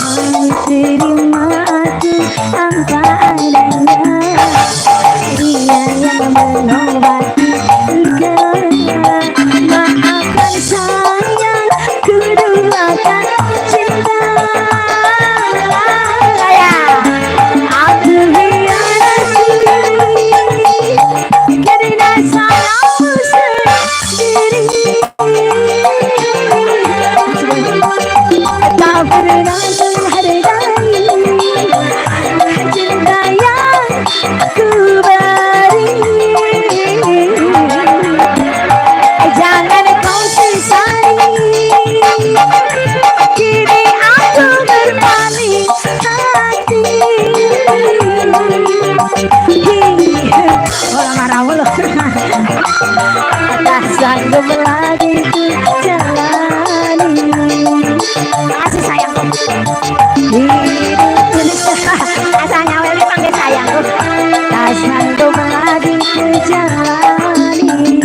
mau terima aku tanpa adanya. Dia yang mengobati luka. Maafkan sayang, ku duakan cinta. Aku hianati karena sayangmu sendiri. Tak pernah menghargai cinta yang ku beri. Jangan kau sesali, kini aku berpaling hati. Orang marah mulu. Tak sanggup lagi ku jalani. Kasih sayangku. Hidup ini asalnya Weli panggil sayangku. Tak sanggup lagi ku jalani.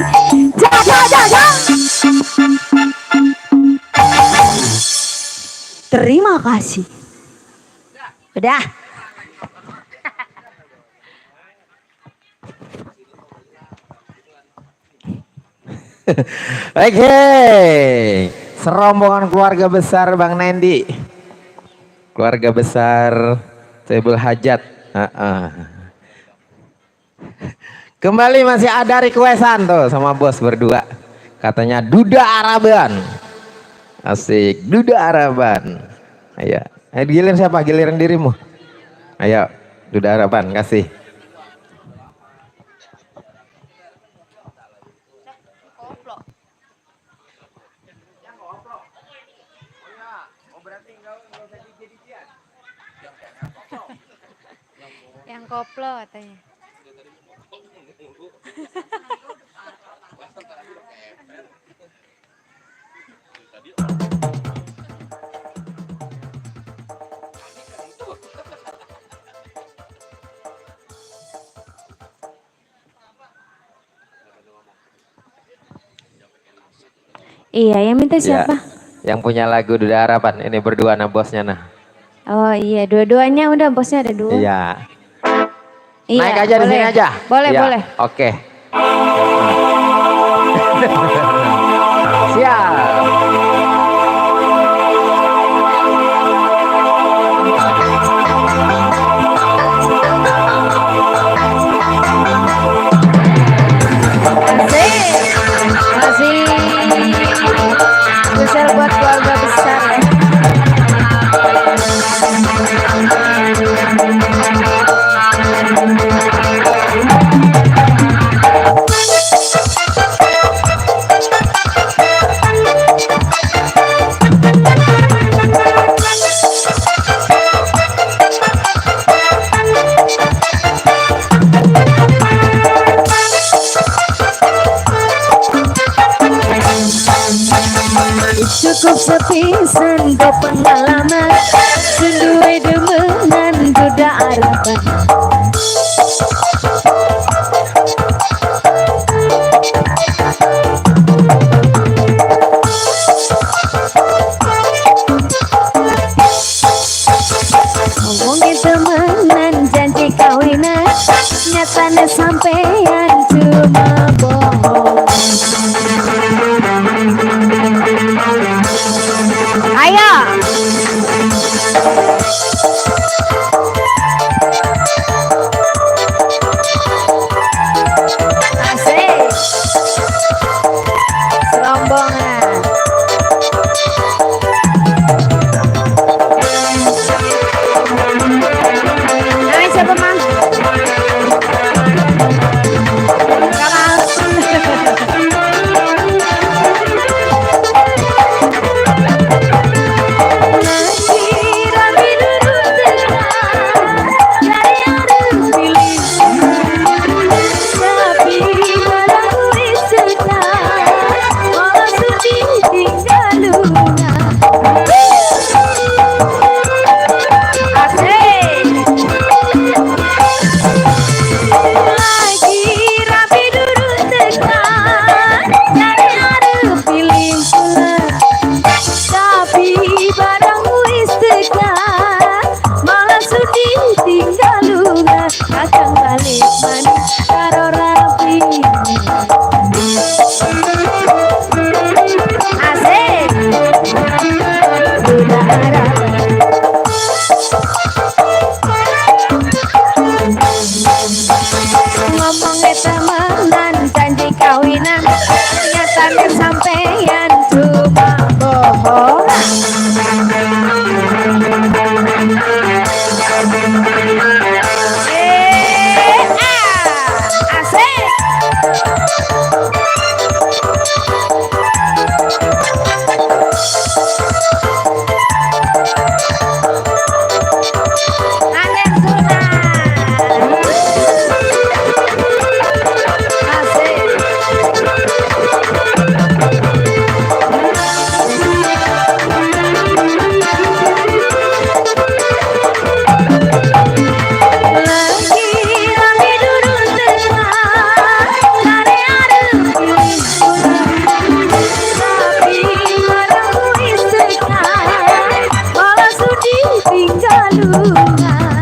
Terima kasih. Udah. Oke, serombongan keluarga besar Bang Nendi, keluarga besar Saibul Hajat. Kembali masih ada requestan tuh sama bos berdua, katanya Duda Araban, asik Duda Araban. Ayo, giliran siapa? Giliran dirimu. Ayo, Duda Araban kasih. Yang koplo katanya. Iya, yang minta siapa? Ya, yang punya lagu Duda Harapan ini berdua sama bosnya nah. Oh iya, dua-duanya udah, bosnya ada dua. Iya. Iya, naik aja di sini aja. Boleh, ya, boleh. Oke. Siap. Masih spesial buat keluarga besar ya. Cukup sepisan kau pengalaman, sendiri demenan Duda Araban. Ngomongin temenan janji kawinan, nyatanya sampean cuma bohong. Ayo. Asik. Serombongan. Namanya siapa, Mang? Kakak. Ngomongnya temenan janji kawinan nyatanya sampeyan cuma bohong. Asik. Aden sunat. Asik. Lagi rame duduk tengah, kare arep pilih pulang. Tapi marahku istiqah, malah sudi tinggal lungan.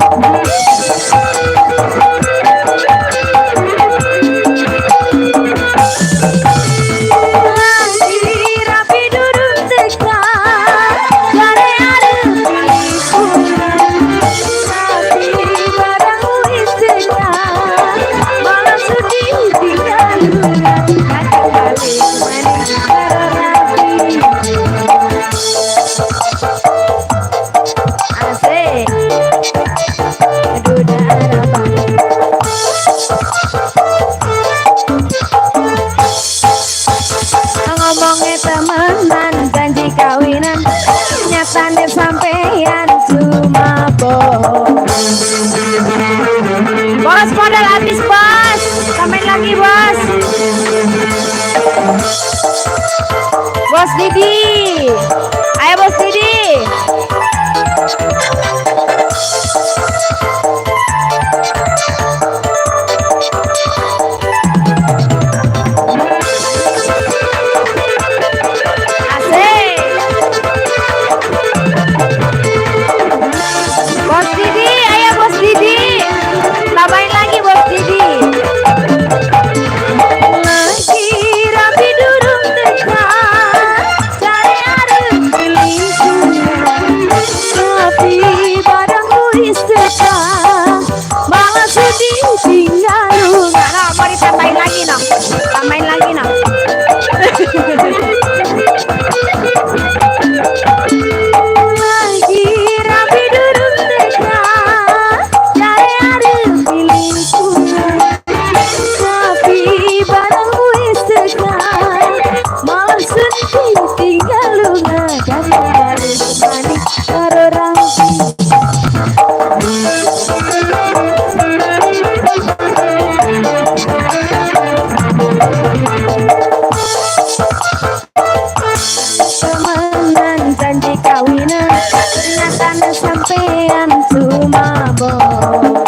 Lagi rapi duduk tengah, kare arep pilih pulang. Tapi marahku istiqah, malah sudi tinggal lungan. Kadang balik manis karo rapi. Asik. Duda Arabang. Ngomongnya temenan janji kawinan nyatanya sampeyan cuma bohong. Bos modal habis bos, tambahin lagi bos. Bos Didi, ayo bos Didi. Asik. Bos Didi, ayo bos Didi. Tambahin lagi bos Didi. Lagi rapi duduk dekat, cari arep pilih pulang. Tapi barangku istiqah, malah sudi tinggal lungan. Nah, mau ditambahin lagi no, tambahin lagi no. Lagi rapi duduk dekat, cari arep pilih pulang. Tapi barangku istiqah, malah sudi tinggal lungan. Dari balik manis karo rapi. Temenan janji kawinan nyatanya sampeyan cuma bohong.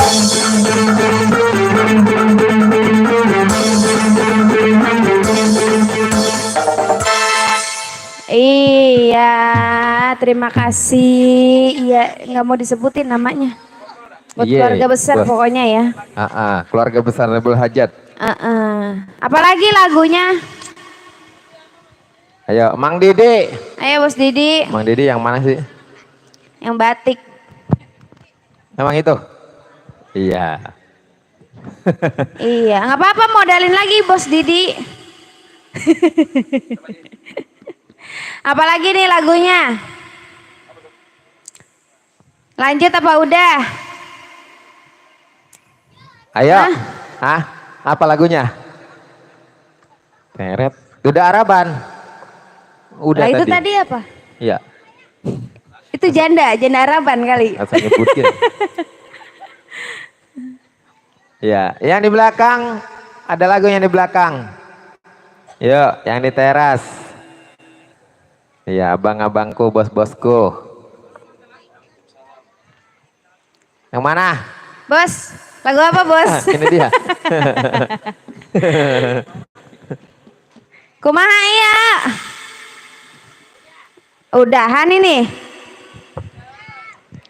Iya, terima kasih. Iya, nggak mau disebutin namanya. Buat Iya, keluarga besar bos. pokoknya ya. Keluarga besar Rebel Hajat. Apalagi lagunya? Ayo, Mang Didi. Ayo Bos Didi, Mang Didi yang mana sih? yang batik. Emang itu? Iya. Iya, nggak apa-apa modalin lagi Bos Didi. Apalagi nih lagunya? Lanjut apa udah? Ayo. Apa lagunya? Teret. Duda Araban. Udah Lah itu tadi. tadi apa? Iya. Itu janda Araban kali. Asal nyebutin. Ya, yang di belakang ada lagu yang di belakang. Yuk, yang di teras. Iya, abang-abangku, bos-bosku. Yang mana? Bos, lagu apa bos? Ini dia. Kumaha ya? Udahan ini?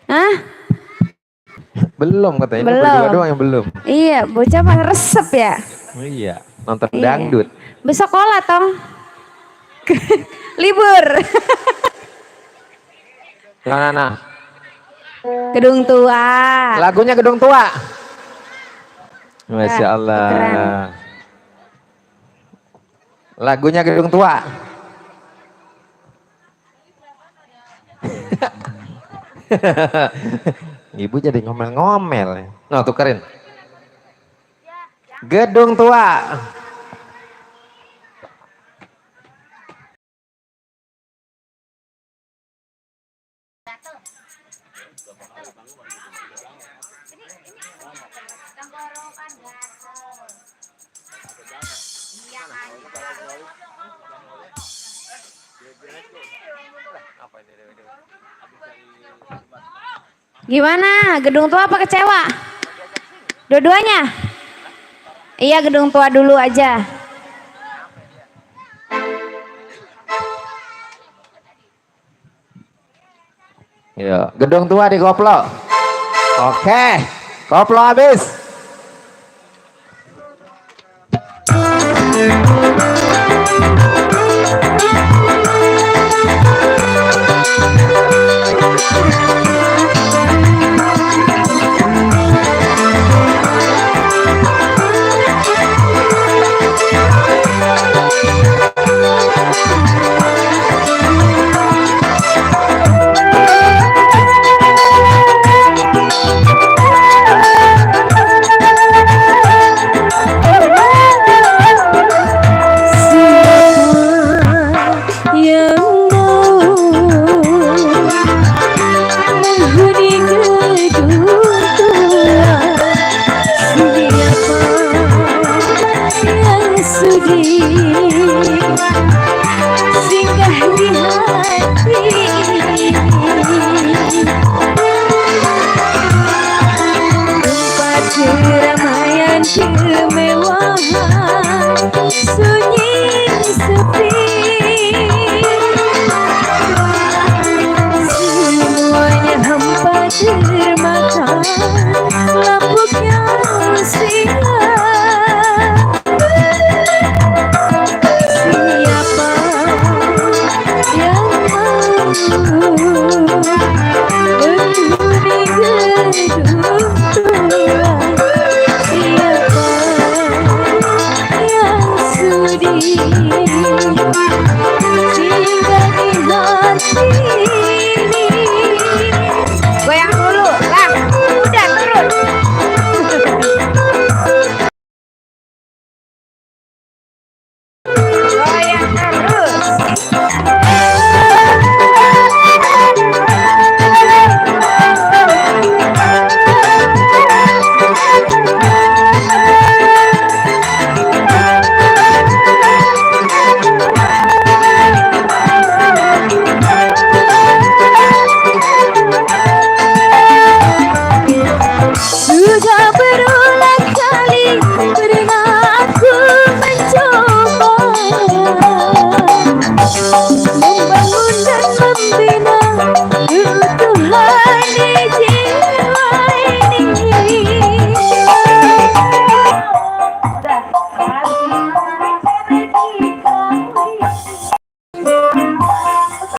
Hah? Belum katanya, Belum. berdua doang yang belum. Iya, bocah mah resep ya. Oh, iya, nonton Iya. dangdut. Besok sekolah tong. Libur. Nah. Gedung tua. Lagunya Gedung Tua. Masya Allah. keren. Lagunya Gedung Tua. Ibu jadi ngomel-ngomel. Nah, tukerin. Gedung Tua. Gimana? Gedung tua apa kecewa? Dua-duanya? Iya, gedung tua dulu aja. Ya, Gedung Tua di koplo. Oke, koplo habis. Membangun dan membina